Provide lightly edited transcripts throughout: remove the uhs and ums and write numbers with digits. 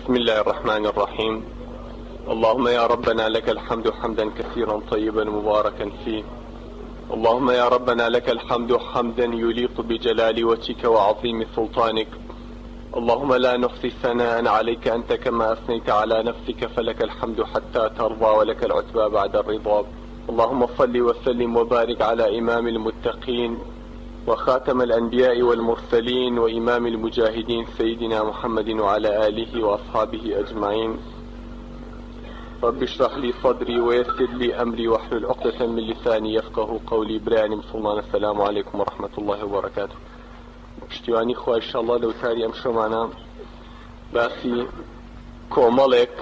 بسم الله الرحمن الرحيم. اللهم يا ربنا لك الحمد حمدا كثيرا طيبا مباركا فيه. اللهم يا ربنا لك الحمد حمدا يليق بجلال وجهك وعظيم سلطانك. اللهم لا نحصي ثناء عليك أنت كما أثنيت على نفسك، فلك الحمد حتى ترضى ولك العتبى بعد الرضا. اللهم صل وسلم وبارك على إمام المتقين وخاتم الأنبياء والمرسلين وإمام المجاهدين سيدنا محمد وعلى آله وأصحابه أجمعين. رب اشرح لي صدري ويسر لي أمري واحلل عقدة من لساني يفقه قولي. براني مسلمان، السلام عليكم ورحمة الله وبركاته. پشتیوانی خوا ئینشاءالله لەو تاری ئەم شەمانە باسی کۆمەڵێک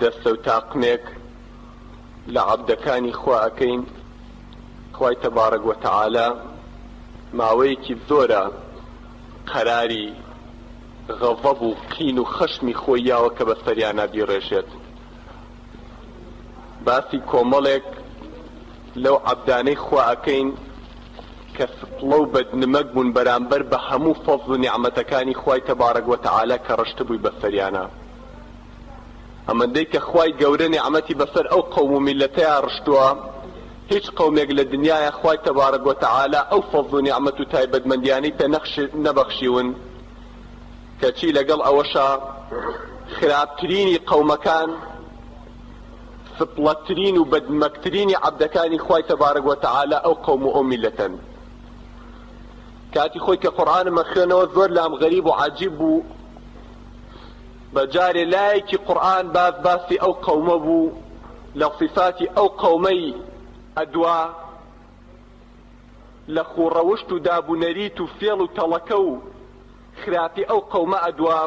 دەستە و تاقمێک لە عەبدەکانی خوا ئەکەین. خوای تەبارەک وەتەعالا ماوەیەکی زۆرە قەراری غەضەب و قین و خەشمی خۆی یاوە کە بە سەریان نابیڕێژێت. باسی کۆمەڵێک لەو عەبدانەی خوا ئەکەین کە سپڵە و بەدنمەک بوون بەرامبەر بە هەموو فەضڵ و نیعمەتەکانی خوای تەبارەک وەتەعالا کە ڕشت بووی بە سەریانە. ئەمەندەی کە خوای گەورە نیعمەتی بەسەر ئەو قەوم و میلەتەیە ڕشتووە، هیچ قەومێک لە دنیاە خوای تەبارەک وەتەعالا ئەو فەضڵ و نیعمەت و تایبەتمەندیانەی پێ نەبەخشیون کە چی لەگەڵ ئەوەشە خراپترینی قەومەکان، سپڵەترین و بەدنمەکترینی عەبدەکانی خوای تەبارەک وەتەعالا ئەو قەوم و ئەو میلەتەن. کاتی خۆی کە قورئانم ئەخوێنەوە زۆر لام غەریب و عەجیب بوو. بەجارێ لایەکی قورئان باسی ئەو قەومە بوو، لە صفاتی ئەو قەومەی ئەدوا، لە خوڕەوشت و دابوونەریت و فێڵ و تەڵەکە و خراپی ئەو قەومە ئەدوا،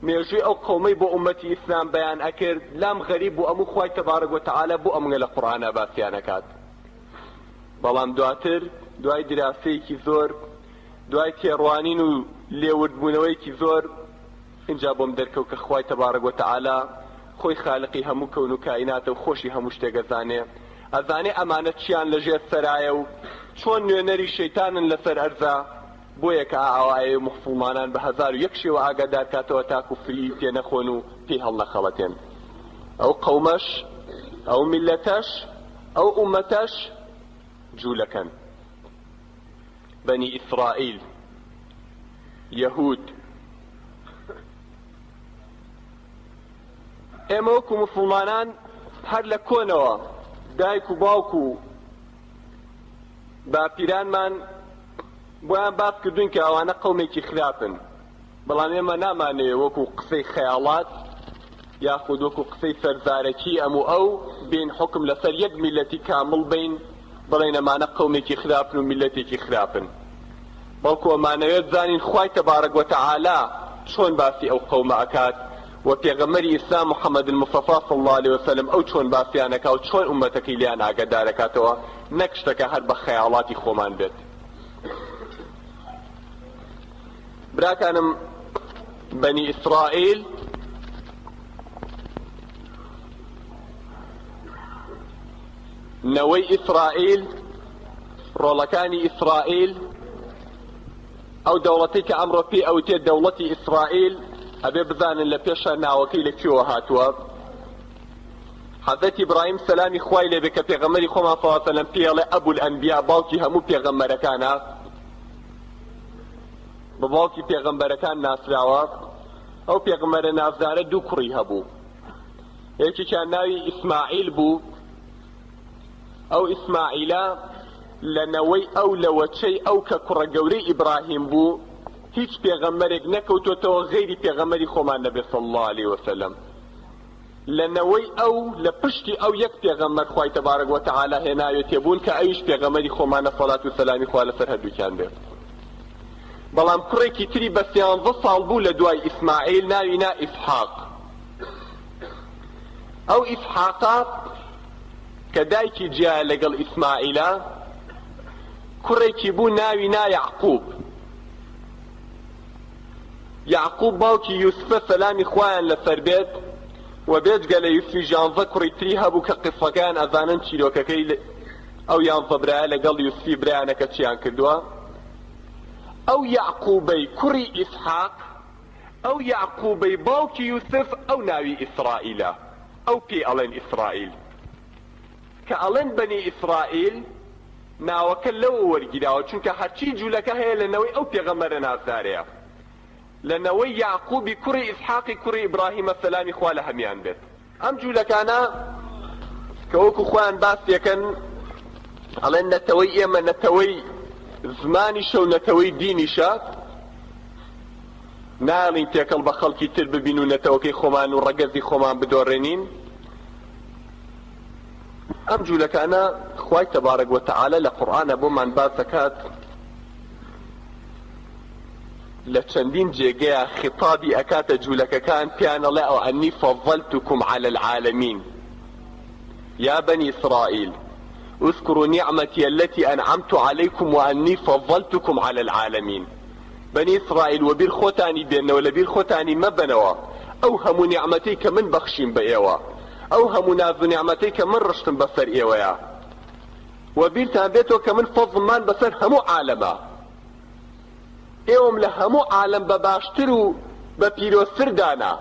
مێژووی ئەو قەومەی بۆ ئومەتی ئیسلام بەیان ئەکرد. لام غەریب بوو ئەموو خوای تەبارەک وەتەعالا بۆ ئەمە لە قورئانە باسییان ئەکات. بەڵام دواتر دوای دراسەیەکی زۆر، دوای تێڕوانین و لێوردبوونەوەیەکی زۆر، اینجا بۆم دەرکەوت کە خوای تەبارەک وەتەعالا خۆی خالقی هەموو کەون و کائیناتە و خۆشی هەموو شتێک ئەزانێ. ئەزانێ ئەمانە چیان لەژێر سەرایە و چۆن نوێنەری شەیتانن لەسەر ئەرزە، بۆیە کە ئاوایە موسڵمانان بە هەزار و یەک شێوە ئاگادار کاتەوە تاکو فری تێنەخۆن و پێی هەڵنەخەڵەتێن. ئەو قەومەش، ئەو میلەتەش، ئەو ئومەتەش جوولەکەن. بەنی ئیسرائیل، یەهود. ئێمە وەکو موسڵمانان هەر لە کۆنەوە دایک و باوک و باپیرانمان بۆیان باس کردوین کە ئەوانە قەومێکی خراپن. بەڵام ئێمە نامانەوێت وەکو قسەی خەیاڵات یاخود وەکو قسەی سەرزارەکی ئەو بین حکم لەسەر یەک میلەتی کامڵ بین بڵێن ئەمانە قەومێکی خراپن و میلەتێکی خراپن. بەڵکو ئەمانەوێت زانین خوای تەبارەک وەتەعالا چۆن باسی ئەو قەومە ئەکات و پێغەمبەری ئیسلام محەممەد المصطفى صلی الله عليه وسلم ئەو چۆن باسییان ئەکات و چۆن ئومەتەکەی لیان ئاگادار ئەکاتەوە، نەک شتەکە هەر بە خەیاڵاتی خۆمان بێت. براکانم، بەنی ئیسرائیل نەوەی ئیسرائیل، ڕۆڵەکانی ئیسرائیل، ئەو دەوڵەتی کە ئەمڕۆ پێی ئەوتێت دەوڵەتی ئیسرائیل، ئەبێ بزانن لە پێشە ناوەکەی لەکوێوە هاتووە. حەزەتی ئیبراهیم سەلامی خوای لێبێ کە پێغەمبەری خۆمان صلی الله علیه وسلم پێڵێ ئەبول ئەنبیا، باوکی هەموو پێغەمبەرەکانە، بە باوکی پێغەمبەرەکان ناسراوە. ئەو پێغەمبەرە نازدارە دوو کوڕی هەبوو، یەکێکیان ناوی ئیسماعیل بوو. ئەو ئیسماعیلە لە نەوەی ئەو لە وەچەی ئەو کە کوڕە گەورەی ئیبراهیم بوو هیچ پێغەمبەرێک نەکەوتۆتەوە غەیری پێغەمبەری خۆمان نەبێ صلی الله عليه وسلم. لە نەوەی ئەو لە پشتی ئەو یەک پێغەمبەر خوای تەبارەک وەتەعالا هێناوێتێ بوون کە ئەویش پێغەمبەری خۆمانە سەڵات و سەلامی خوا لەسەر هەردووکیان بێت. بەڵام کوڕێکی تری بە 13 ساڵ بوو لە دوای ئیسماعیل، ناوی نا ئیسحاق. ئەو ئیسحاقا کە دایکی جیا لەگەڵ ئیسماعیلە، کوڕێکی بوو ناوی نا یعقوب. یعقوب باوکی یوسفە سەلامی خوایان لەسەر بێت و بێجگە لە یوسفی 11 کوڕی تری هەبوو کە قسەکەیان ئەزانن چیرۆکەکەی ئەو 11 برایە لەگەڵ یوسفی برایانەکە چیان کردووە. ئەو یعقوبەی کوڕی ئیسحاق ئەو یعقوبەی باوکی یوسف ئەو ناوی ئیسرائیلە، ئەو پێی ئەڵێن ئیسرائیل. کە ئەڵێن بەنی ئیسرائیل ناوەکە لەوە وەرگیراوە چونکە هەرچی جوولەکە هەیە لەنەوەی ئەو پێغەمبەرە نازدارەیە، لەنەوەی یعقوبی کوڕی ئیسحاقی کوڕی ئیبراهیمە سەلامی خوا لە هەمیان بێت. ئەم جوولەکانە کە وەکو خۆیان باسیەکەن ئەڵێن نەتەوەی ئێمە نەتەوەی زمانیشە و نەتەوەی دینیشە، ناڵین تێکەڵ بە خەڵکی تر ببین و نەتەوەکەی خۆمان و ڕەگەزی خۆمان بدۆڕێنین. ئەم جوولەکانە خوای تەبارەک وەتەعالە لە قورئانە بۆمان باس دەکات لە چەندین جێگەیە خیتابی ئەکاتە جوولەکەکان پیان ئەڵێ ئەو ئەنی فەضەلتکم عەلە العالەمین یا بەنی ئیسرائیل اذكروا نعمتي التي أنعمت عليكم وأني فضلتكم على العالمين. بني إسرائيل وبير خوتاني بيننا ولا بير خوتاني ما بنوا أو هم نعمتي كمن بخشين بإيوا أو هم ناز نعمتي كمن رشتن بسر إيويا وبير تابيتو كمن فضل من بسر همو عالما إيوم لهمو عالم بباشترو ببيرو سردانا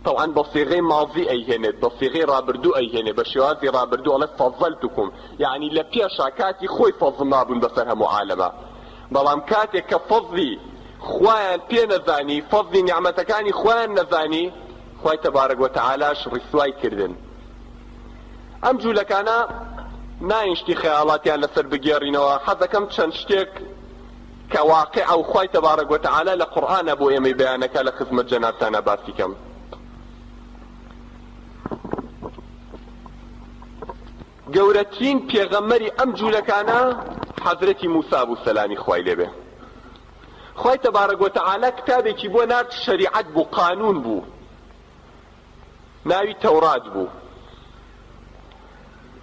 طبعا بصيغي ماضي أيهنت بصيغي رابردو أيهنت بشوازي رابردو ألا فضلتكم يعني لبيا شاكاتي خوي فضل مابون بسرها معالمة بلام كاتي كفضلي خوان بيا نزاني فضلي نعمتكاني خوان نزاني خواي تبارك وتعالى رسواي كردن. أم جولك أنا ناينشتي خيالاتي على سر بقيارينوا حتى كم تشنشتك كواقع أو خواي تبارك وتعالى لقرآن أبو إيمي بيانك لخدمة جناتنا باسكم. گەورەترین پێغەمبەری ئەم جوولەکانە حەزرەتی موسا بوو سەلامی خوای لێبێ. خوای تەبارەک وەتەعالە کتابێکی بۆ نارد شەریعەت بوو، قانون بوو، ناوی تەورات بوو.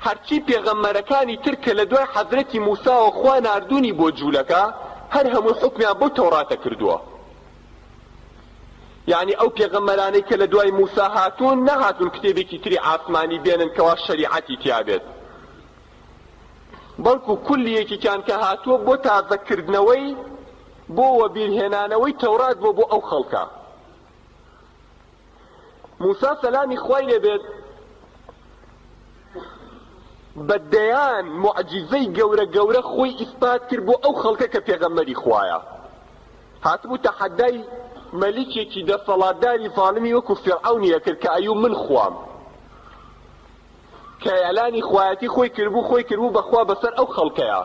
هەرچی پێغەمبەرەکانی تر کە لە دوای حەزرەتی موساوە خوا ناردوونی بۆ جوولەکە هەر هەموو حوکمیان بۆ تەوراتە کردووە. يعني ئەو پێغەمبەرانەی کە لە دوای موسا هاتوون نەهاتوون کتێبێکی تری ئاسمانی بێنن کەوا شەریعەتی تیا بێت، بەڵکو کولیەکیان کە هاتووە بۆ تازەکردنەوەی بۆ وەبیرهێنانەوەی تەورات بۆ ئەو خەڵکە. موسا سەلامی خوای لێبێت بەدەیان موعجیزەی گەورە گەورە خۆی ئیسپات کرد بۆ ئەو خەڵکە کە پێغەمبەری خوایە. هاتبوو تەحەدای مەلیکێکی دەسەڵاتداری ظالمی وەکو فیرعەونیە کرد کە ئەیوب من خوام، کە ئێلانی خوایەتی خۆی کردبوو بەخوا بەسەر ئەو خەڵکەیە.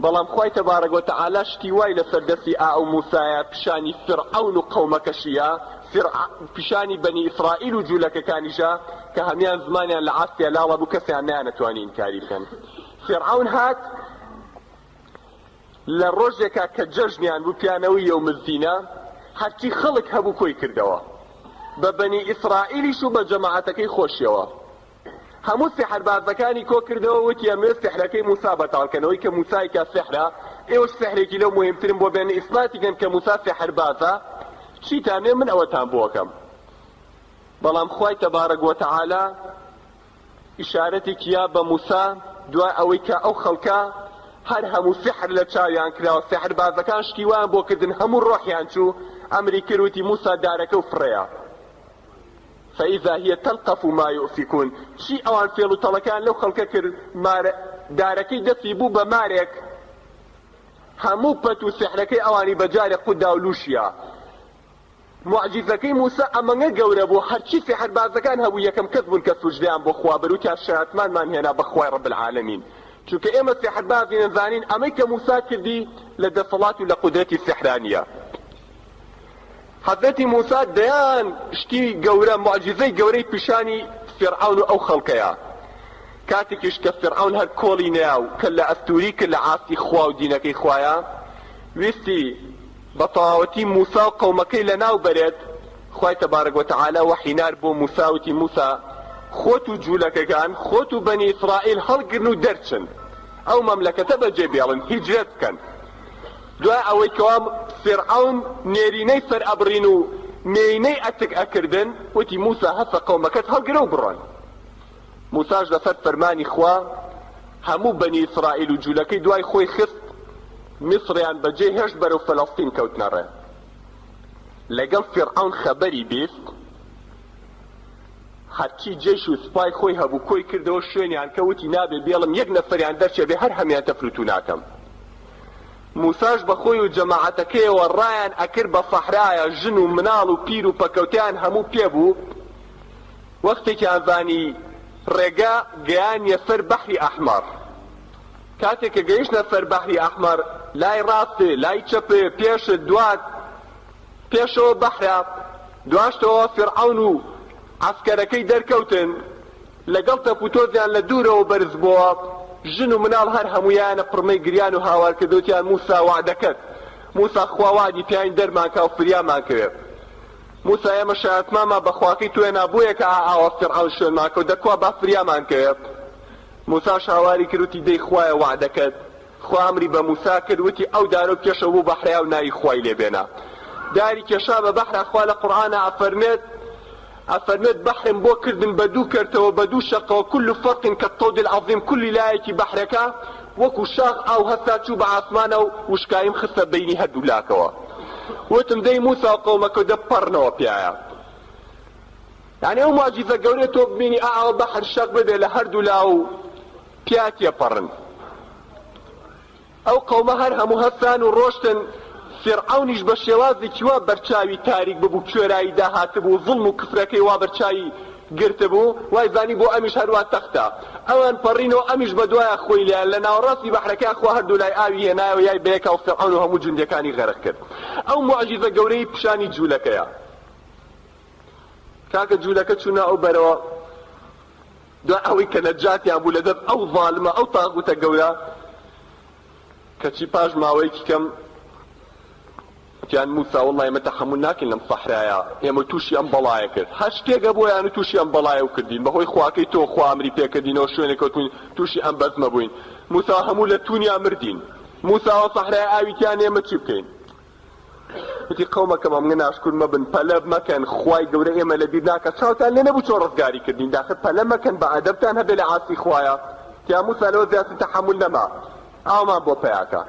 بەڵام خوای تەبارەک وەتەعالا شتی وای لەسەر دەستی ئەو موسایە پیشانی فیرعەون و قەومەکەشیە، پیشانی بەنی ئیسرائیل و جوولەکەکانیشە کە هەمیان زمانیان لە عاستیا لاڵە بوو کەسیان نەیانەتوانی ئینکاری بکەن. فیرعەون هات لە ڕۆژێکا کە جەژنیان بوو پیانەوەی یەومەزینە هەرچی خەڵک هەبوو کۆی کردەوە بە بەنی ئیسرائیلیش و بە جەماعەتەکەی خۆشیەوە. هەموو سیحربازەکانی کۆ کردەوە وتی ئەمێ سیحرەکەی موسا بەتاڵکەنەوەی کە موسایکە سیحرە، ئێوەش سیحرێکی لەو مهمترن بۆ بێنە ئیسپاتیکەن کە موسا سیحربازە، چیتانێ من ئەوەتان بۆکەم. بەڵام خوای تەبارەک وەتەعالا ئیشارەتێکی یا بە موسا دوای ئەوەی کە ئەو خەڵکە هەر هەموو سحر لە چاویان کراوە، سحربازەکان شتیوان بۆ کردن هەموو ڕۆحیان چوو، ئەمری کردوتی موسا دارەکە و فڕێیە. فإذا هي تلقف ما يؤفكون. چی ئەوان فێڵ و تەڵەکان لەو خەڵکە کرد، دارەکەی دەستی بوو بە مارێک، هەموو پەت و سحرەکەی ئەوانی بەجارێک قودا و لووشیە. معجزەکەی موسا ئەمەنگە گەورە بوو هەرچی سحربازەکان هەبوو یەکەم کەس بوون کە سوجدەیان بۆ خوا بەروتیان شایەتمانمان هێنا بە خوای ڕەب العالەمین. چونکە ئێمە سحربازی نەزانین ئەمەی کە موسا کردی لە دەسەڵات و لە قودرەتی سحرانیە. حەزرەتی موسا دەیان شتی گەورە معجزەی گەورەی پیشانی فیرعەون و ئەو خەڵکەیە. کاتێکیش کە فیرعەون هەر کۆڵی نەیاو کە لە ئەستوری کرد لە عاسی خوا و دینەکەی خوایە، ویستی بە تەواوەتی موسا و قەومەکەی لەناو بەرێت. خوای تەبارەک وەتەعالا وەحینار بۆ موسا وتی موسا خۆت و جوولەکەکان خۆت و بەنی ئیسرائیل هەڵگرن و دەرچن، ئەو مەملەکەتە بەجێ بێڵن، هیجرەت بکەن. دوای ئەوەی کەوا فیرعەون نێرینەی سەر ئەبڕین و مێینەی ئەتک ئەکردن، وتی موسا هەسە قەومەکەت هەڵگرە و بڕۆن. موساش لەسەر فەرمانی خوا هەموو بەنی ئیسرائیل و جوولەکەی دوای خۆی خست، میسڕیان بەجێ هێشت بەرەو فەلەستین کەوتنە ڕێ. لەگەڵ فیرعەون خەبەری بیست هەرچی جێش و سوپای خۆی هەبوو کۆی کردەوە شوێنیان کە وتی نابێ بێڵم یەک نەفەریان دەرچێ بێ هەر هەمیان تەفروت و ناکەم. موساش بەخۆی و جەماعەتەکەیەوە ڕایان ئەکرد بە سەحرایە ژن و مناڵ و پیر و پەکەوتیان هەموو پێبوو. وەختێکیان زانی ڕێگا گەیانیە سەر بەحری ئەحمەر. کاتێک کە گەیشتە سەر بەحری ئەحمەر لای ڕاستێ لای چەپێ پێشت دوات پێشەوە بەحرا دواشتەوە فیرعەون و عەسکەرەکەی دەرکەوتن لەگەڵ تەپوتۆزیان لە دوورەوە بەرز بووە ژن و مناڵ هەر هەموویانە پڕمەی گریان و هاوار کردوتیان موسا وعدەکەت موسا خوا وعدی پیان دەرمان کا و فریامان کرد. موسا ئێمە شایەتمانمان بە خواکەی توێ نابوویە کە ئاوا فیرعەون شوێنمان کەوت دەکوا با فریامان کرد. موساش هاواری کرد وتی دەی خوایە وعدەکەت. خوا ئەمری بە موسا کرد وتی ئەو دارە و کێشە بوو بەحریا و ناوی خوای لێبێنە. داری کێشا بە بەحرا خوا لە قورئانە ئەفەرمێت بەحرم بۆ کردن بە دوو کەرتەوە بە دوو شەقەوە كل فرق كالطود العظيم كل لایەکی بەحرەکە وەکو شاخ ئاو هەستا چوو بە ئاسمانە و وشکایم خستە بەینی هەردوو لاکەوە. وتم دەی موسا قەومەکە دەپەڕنەوە پیایە. یعنی ئەو معجیزە گەورەی تۆ ببینی ئاو بەحر شەق ببێ لە هەردوو لاو پیا تێپەڕن. ئەو قەومە هەر هەموو هەستان و ڕۆشتن. فیرعەونیش بە شێوازێکی وا بەرچاوی تاریک ببوو کوێرایی داهاتبوو زڵم و کفرەکەی وا بەرچاوی گرتبوو وای زانی بۆ ئەمیش هەروە تەختە ئەوان پەڕینەوە ئەمیش بە دوایە خۆی لیان لە ناوەڕاستی بەحرەکە خوا هەردوو لای ئاوی هێنایەوە یای بەیەکەوە فیرعەون و هەموو جوندەکانی غەرق کرد. ئەو موعجیزە گەورەی پیشانی جوولەکەیە. کاکە جوولەکە چوونە ئەو بەرەوە دوای ئەوەی کە نەجاتیان بوو لەدەست ئەو ظالمە ئەو تاغوتە گەورە کەچی پاش ماوەیەکی کەم تیان موسا والله ئێمە تەحەموول ناکەین لەم سەحرایە ئێمە تووشی ئەم بەڵایە کرد هەر شتێکە بۆیان و تووشی ئەم بەڵایە و کردین بەهۆی خواکەی تۆ خوا ئەمری پێکردینەوە شوێنێک کەوتوین تووشی ئەم بەزمە بووین. موسا هەموو لە تونیا مردین. موساوە سەحرای ئاویتیان ئێمە چی بکەین؟ وتی قەومەکەم ئەمگە ناشکور مەبن پەلە مەکەن خوای گەورە ئێمە لەبیر ناکە چاوتان لێ نەبوو چۆ ڕزگاری کردین داخل پەلە مەکەن بە ئەدەبتان هەبێ لە عاسی خوایە. تیا موسا لەوە زیاتر تەحەموول نەما ئاومان بۆ پەیاکە.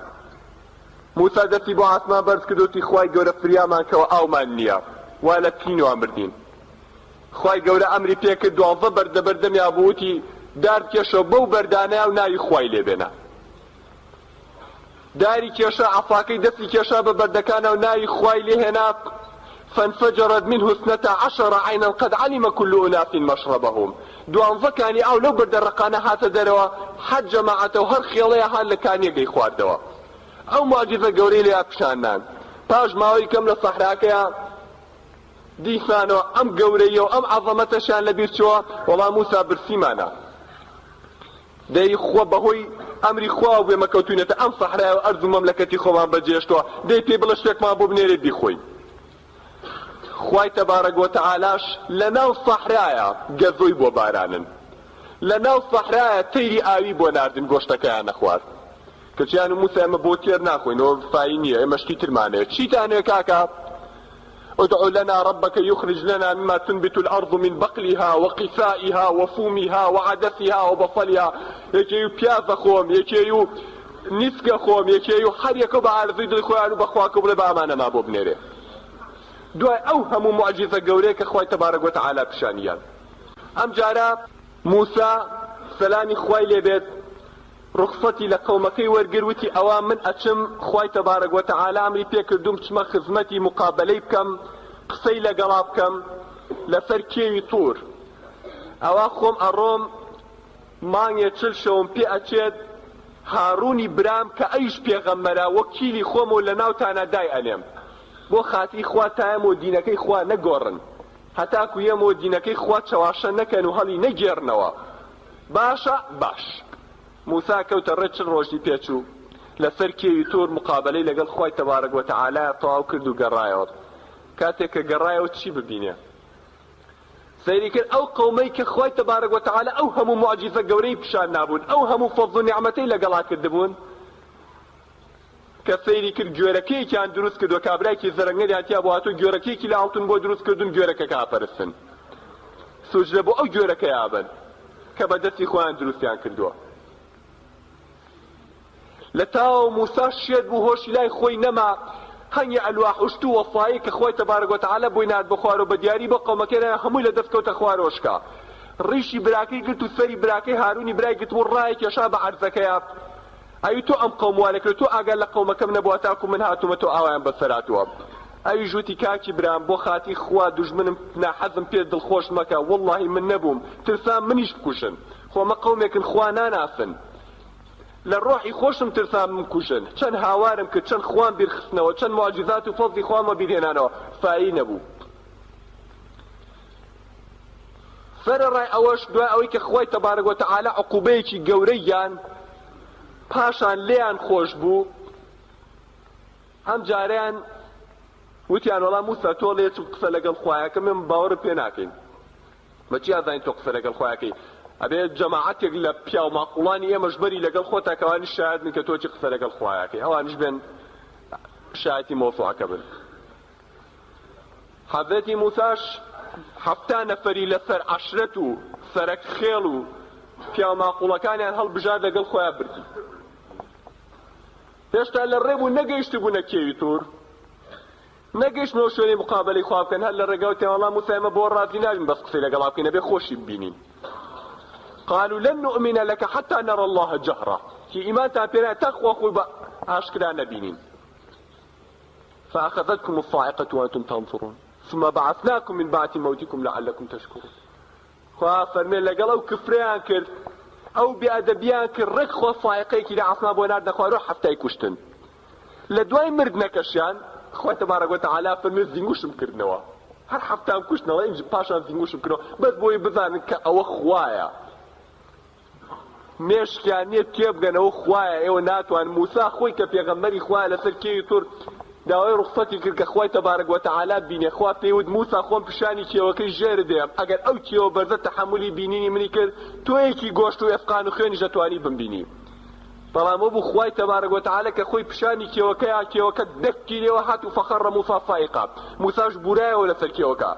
موسا دەستی بۆ ئاسمان بەرز کردوتی خوای گەورە فریامان کەوە ئاومان نییە وا لە تینەوە مردین. خوای گەورە ئەمری پێکرد 12 بەردە بەردەمیا بووتی دار کێشە بەو بەردانەیە و ناوی خوای لێبێنە. داری کێشە عەفاکەی دەستی کێشا بە بەردەکانە و ناوی خوای لێهێنا فانفجرت منه 12 عينا قد علم كل أناس مشربهم. 12 کانی ئاو لەو بەردەڕقانە هاتە دەرەوە حەج جەماعەتە و هەر خێڵەیە هات لە کانیەکەی خواردەوە. ئەو معجزە گەورەی لێ پیشاندان. پاش ماوەی کەم لە سەحراکەیە دیسانەوە ئەم گەورەیە و ئەم عەظەمەتەشیان لەبیر چووە وەڵام موسا برسیمانە دەی خۆ بەهۆی ئەمری خوا بێمە کەوتوینەتە ئەم سەحرایە و ئەرز و مەملەکەتی خۆمان بەجێشتووە دەی پێ بڵە شتێکمان بۆ بنێرێ بیخۆی. خوای تەبارەک وەتەعالاش لەناو سەحرایە گەزۆی بۆ بارانن لەناو سەحرایە تەیری ئاوی بۆ ناردن گۆشتەکەیان نەخوارد. کەچیان و موسا ئێمە بۆ تێر ناخۆینەوە فایی نییە ئێمە شتی ترمانەیە چیتانێ کاکە؟ ادع لنا ربك يخرج لنا مما تنبت الأرض من بقلها وقثائها وفومها وعدسها وبصلها يكيو بياز خوم يكيو نسك خوم يكيو حر يكو بعرضي دل خوانو بخواكو بلا بأمانة ما بو بنيري دوای ئەو هەموو معجزە گەورەیە کە خوای تەبارەک وەتەعالا پیشانیان. ئەم جارە موسا سەلامی خوای لێبێت ڕخسەتی لە قەومەکەی وەرگروتی ئەوە من ئەچم خوای تەبارەک وەتەعالا ئەمری پێکردوم چمە خزمەتی مقابلەی بکەم قسەی لەگەڵا بکەم لەسەر کێوی توور. ئەوە خۆم ئەڕۆم مانگێ 40 شەوم پێ ئەچێت هاڕوونی برام کە ئەیش پێغەمبەرە وەکیلی خۆم و لە ناوتانە دای ئەنێم بۆ خاتی خوا تایەمەوە دینەکەی خوا نەگۆڕن هەتاکو یەمەوە دینەکەی خوا چەواشە نەکەن و هەڵی نەگێڕنەوە. باشە باش. موسا کەوتە ڕێ 40 ڕۆژی پێچوو لەسەر کێوی تۆر مقابلەی لەگەڵ خوای تەبارەک وەتەعالا تەواو کرد و گەڕایەوە. کاتێک کە گەڕایەوە چی ببینێ؟ سەیری کرد ئەو قەومەی کە خوای تەبارەک وەتەعالا ئەو هەموو معجزە گەورەی پیشان نابوون ئەو هەموو فەضڵ و نیعمەتەی لەگەڵا کردبوون کە سەیری کرد گوێرەکەیەکیان دروست کردووە کابرایکی زەرەنگەریان تیا بۆ هاتووە گوێرەکەیەکی لە ئاڵتون بۆ دروست کردوون گوێرەکە کاپەرستن سوجدە بۆ ئەو گوێرەکە یابن کە بە دەستی خۆیان دروستیان کردووە. لە تاوە موسا شێت بوو هۆشی لای خۆی نەما هەنگی ئەلواح و وەفایی کە خۆی تەبارەک وتەعالە بۆی نات بە خوار و بە دیاری بە قەومەکەیدا هەمووی لە دەستکەوتە خوارۆشکە. ڕیشی براکەی گرت و سەری براکەی هارونی برای گرت و ڕای کێشا بە عەرزەکەیە. ئەوی تۆ ئەم قەوم وا لەکرد، تۆ ئاگەر لە قەومەکەم نەبووە تاکو من هاتوومە تۆ ئاوایان بەسەراتوە. ئەوی ژووتی کاکی برام بۆ خاتی خوا دوژمنم ناحەزم پێ دڵخۆش مەکە، وەڵڵاهی من نەبووم ترسام منیش بکوشن، خۆمە قەومێکن خوا ناناسن، لە ڕۆحی خۆشم ترسام بکوشن، چەند هاوارم کرد، چەند خوان بیرخستنەوە، چەند معجزات و فەزلی خوامە بیرهێنانەوە، فایی نەبوو. سەرەڕای ئەوەش دوای ئەوەی کە خوای تەبارەک وتەعالە عقوبەیەکی گەورەیان پاشان لێیان خۆش بوو، ئەم جاریان وتیان وەڵام موسا تۆ لێ چ قسە لەگەڵ خوایەکە من باوەڕت پێ ناکەین. بەچی ئازانین تۆ قسە لەگەڵ خوایەکەی؟ ئەبێ جەماعەتێک لە پیا و ماقوڵانی ئێمەش بەری لەگەڵ خۆتا کە ئەوانیش شایەت بن کە تۆ چی قسە لەگەڵ خوایەکەی، ئەوانیش بێن شایەتی مۆسوعەکە بن. حەزرەتی موساش هەفتا نەفەری لەسەر عەشرەت و سەرەک خێڵ و پیا و ماقوڵەکانیان هەڵبژار لەگەڵ خۆیان بردی. هێشتا لە ڕێ بوو نەگەیشت بوونە کێوی توور، نەگەیشتنەوە شوێنی مقابلەی خوا بکەن، هەر لە ڕێگا وتیان وەڵام موسا ئێمە بۆ ڕازی نابین بەس قسەی لەگەڵا بکەین ئەبێ خۆشی ببینین. قالوا لن نؤمن لك حتى نرى الله جهرة، كي إيمانتان بينا تخوى خوي بأشكرا نبينين. فأخذتكم الصاعقة وأنتم تنظرون ثم بعثناكم من بعد موتكم لعلكم تشكرون. خوا فرمي لقل أو كفريان كر أو بأدبيان كر ركخوا الصاعقة كي لعصنا بونار دخوا روح حتى يكشتن لدواي مردنا كشان. خوا تبارك وتعالى فرمي زينوشم كردنوا هر حفتان كشتنا لا ينجي باشان زينوشم كردنوا بس بوي بزانن كأو خوايا مێشکیان نییە تێبگەنەوە خوایە ئێوە ناتوان. موسا خۆی کە پێغەمبەری خوایە لەسەر کێوی توور داوای ڕوخسەتی کرد کە خوای تەبارەک وتەعالە بینێ. خوا پێیوت موسا خۆم پیشانی کێوەکەی ژێر دێم، ئەگەر ئەو کێوە بەرزە تەحەمولی بینینی منی کرد تۆیەکی گۆشت و ئێفقان و خوێنی دەتوانی بمبینی. بەڵام بوو خوای تەبارەک وتەعالە کە خۆی پیشانی کێوەکە دەکگیرەوە هات و فەخەڕە موسا فایقا. موساش بورایەوە لەسەر کێوەکە.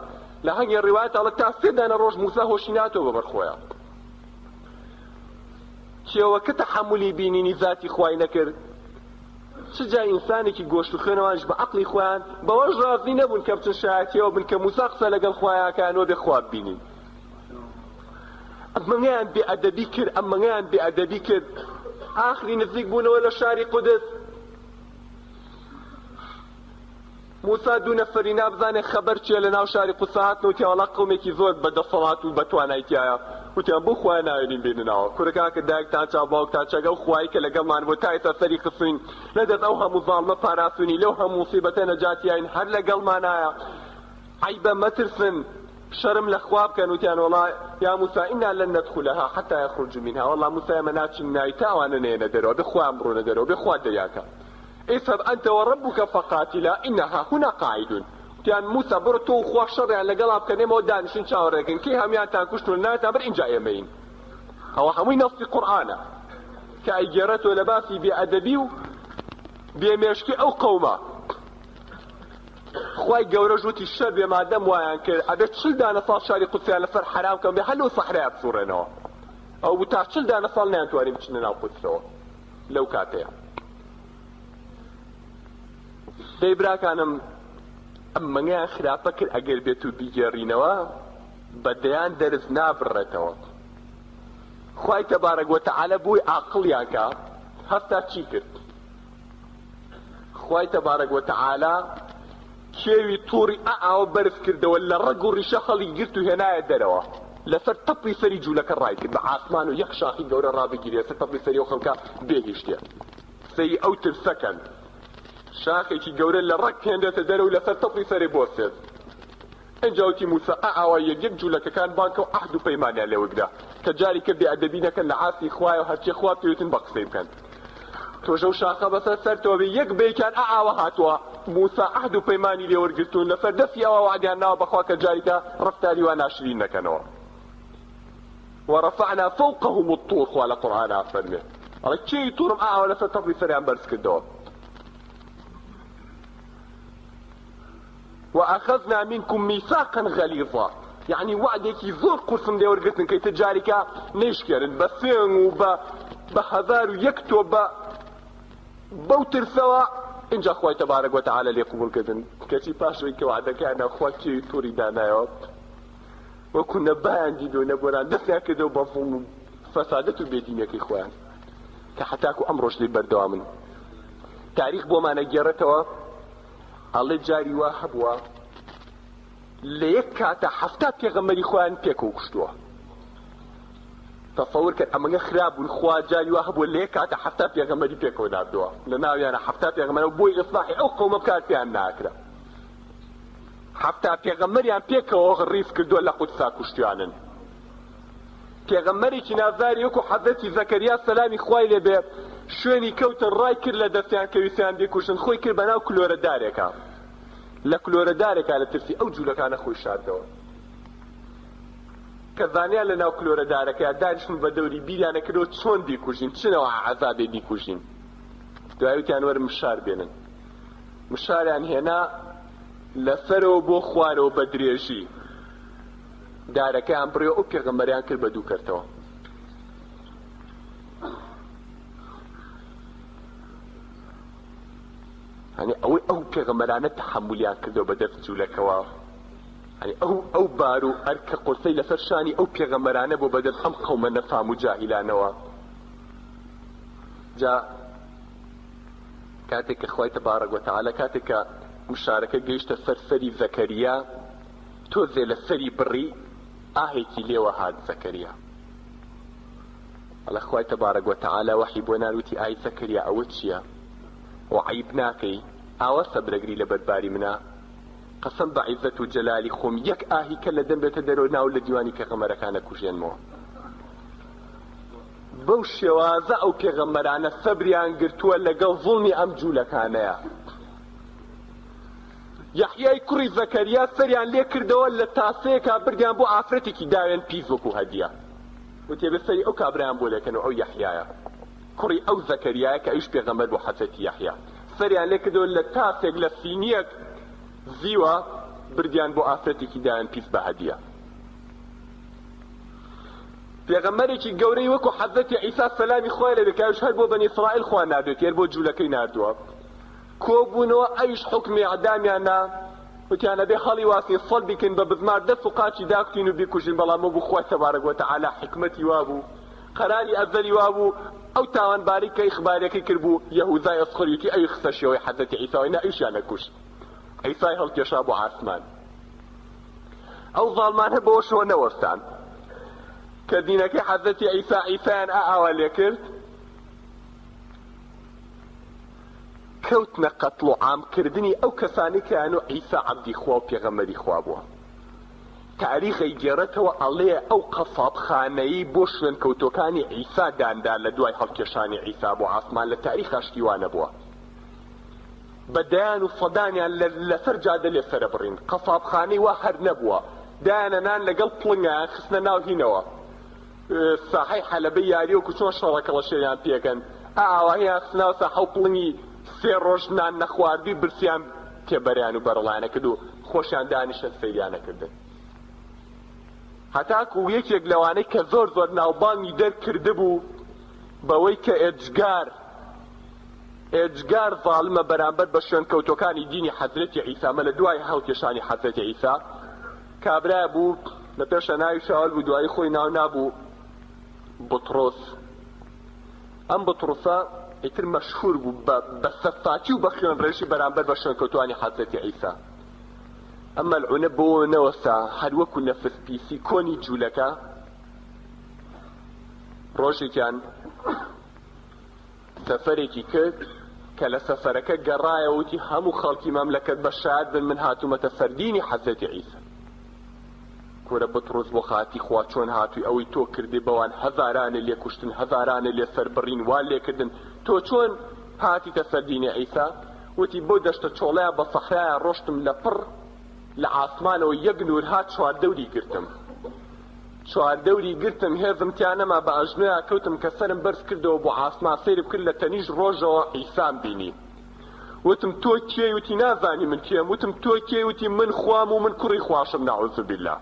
لە هەنگێ ڕیوایەت ئەڵێ تا 3 دانە ڕۆژ موسا هۆشی ناتەوە بەبەر خۆیان. کێوەکە تەحەمولی بینینی ذاتی خوای نەکرد. چ جای ئینسانێکی گۆشت و خوێنەوانش بە عەقڵی خۆیان بەوەش ڕازی نەبوون کە بچن شایەتیەوە بن کە موسا قسە لەگەڵ خوایەکانەوە بێ خوا ببینین. ئەمەیان بێئەدەبی کرد، ئەمەیان بێئەدەبی کرد. ئاخری نزیک بوونەوە لە شاری قودس. موسا دوو نەفەری نابزانێ خەبەر چیە لە ناو شاری قودس هاتنەوە وتیان وەڵا قەومێکی زۆر بەدەسەڵات و بەتواناییتیایە. وتیان بۆ خوای ناوێنین بێننەوە. کوڕەکان کە دایکتان چاو باوکتان چەگە و خوای کە لەگەڵمان بۆ تایتە سەری خستوین لەدەست ئەو هەموو زاڵمە پاراسوونی لەو هەموو موسیبەتە نەجاتیاین هەر لەگەڵمانایە. عیبە مەترسن، شەرم لە خوا بکەن. وتیان وەڵا یا موسا ئینا لەن نەدخولەها حەتا یەخرجوا منها. وەڵا موسا ئێمە ناچین ناوی تا ئەوانە نێنە دەرەوە، بێ خۆیان بڕۆنە دەرەوە، بێ خوا دەریاکە. اذهب أنت وربك فقاتلا إنها هنا قاعدون. وتیان موسا بڕۆ تۆ و خوا شەڕیان لەگەڵا بکەنێمەوە دانیشن چاوەڕێکن کەی هەمویانتان کوشتن و ناتان بەر ئینجا ئێمەین. ئەوە هەمووی نەسی قورئانە کە ئەیگێڕێتەوە لە باسی بێئەدەبی و بێمێشکی ئەو قەومە. خوای گەورە ژووتی شەر بێ مادەم وایان کرد ئەبێت 40 دانە ساڵ شاری قودسیان لەسەر حرام کەن بێ هەر لەو سەحرایە بسوڕێنەوە. ئەو بوو تا 40 دانە ساڵ نەیانتوانی بچنە ناو قودسەوە لەو کاتەیە. دەی براکانم ئەمەیان خراپە کرد ئەگەر بێت و بیگێڕینەوە بەدەیان دەرز نابڕێتەوە. خوای تەبارەک وتەعالە بۆی عاقڵیان کە هەستا چی کرد؟ خوای تەبارەک وتەعالە کێوی تووڕی ئاوە بەرز کردەوە لە ڕەگ و ڕیشە هەڵی گرت و هێنایە دەرەوە لەسەر تەپڵی سەری جوولەکە ڕای کرد بە ئاسمان و یەک شاخی گەورە ڕابگیرێ سەر تەپڵی سەری ئەو خەڵکە بێهێشتێ. سەری ئەو ترسەکەن شاخێکی گەورە لە ڕەگ هێندێتە دەرە و لەسەر تەپڵی سەری بۆسێت. ئەنجا وتی موسا ئاوا یەک جوولەکەکان بانکە و عەهد و پەیمانیان لێوەگرا کە جاری کە بێئەدەبی نەکەن لە عاسی خوایە و هەرچی خوا پێوتن بە قسەی بکەن. تۆژە و شاخە بەسەر سەرتەوە بێ یەک بەیکیان ئاوا هاتووە موسا عەهد و پەیمانی لێوەرگرتوون لەسەر دەستی ئەوە وعدیان ناوە بەخوا کە جاریکە ڕەفتاری وا ناشرین نەکەنەوە. ورفعنا فوقهم الطور خوا لە قورئانە فەرمێ ئەڵێ کێوی تووڕم ئاوا لەسەر تەپڵی سەریان بەرز کردەوە. وأخذنا منكم ميثاقا غليظا يعني وعدێکی زۆر قورسم لێوەرگرتن کە تجاریکە نەیشکێنن بە سێن و بە 1001 تۆ بەو ترسەوە اینجا خوای تبارک و تعالی لێ قبول کردن کەچی پاشەوەی کە وعدەکەیان ناخوا کێوی تووری دانایەوە وەکو نەبایان دیدۆ نەبۆران دەستیان کردەوە بە فڵم و فەسادەت و بێدینەکەی خۆیان کە حتاکو ئەمڕۆژ لێ بەردەوامن. تاریخ بۆمانە گێڕێتەوە ئەڵێ جاری وا هەبووە لە یەک کاتە 70 پێغەمبەری خۆیان پێکەوە کوشتووە. تەسەوور کرد ئەمەگە خراببوون خوا جاری وا هەبووە لە یەک کاتە 70 پێغەمبەری پێکەوە ناردووە لە ناویانە 70 پێغەمبەرەوە بۆی ئیسلاحی ئەو قەومە بکار پێیان ناکرا. 70 پێغەمبەریان پێکەوە ڕیف کردووە لە قودسا کوشتیانن. پێغەمبەرێکی نازداری وەکو حەزەتی زەکەریا سەلامی خوای لێبێ شوێنی کەوتن ڕای کرد لە دەستیان کە ویستیان بیکوژن خۆی کرد بەناو کلۆرەدارێکە لە کلۆرەدارێکە لە ترسی ئەو جوولەکانە خۆی شاردەوە کە زانیان لە ناو کلۆرەدارەکەیان دانیشتن بە دەوری بیریانە کردەوە چۆن بیکوژین چنەوە عەزابێ بیکوژین. دوای وتیان وەرن مشار بێنن. مشاریان هێنا لەسەرەوە بۆ خوارەوە بە درێژی دارەکەیان بڕێ ئەو پێغەمبەریان کرد بە دوو کەرتەوە. يعني ئەو پێغەمبەرانە تەحەمولیان کردەوە بە دەست جوولەکەوە. يعني ئەو بار و ئەرکە قورسەی لەسەر شانی ئەو پێغەمبەرانە بۆ بەدەست ئەم قەومە نەفام و جاهیلانەوە. جا کاتێک کە خوای تەبارەک وتەعالە کاتێک کە مشارەکە گەیشتە سەر سەری زەکەریا تۆزێ لە سەری بڕی ئاهێکی لێوە هات زەکەریا. ئەڵێ خوای تەبارەک وتەعالە وەحی بۆ ناروتی ئای زەکەریا ئەوە چییە؟ وعیب ناکەی ئاوە سەبرەگری لە بەرباری منە قەسەم بە عیزەت و جەلالی خۆم یەک ئاهی کە لە دەم بێتە دەرەوە ناو لە دیوانی پێغەمبەرەکانە کوژێنمەوە. بەو شێوازە ئەو پێغەمبەرانە سەبریان گرتووە لەگەڵ زوڵمی ئەم جوولەکانەیە. یەحیای کوڕی زەکەریا سەریان لێ کردەوە لە تاسەیەکا بردیان بۆ ئافرەتێکی داوێن پیس وەکو هەدیە وتێ بەسەری ئەو کابرایان بۆ لێکەنەوە ئەو یەحیایە کوڕی ئەو زەکەریایە کە ئەویش پێغەمبەر بۆ حەزەتی یەحیا سەریان لێ کردەوە لە تاسێک لە سینیەک زیوە بردیان بۆ ئافرەتێکی داوێن پیس بە هەدیە. پێغەمبەرێکی گەورەی وەکو حەزەتی عیسا سەلامی خوای لێبێ کە ئەویش هەر بۆ بەنی ئیسرائیل خوا ناردوێت هێر بۆ جوولەکەی ناردووە کۆبوونەوە ئەویش حوکمی ئەعدامیانە وتیان ئەبێ هەڵی واسی سەڵ بیکەن بە بزمار دەست و قاچی داکتین و بیکوژین بەڵام بۆ خوای تەبارەک وتەعالا حکمەتی وابوو قەراری ئەزەلی وابوو ئەو تاوانباری کە ئیخبارەکەی کردبوو یەهوذای ئەسخەریوتی ئەوی خستە شێوەی حەزەتی عیساوی نا ئەویشیان نەکوشت عیسای هەڵکێشا بۆ ئاسمان. ئەو زاڵمانە بەوە شەوە نەوەستان کە دینەکەی حەزەتی عیسا عیسایان ئاوا لێ کرد کەوتنە قەتڵ و عامکردنی ئەو کەسانی کەیان و عیسا عەبدی خوا و پێغەمبەری خوا بووە. تاریخی گێڕێتەوە ئەڵێ ئەو قەسابخانەیی بۆ شوێن کەوتۆکانی عیسا داندا لە دوای هەڵکێشانی عیسا بۆ ئاسمان لە تاریخ شتیوانە بووە بەدایان و سەدانیان لەسەر جادە لێ سەرە بڕین قەسابخانەی وا هەر نەبووە دایانە نان لەگەڵ پڵنگیان خستنە ناو هینەوە ساحەی حەلەبەی یاریوەکو چۆن شەڕەکەڵە شێریان پێکەن ئاواهیان خستناوە ساحە و پڵنگی سێ ڕۆژ نان نەخواردی برسیان تێبەریان و بەرەڵانە کرد و خۆشیان دانیشتن سەیریانە کردن هەتاکو یەکێک لەوانەی کە زۆر زۆر ناوبانگی دەرکرده بوو بەوەی کە ئێجگار ظالمە بەرامبەر بە شوێن کەوتۆکانی دینی حەزرەتی عیسا مە لە دوای هەڵکێشانی حەزرەتی عیسا کابرا بوو لە پێشە ناوی شاول بوو دوای خۆی ناو نابوو بطرۆس ئەم بطرۆسە ئیتر مەشهور بوو بە سەفاکی و بە خوێنڕێژی بەرامبەر بە شوێن کەوتوانی حەزرەتی عیسا. ئەم مەلعونە بۆ نەوەستا هەر وەکو نەفس پیسی کۆنی جوولەکە ڕۆژێکیان سەفەرێکی کرد کە لە سەفەرەکە گەڕایەوە وتی هەموو خەڵکی مەملەکەت بە شاد بن من هاتوومەتە سەردینی حەزرەتی عیسا. کورە بطرۆس بۆ خاتی خوا چۆن هاتووی ئەوەی تۆ کردی بەوان هەزارانە لێ کوشتن هەزارانە لێ سەربڕین وان لێکردن تۆ چۆن هاتیتە سەردینی عیسا؟ وتی بۆ دەشتە چۆڵەیە بە سەحرایە ڕۆشتم لە پڕ لە ئاسمانەوە یەک نور هات چواردەوری گرتم هێزم تیانەما بە ئەژنۆیە کەوتم کە سەرم بەرز کردەوە بۆ ئاسمان سەیرم کرد لە تەنیژ ڕۆژەوە عیسام بینی وتم تۆ کێی؟ وتی نازانی من کێم. وتم تۆ کێی؟ وتی من خوام و من کوڕی خواشم نەعوذ بالله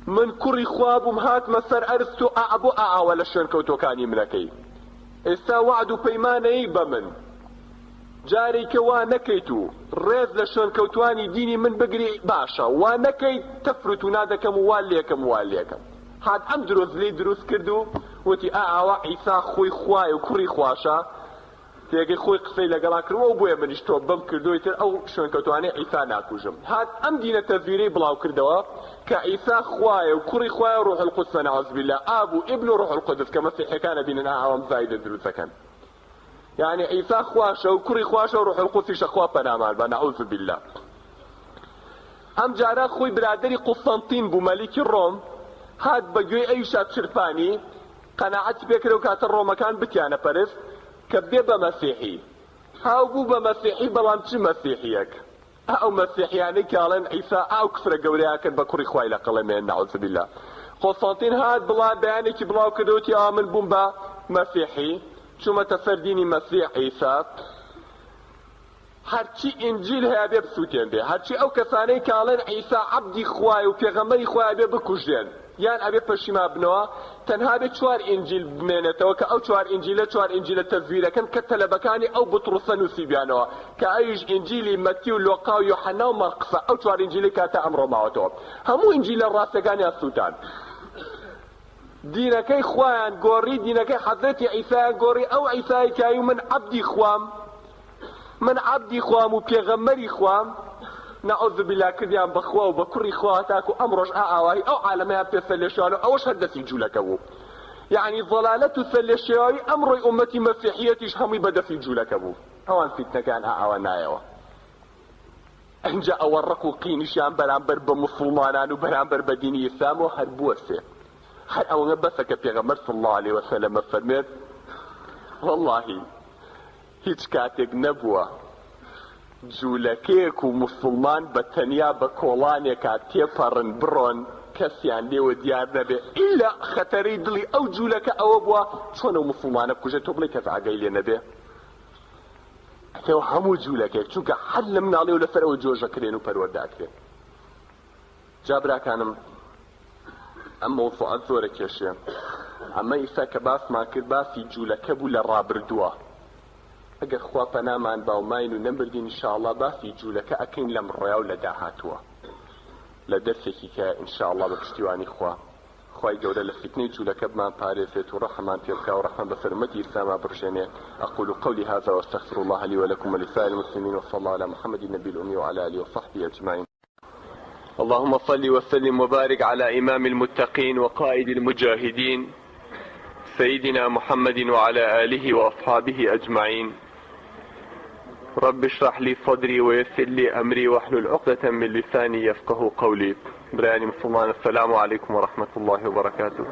من کوڕی خوا بووم هاتمە سەر ئەرز تۆ بۆ ئاوە لە شوێن کەوتۆکانی منەکەی ئێستا وعد و پەیمانەیی بە من جارێکە وا نەکەیت و ڕێز لە شوێن کەوتوانی دینی من بگری باشە، وا نەکەیت تەفرت و نادەکەم و وال لێکم هات ئەم درۆزلەی دروست کرد و وتی ئاوا عیسا خۆی خوایە و کوڕی خواشە، تێگەی خۆی قسەی لەگەڵا کردەوە و بۆیە منیش تۆ بەم کردویتر ئەو شوێن کەوتوانەی عیسا ناکوژم. هات ئەم دینە تەزویرەی بڵاو کردەوە کە عیسا خوایە و کوڕی خوایە و ڕوح القودس نەعوذ بالله، ئاب و ئیبن و ڕوح القودس کە مەسیحیەکانە بینن ئاوام زایدە دروست دەکەن، يعني عيسى خواشة وكري خواشة وروح القدس شخوا بنامان نعوذ بالله. ام جارا خوي برادري قسطنطين بو ملك الروم هاد بجوي اي شاب شرفاني قناعت بكرو كات الروم كان بتيانا باريس كبيب مسيحي هاو بو بمسيحي بلان شي مسيحيك او مسيحياني كالن عيسى او كفر قوريا كان بكري خواي لقلمين نعوذ بالله. قسطنطين هاد بلا بياني كي بلاو كدوتي امن بومبا مسيحي چومە تەسەردینی مەسیح عیسا، هەرچی ئینجیل هەیە بێ بسووتێن بێ، هەرچی ئەو کەسانەی کاڵێن عیسا عەبدی خوایە و پێغەمبەری خوایە بێ بکوژێن یان ئەبێ پەشیما بنەوە، تەنها بێ 4 ئینجیل بمێنێتەوە کە ئەو 4 ئینجیلە تەزویرەکەن کە تەلەبەکانی ئەو بطرسە نووسیبیانەوە کە ئەویش ئینجیلی مەتی و لۆقا و یوحەنا و مەرقسە، ئەو 4 ئینجیلی کاتە ئەمڕۆ ماوەتەوە هەموو ئینجیلە ڕاستەکانیان سووتان. دینەکەی خوایان گۆڕی، دینەکەی حەزرەتی عیسایان گۆڕی، ئەو عیسای کایی من عەبدی خوام و پێغەمبەری خوام نەعوذ بالله کردیان بەخوا و بە کوڕی خوا تاکو ئەمڕۆژ ئاوایی ئەو عالەمەیان پێسەلێشوان و ئەوەش هەردەستی جوولەکە بوو. یعنی ضەلالەت و سەلێشێوایی ئەمڕۆی ئومەتی مەسیحیەتیش هەمووی بەدەستی جوولەکە بوو. ئەوان فیتنەکان ئاوا نایەوە. ئەنجا ئەوە ڕق و قینیشیان بەرامبەر بە موسڵمانان و بەرامبەر بە دینی ئیسلامەوە هەر بووە سێ. هەر ئەوە بەسە کە پێغەمبەر صلی الله علیه وسلم فەرمێت واللهی هیچ کاتێک نەبووە جوولەکەیەک و موسڵمان بە تەنیا بە کۆڵانێکا تێپەڕن بڕۆن کەسیان لێوە دیار نەبێ ئیلا خەتەرەی دڵی ئەو جوولەکە ئەوە بووە چۆن ئەو موسڵمانە بکوژێت تۆ بڵێ کەس ئاگای لێ نەبێ. ئەتەوە هەموو جوولەکەیەک چونکە هەر لە مناڵێ و لەسەر ئەوە جۆژەکرێن و پەروەرداکرێن. جا براکانم ئەم مەوزوعە زۆرە کێشێ، ئەمە ئیسا کە باسمان کرد باسی جوولەکە بوو لە ڕابردووە. ئەگەر خوا پەنامان باوماین و نەمبردین ئینشاءڵڵا باسی جوولەکە ئەکەین لەم ڕۆیا و لە داهاتووە لە دەرسێکی کە ئینشاءڵڵا بە پشتیوانی خوای گەورە لە فتنەی جوولەکە بمان پارێزێت و ڕەحمان پێ بکا و ڕەحمان بەسەر ئومەتی ئیسلاما بڕژێنێ. أقول قولي هذا وأستغفر الله لي ولكم ولسائر المسلمين وصلى الله على محمد النبي الأمي وعلى آله وصحبه أجمعين. اللهم صل وسلم وبارك على إمام المتقين وقائد المجاهدين سيدنا محمد وعلى آله وأصحابه أجمعين. رب اشرح لي صدري ويسر لي أمري واحلل عقدة من لساني يفقه قولي. براني مسلمان السلام عليكم ورحمة الله وبركاته.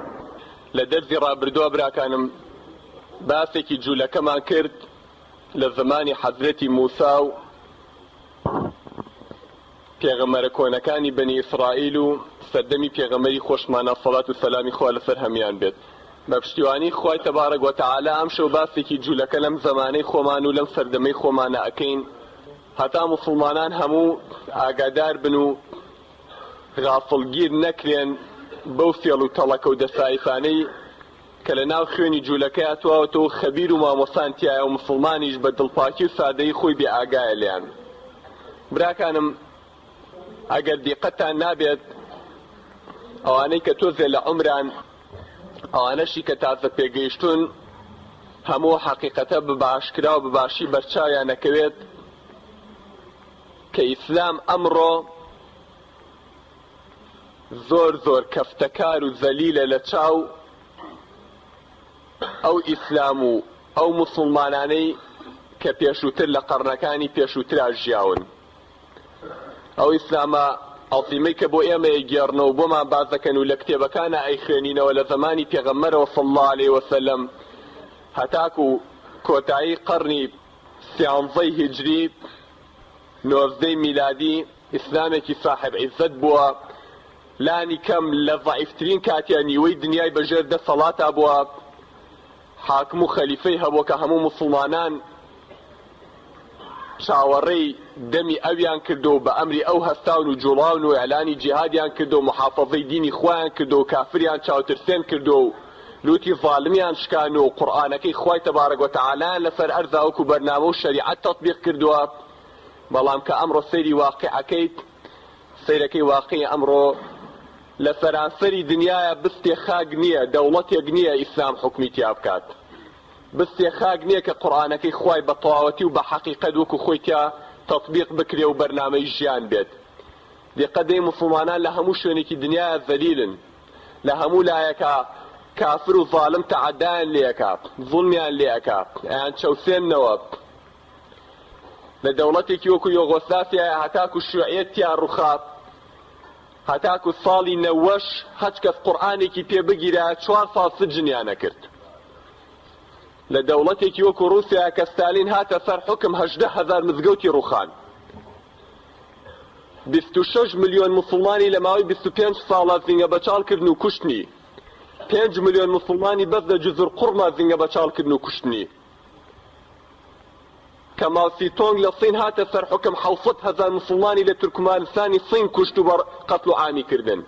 لدرزي رابردوا براكانم باسكي جولا كما كرت لزمان حضرتي موسى پێغەمبەرە کۆنەکانی بەنی ئیسرائیل و سەردەمی پێغەمبەری خۆشمانە سەڵات و سەلامی خوا لەسەر هەمیان بێت. بە پشتیوانی خوای تەبارەک وتەعالا ئەم شەو باسێکی جوولەکە لەم زەمانەی خۆمان و لەم سەردەمەی خۆمانە ئەکەین هەتا موسڵمانان هەموو ئاگادار بن و غافڵگیر نەکرێن بەو فێڵ و تەڵەکە و دەسایفانەی کە لە ناو خوێنی جوولەکە هاتووەتەوە خەبیر و مامۆسان تایە و موسڵمانیش بە دڵپاکی و سادەیی خۆی بێ ئاگایە لیان. براکانم ئەگەر دیقەتان نابێت ئەوانەی کە تۆزێ لە عومران ئەوانەشی کە تازە پێگەیشتون هەموو حەقیقەتە بباشکرا و بباشی بەرچاویان نەکەوێت کە ئیسلام ئەمڕۆ زۆر زۆر کەفتەکار و زەلیلە لە چاو ئەو ئیسلام و ئەو موسڵمانانەی کە پێشووتر لە قەڕنەکانی پێشووترا ژیاون. ئەو ئیسلامە ئەڵتیمەی کە بۆ ئێمە گێڕنەوە بۆمان باز دەکەن و لە کتێبەکانە ئەیخوێنینەوە لە زەمانی پێغەمبەرەوە صلی الله علیه وسلم هەتاکو کۆتایی قەڕنی 13 هیجری 19 میلادی ئیسلامێکی صاحب عیزت بووە، لانی کەم لە ضعیفترین کاتیان نیوەی دنیای بەژێر دەسەڵاتا بووە، حاکم و خەلیفەی هەبووە کە هەموو موسڵمانان چاوەڕێی دەمی ئەویان کردو و بە ئەمری ئەو هەستاون و جوڵاون و ئەلانی جیهادیان کردو و محافەزەی دینی خۆیان کردو و کافریان چاوترسێن کردو و لوتی ظالمیان شکان و قورئانەکەی خوای تەبارەک وەتەعالایان لەسەر ئەرزا وەکو بەرنامە و شەریعەت تەطبیق کردووە. بەڵام کە ئەمڕۆ سەیری واقعەکەیت، سەیرەکەی واقعی ئەمڕۆ لە سەرانسەری دنیاە بستێ خاک نییە، دەوڵەتێک نییە ئیسلام حکمی تیا بکات، بستێ خاک نییە کە قورئانەکەی خوای بە تەواوەتی و بە حەقیقەت وەکو خۆی تیا تەطبیق بکرێ و بەرنامەی ژیان بێت. دقەدەی موسڵمانان لە هەموو شوێنێکی دنیاە ذەلیلن، لە هەموو لایەکە کافر و ظالم تەعەدایان لێەکا، ظولمیان لێەکا، ئەیان چەوسێننەوە. لە دەوڵەتێکی وەکو یۆغۆسلافیایە هەتاکو شیوعیەت تیا ڕووخات، هەتاکو ساڵی 90 هەچ کەس قورئانێکی پێ بگیرە 4 ساڵ سجنیان نەکرد. لە دەوڵەتێکی وەکو رووسیا کە ستالین هاتە سەر حکم 18,000 مزگەوتی ڕووخان، 26 ملیۆن موسڵمانی لە ماوەی 25 ساڵە زیندە بەچاڵکردن و کوشتنی، 5 ملیۆن موسڵمانی بەس لە جزر قوڕما زیندە بەچاڵکردن و کوشتنی. کە ماوسی تۆنگ لە سین هاتە سەر حکم 700,000 موسڵمانی لە تورکمانستانی سین کوشت و بە قەتڵ و عامی کردن.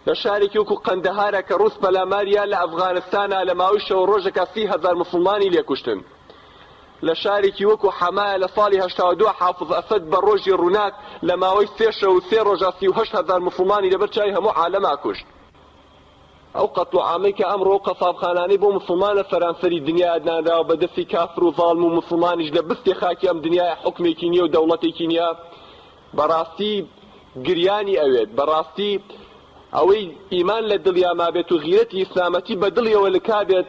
لە شارێکی وەکو قەندەهارە کە ڕووس پەلاماریە لە ئەفغانستانە لە ماوەی شەو ڕۆژێکە 30,000 موسڵمانی لێکوشتن. لە شارێکی وەکو حەمایە لە ساڵی 82 حافظ ئەسەد بە ڕۆژی ڕووناک لە ماوەی 3 شەو و 3 ڕۆژە 38,000 موسڵمانی لەبەر چای هەموو عالەما کوشت. ئەو قەتڵ و عامەی کە ئەمڕۆ قەسابخانانەی بۆ موسڵمانە سەرانسەری دنیا دانراوە بە دەستی کافر و ظالم و موسڵمانیش لە بستی خاکی ئەم دنیای حکمێکی نییە و دەوڵەتێکی نییە، بەڕاستی گریانی ئەوێت، بەڕاستی ئەوەی ئیمان لە دڵیا مابێت و غیرەتی ئیسلامەتی بە دڵیەوە لکابێت،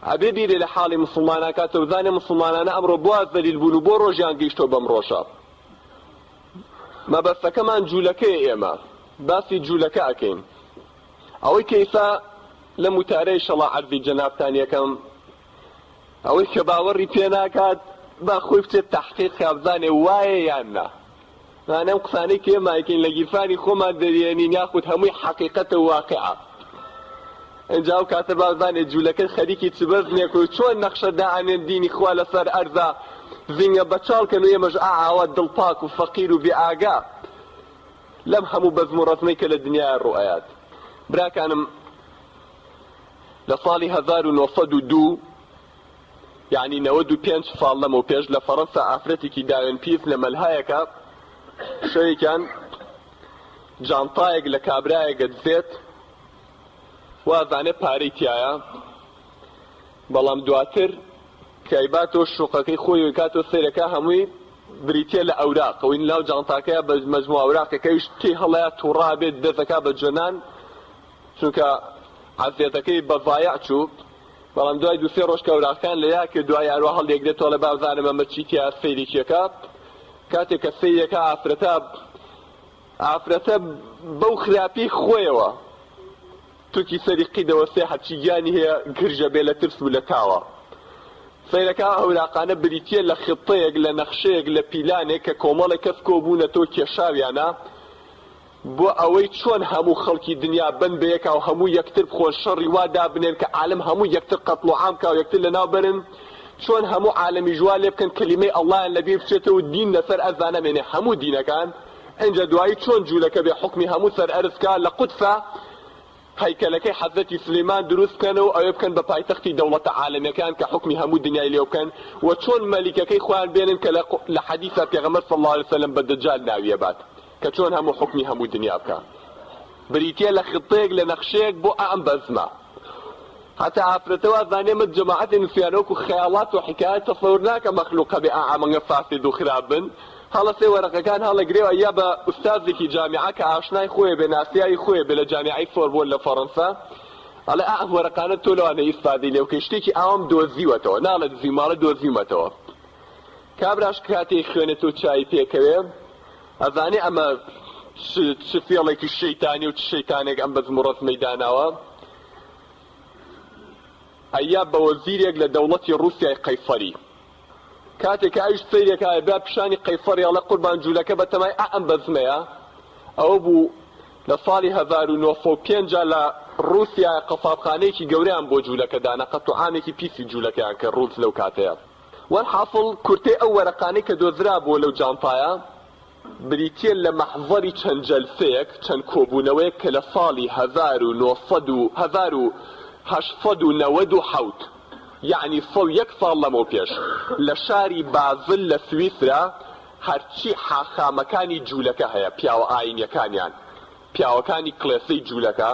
ئەبێ بیرێ لە حاڵی موسڵمانان کاتە بزانێ موسڵمانانە ئەمڕۆ بۆ ذەلیل بوون و بۆ ڕۆژیان گەیشتۆ بەم ڕۆژە. مەبەستەکەمان جوولەکەیە، ئێمە باسی جوولەکە ئەکەین. ئەوەی کە ئیسا لە موتارەی شەڵا عەرزی جەنابتان یەکەم، ئەوەی کە باوەڕی پێ ناکات با خۆی بچێت تەحقیق کا بزانێ وایە یان نا. ئەم قسانەی کە ئێمە ئەکەین لە گیرفانی خۆمان دەریێنین یاخود هەمووی حەقیقەتە و واقعە. ئەنجا ئەو کاتە با بزانێ جوولەکە خەریکی چ بەزنێک و چۆن نەخشە دائانێن دینی خوا لەسەر ئەرزە زیندە بەچاڵکەن و ئێمەش ئاوا دڵپاک و فەقیر و بێئاگا لەم هەموو بەزم و ڕەزمەی کە لە دنیای ڕوئایات. براکانم، لە ساڵی 1902 یعنی 95 ساڵ لەمە پێش لە فەڕەنسا ئافرەتێکی داوێن پیس لە مەلهایەکە شەوێکیان جانتایەک لە کابرایەکە دزێت، وازانێ پارەی تایە، بەڵام دواتر کایباتەوە شوقەکەی خۆی کاتۆ سەیرەکە هەمووی بریتێ لە ئەوراقەوەی ناو جانتاکەیە بە مەجموعە ئەوراقەکەیش تێی هەڵەیە تووڕا بێت دەزەکە بە جۆنان، چونکە عەزیەتەکەی بە ڤایع چوو. بەڵام دوای 2-3 ڕۆژ کە ئەوراقەکان لە یاکە دوای هەروە هەڵدێکرێتەوە لە بابزانم ئەمە چیتیا سەیرێکیەکە. کاتێک کە سەیرەکە ئافرەتە بەو خراپی خۆیەوە تووکی سەریقی دەوەستێ هەرچی گیانی هەیە گرژە بێ لە ترس و لە تاوە. سەیرەکە ئەوراقانە بریتیە لە خطەیەک، لە نەخشەیەک، لە پیلانێک کە کۆمەڵێک کەس کۆبوونەتەوە کێشاویانە بۆ ئەوەی چۆن هەموو خەڵکی دنیا بن بە یەکا و هەموو یەکتر بخۆن شەڕی وا دابنێن کە عالم هەموو یەکتر قەتڵ و عام کا و یەکتر لەناو بەرن، چۆن هەموو عالەمی ژوا لێ بکەن کەلیمەی ئەڵڵایان لەبیر بچێتەوە و دین لەسەر ئەرزانە مێنێ هەموو دینەکان. ئەنجا دوایی چۆن جوولەکە بێ حکمی هەموو سەر ئەرزکا لە قودسە هەیکەلەکەی حەزرەتی سلەیمان دروست بکەنەوە ئەوێ بکەن بە پایتەختی دەوڵەتە عالەمیەکان کە حکمی هەموو دنیای لێ بکەن، و چۆن مەلیکەکەی خۆیان بێنن کە لە حەدیثە پێغەمبەر صلی الله علیه وسلم بە دەجال ناویە بات کە چۆن هەموو حکمی هەموو دنیا بکە. بریتیە لە خطەیەک، لە نەخشەیەک بۆ ئەم بەزمە. حتى ئافرەتەوە زانێمە جەماعەتی نووسیانەوەکو خەیاڵات و حکایەت تەسەوور ناکە مەخلوقە بێ ئامەنگە فاسد و خراپ بن. هەڵەسێ وەرەقەکان هەڵەگرێوە یا بە ئوستازێکی جامیعە کە ئاشنای خۆیە بێ، ناسیایی خۆیە بێ لە جامیعەی فۆربۆن لە فەڕەنسا، ئەڵێ ئەم وەرەقانە تۆ لەوانە ئیسفادەی لێ وکە شتێکی ئاوام دۆزیوەتەوە، ناڵێت زیماڵە دۆزیمەتەوە. کابراش کاتێک خوێنێت و چای پێکەوێ ئەزانێ ئەمە چ فێڵێکی شەیتانی و چ شەیتانێک ئەم بەزم و ڕەزمەی داناوە. ئەیا بە وەزیرێک لە دەوڵەتی رووسیای قەیسەری کاتێک ئەویش سەیرێکە با پیشانی قەیسەری ئەڵێ قوربان جوولەکە بەتەمای ئەم بەزمەیە. ئەوە بوو لە ساڵی 1905 لە رووسیای قەسابخانەیەکی گەورەیان بۆ جوولەکە دانا، قەت و عامێکی پیسی جوولەکەیان کە ڕووس لەو کاتەیە. وەرحاصڵ کورتەی ئەو وەرەقانەی کە دۆزرا بۆ لەو جانتایە بریتیە لە مەحضەری چەند جەلسەیەک چەند کۆبوونەوەیەک کە لە ساڵی 1897 یعنی 101 ساڵ لەمەوە پێش لە شاری بازل لە سویسرا هەرچی حاخامەکانی جوولەکە هەیە، پیاوە ئاینیەکانیان، پیاوەکانی کڵێسەی جوولەکە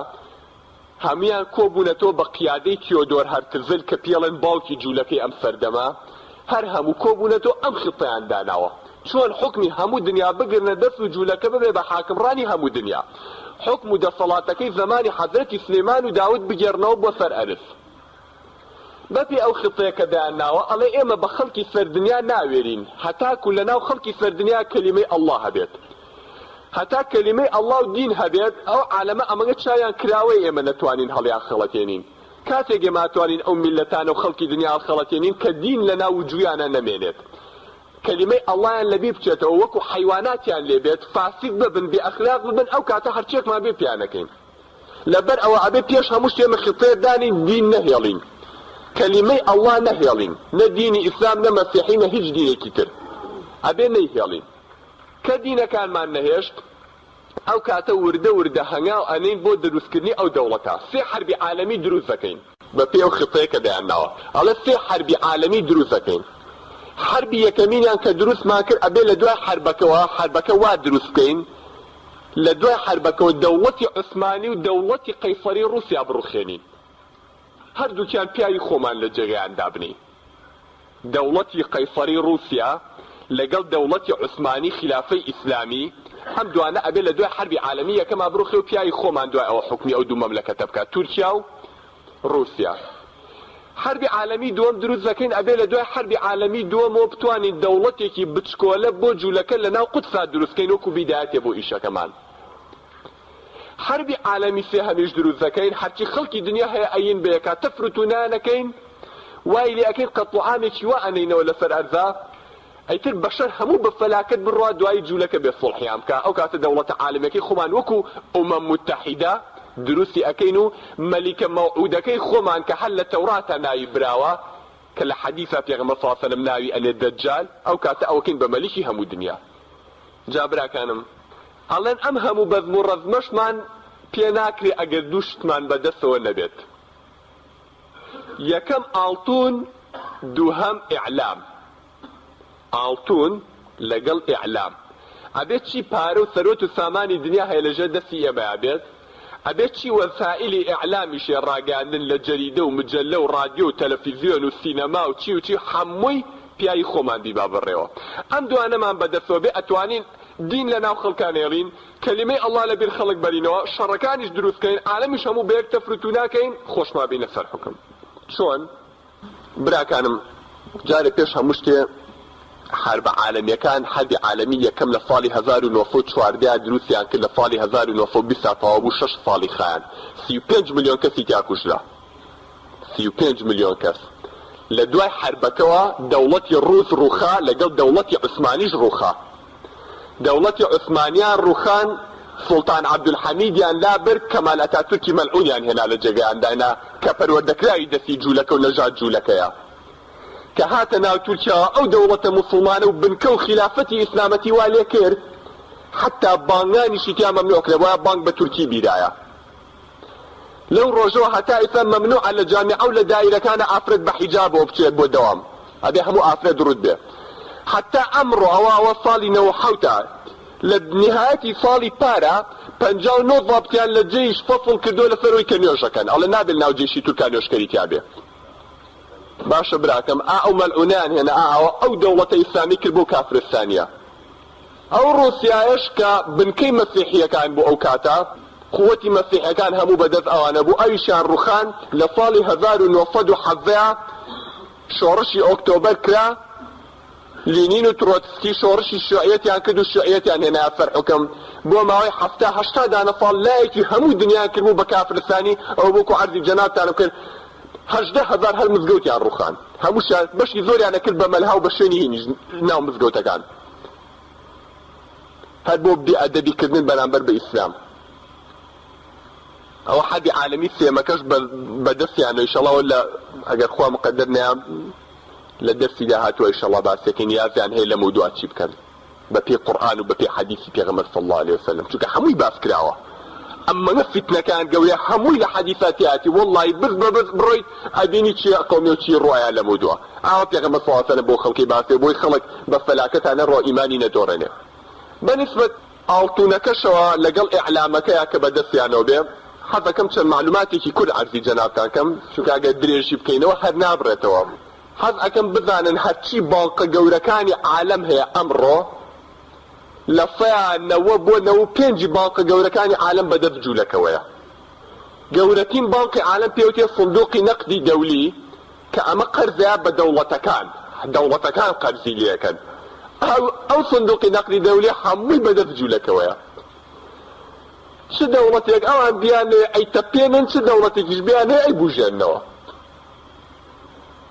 هەمویان کۆبوونەتەوە بە قیادەی تیۆدۆر هەرتزل کە پێڵێن باوکی جوولەکەی ئەم سەردەما. هەر هەموو کۆبوونەتەوە ئەم خطەیان داناوە چۆن حکمی هەموو دنیا بگرنە دەست و جوولەکە ببێ بە حاکمڕانی هەموو دنیا، حکم و دەسەڵاتەکەی زمانی حەزرەتی سلێمان و داود بگێڕنەوە بۆ سەر ئەرز. بەپی ئەو خطەیە کە دایانناوە ئەڵێ ئێمە بە خەڵکی سەردنیا ناوێرین هەتاکو لەناو خەڵکی سەردنیا کەلیمەی ئەڵڵا هەبێت، هەتا کەلیمەی ئەڵڵا و دین هەبێت. ئەو عالەمە ئەمەگە چایان کراوەی ئێمە نەتوانین هەڵیان خەڵەتێنین. کاتێک ئێمە ئەتوانین ئەو میلەتانە و خەڵکی دنیا هەڵخەڵەتێنین کە دین لەناو وجویانە نەمێنێت، کەلیمەی ئەڵڵایان لەبیر بچێتەوە وەکو حیواناتیان لێبێت، فاسد ببن، بێ ئەخلاق ببن، ئەو کاتە هەرچێکمان بێ پیانەکەین. لەبەر ئەوە ئەبێ پێش هەموو شتێمە خطەیە دانین دین نەهێڵین، کەلیمەی ئەڵڵا نەهێڵین، نە دینی ئیسلام نە مەسیحی نە هیچ دینێکی تر ئەبێ نەیهێڵین. کە دینەکانمان نەهێشت ئەو کاتە وردە هەنگاو ئەنین بۆ دروستکردنی ئەو دەوڵەتە. سێ حربی عالەمی دروست دەکەین بە پێی ئەو خطەیە کە دایانناوە، ئەڵێ سێ حربی عالەمی دروست دەکەین. حربی یەکەمینیان کە دروستمان کرد ئەبێ لە دوای حربەکە وا دروست بکەین، لە دوای حربەکەەوە دەوڵەتی عوسمانی و دەوڵەتی قەیسەری رووسیا بڕوخێنین، هەردووکیان پیاوی خۆمان لە جێگەیان دابنین. دەوڵەتی قەیسەری رووسیا لەگەڵ دەوڵەتی عوسمانی خلافەی ئیسلامی ئەم دوانە ئەبێ لە دوای حربی عالەمی یەکەما بڕوخێ و پیاوی خۆمان دوای ئەوە حکمی ئەو دوو مەملەکەتە بکات، تورکیا و رووسیا. حربی عالەمی دووەم دروست دەکەین ئەبێ لە دوای حربی عالەمی دووەمەوە بتوانین دەوڵەتێکی بچکۆلە بۆ جوولەکە لەناو قودسا دروستکەین وەکو بیدایەتێ بۆ ئیشەکەمان. حربی عالەمی سێ هەمیش دروست دەکەین، هەرچی خەڵکی دنیا هەیە ئەین بەیەکات تەفروتونانەکەین، وای لێ ئەکەین قەتوعامێکی وا ئەنینەوە لەسەر ئەرزا، ئەیتر بەشەر هەموو بە فەلاکەت بڕوا دوای جوولەکە بێ سڵحیان بکە. ئەو کاتە دەوڵەتە عالەمەکەی خۆمان وەکو ئومەم متحیدە دروستی ئەکەین و مەلیکە مەوعودەکەی خۆمان کە هەر لە تەوراتە ناوی براوە کە لە حەدیثە پێغەمبەر صلی الله علیه و سلم ناوی ئەنێ دەجال، ئەو کاتە ئەوەکەین بە مەلیکی هەموو دنیا. جا براکانم ئەڵێن ئەم هەموو بەزم و ڕەزمەشمان پێ ناکرێ ئەگەر دوو شتمان بەدەستەوە نەبێت. یەکەم ئاڵتون، دووهەم ئیعلام. ئاڵتون لەگەڵ ئیعلام ئەبێت چی پارە و سەرۆت و سامانی دنیا هەیە لەژێر دەستی ئێمەیە بێت، ئەبێت چی وەسائلی ئیعلامیشێ ڕاگەاندن لە جەریدە و مجەلە و رادیۆ و تەلەڤیزیۆن و سینەما و چی هەمووی پیاوی خۆمان بیبا بڕێەوە. ئەم دوانەمان بەدەستەوە بێ ئەتوانین دین لە ناو خەڵکان هێڵین، کەلیمەی ئەڵڵا لەبیر خەڵک بەرینەوە، شەڕەکانیش دروستکەین، عالەمیش هەموو بەیەک تەفروت ناکەین، خۆشما بینە سەر حکم. چۆن؟ براکانم جارێک پێش هەموو شتێ حرب عالەمیەکان حربی عالەمی یەکەم لە ساڵی 1914 دروستیان کرد، لە ساڵی 1920 تەواو بوو، 6 ساڵی خایان، 35 ملیۆن کەسی تیا کوژرا، 35 ملیۆن کەس. لە دوای حربەکەوە دەوڵەتی ڕووس ڕووخا لەگەڵ دەوڵەتی عوسمانیش ڕووخا. دەوڵەتی عوسمانیان ڕووخان، سوڵتان عەبدولحەمیدیان لابر، کەمال ئەتاتورکی مەلعونیان هێنا لە جێگەیاندانا کە پەروەردەکراوی دەستی جوولەکە و نەژاد جوولەکەیە، کە هاتە ناو تورکیاوە ئەو دەوڵەتە موسڵمانە و بنکە و خلافەتی ئیسلامەتی وا لێ کرد، حتا بانگانیشی تیا مەمنوع کرد، وایە بانگ بە تورکی بیرایە. لەو ڕۆژەوە هەتا ئیسا مەمنوعە لە جامیعە و لە دایرەکانە ئافرەت بە حیجابەوە بچێت بۆ دەوام، ئەبێ هەموو ئافرەت ڕوود بێ. حتا ئەمڕۆ ئەوە ساڵی 97 لە نهایەتی ساڵی پارە 59 ضابطیان لە جێیش فەسڵ کردو لەسەرەوەی کە نوێژەکەن، ئەڵێ نابێت ناو جێشی تورکا نوێژکەری تیا بێ. باشە براکەم، ئەو مەلعونیان هێنا ئەو دەوڵەتە ئیسلامی کرد بۆ کافرستانیە. ئەو ڕووسیایش کە بنکەی مەسیحیەکان بوو ئەو کاتە، قووەتی مەسیحیەکان هەموو بەدەست ئەوانە بوو، ئەویشیان ڕوخان لە ساڵی 1970 شۆڕشی ئۆکتۆبەر کرا، لینین و ترۆتسکی شۆڕشی شیوعیەتیان کرد و شیوعیەتیان هێنایە سەر حوکم، بۆ ماوەی 70-80 دانە ساڵ لایەکی هەموو دنیایان کرد بوو بە کافرستانی. ئەو بۆکو عەرزی جەنابتانم کرد 18,000 هەر مزگەوتیان ڕوخان، هەمووشیان بەشی زۆریانە کرد بە مەلها و بە شوێنی هینیش ناو مزگەوتەکان، هەر بۆ بێئەدەبیکردن بەرامبەر بە ئیسلام. ئەوە حەدی عالەمی سێمەکەش بەدەستیانە ئینشەڵڵا، لە ئەگەر خوا مقەدەر نەیە لە دەرسی داهاتووە ئینشەڵڵا باسێکی نیازیان هەیە لە موضوعە چی بکەن. بەپێی قورئان و بەپێی حەدیثی پێغەمبەر صلی الله عليه وسلم چونکە هەمووی باس کراوە ئەمەنە فتنەکان گەورەی هەمووی لە حەدیثاتی هاتی وەڵڵی بز بەبز بڕۆیت ئەبینی چی قەومی و چی ڕۆیە لە مودووە ئاوا پێغەمبەر صلی الله عليه وسلم بۆ خەڵکی باسێ بۆی خەڵک بە فەلاکەتانە ڕۆ ئیمانی نەدۆڕێنێ بەنسبەت ئاڵتونەکەشەوە لەگەڵ ئیعلامەکەیە کە بەدەستیانەوە بێ حەزەکەم چەند معلوماتێکی کورد عەرزی جەنابتان کەم چونکە ئەگەر درێژی بکەینەوە هەر نابڕێتەوە حەز ئەکەم بزانن هەرچی باڵقە گەورەکانی عالەم هەیە ئەمڕۆ لە فەیانەوە بۆ 95 باڵقە گەورەکانی عالەم بەدەست جوولەکەوەیە گەورەترین باڵقی عالەم پێوتێ صندوقی نەقدی دەولی کە ئەمە قەرزەیە بە دەوڵەتەکان قەرزی لێەکەن ئەو صندوقی نەقدی دەولی هەمووی بەدەست جوولەکەوەیە چ دەوڵەتێک ئەوان بیانێ ئەیتەپێنن چ دەوڵەتێکیش بیانێ ئەی بوژێننەوە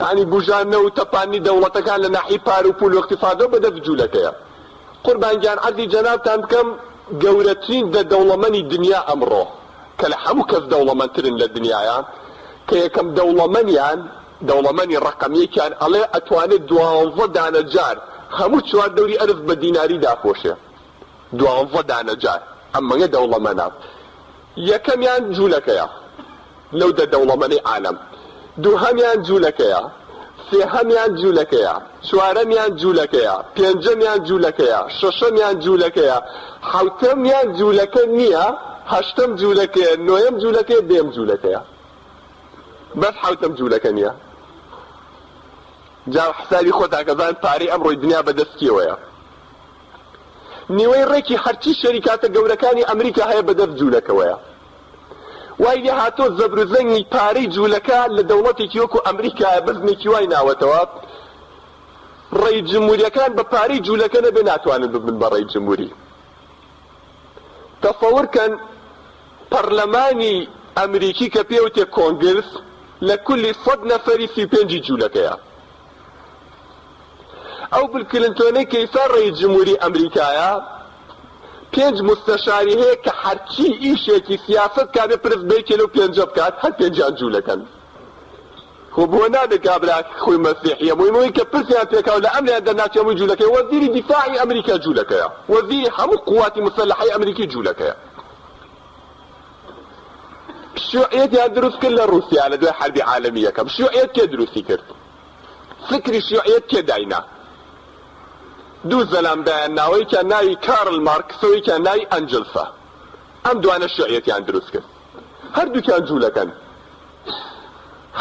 یعنی بوژانەوە و تەپانی دەوڵەتەکان لە ناحی پار و پول و اقتصادەوە بەدەست جوولەکەیە قوربانگیان عەرزی جەنابتان بکەم گەورەترین دەوڵەمەنی دنیا ئەمڕۆ کە لە هەموو کەس دەوڵەمەندترن لە دنیاە کە یەکەم دەوڵەمەنی ڕەقەمیەکیان ئەڵێ ئەتوانێت 12 دانە جار هەموو 4 دەوری ئەرز بە دیناری داپۆشێ 12 دانە جار ئەمەگە دەوڵەمەنە یەکەمیان جوولەکەیە لەو دەوڵەمەنی عالەم دووهەمیان جوولەکەیە سێهەمیان جوولەکەیە چوارەمیان جوولەکەیە پێنجەمیان جوولەکەیە شەشەمیان جوولەکەیە حەوتەمیان جوولەکە نییە هەشتەم جوولەکەیە نۆیەم جوولەکەیە دێم جوولەکەیە بەس حەوتەم جوولەکە نییە جا حسابی خۆتاکەزان پارەی ئەمڕۆی دنیا بەدەستیەوەیە نیوەی ڕێکی هەرچی شەریکاتە گەورەکانی ئەمریکا هەیە بەدەست جوولەکەوەیە وای لێ هاتۆ زەبرزەنگی پارەی جوولەکە لە دەوڵەتێکی وەکو ئەمریکایە بزمێکی وای ناوەتەوە ڕێی جمهوریەکان بە پارەی جوولەکە نەبێ ناتوانن ببن بە ڕێی جمهوری تەفەوڕکەن پەرلەمانی ئەمریکی کە پێوتێ کۆنگرس لە کولی 100 نەفەری 35 جوولەکەیە ئەو بل کلنتۆنەی کەیسا ڕێی جمهوری ئەمریکایە 5 مستەشاری هەیە کە هەرچی ئیشێکی سیاست کابێ پرس بێکێ لەو 5 بکات هەر 5 جوولەکەن خۆ بۆ نابێت کابراک خۆی مەسیحیە مهمەوەی کە پرسیان پێکاو لە ئەمریان دەرناچێمەوەی جوولەکەی وەزیری دیفاعی ئەمریکا جوولەکەیە وەزیری هەموو قوواتی مسلحەی ئەمریکی جوولەکەیە شیوعیەتیان دروست کرد لە رووسیا لە دوای حەربی عالەمی یەکەم شیوعیەت کێ دروستی کرد فکری شیوعیەت کێ داینا دوو زەلامدایان ناوەیەکیان ناوی کارل مارکسەوەیەکیان ناوی ئەنجلسە ئەم دوانە شیوعیەتیان دروست کرد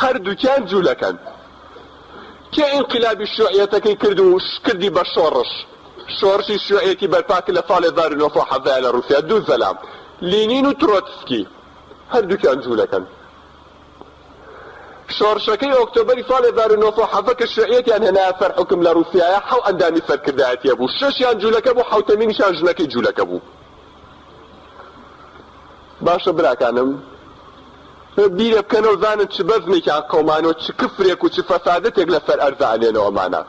هەردووکیان جوولەکەن کێ ئینقلابی شیوعیەتەکەی کرد و کردی بە شۆڕشی شیوعیەتی بەرپا کرد لە ساڵی 1970 لە رووسیا دوو زەلام لینین و ترۆتسکی هەردووکیان جوولەکەن شۆڕشەکەی ئۆکتۆبەری ساڵی 1970 کە شیوعیەتیان هێنایە سەر حکم لە رووسیایە 7 ئەندامی سەرکردایەتیە بوو 6یان جوولەکە بوو 7ەمینیشان ژنەکەی جوولەکە بوو باشە براکانم بیرە بکەنەوە زانن چ بەزمێکیان قەومانەوە چ کفرێک و چ فەسادەتێک لەسەر ئەرزانێنەوەمانە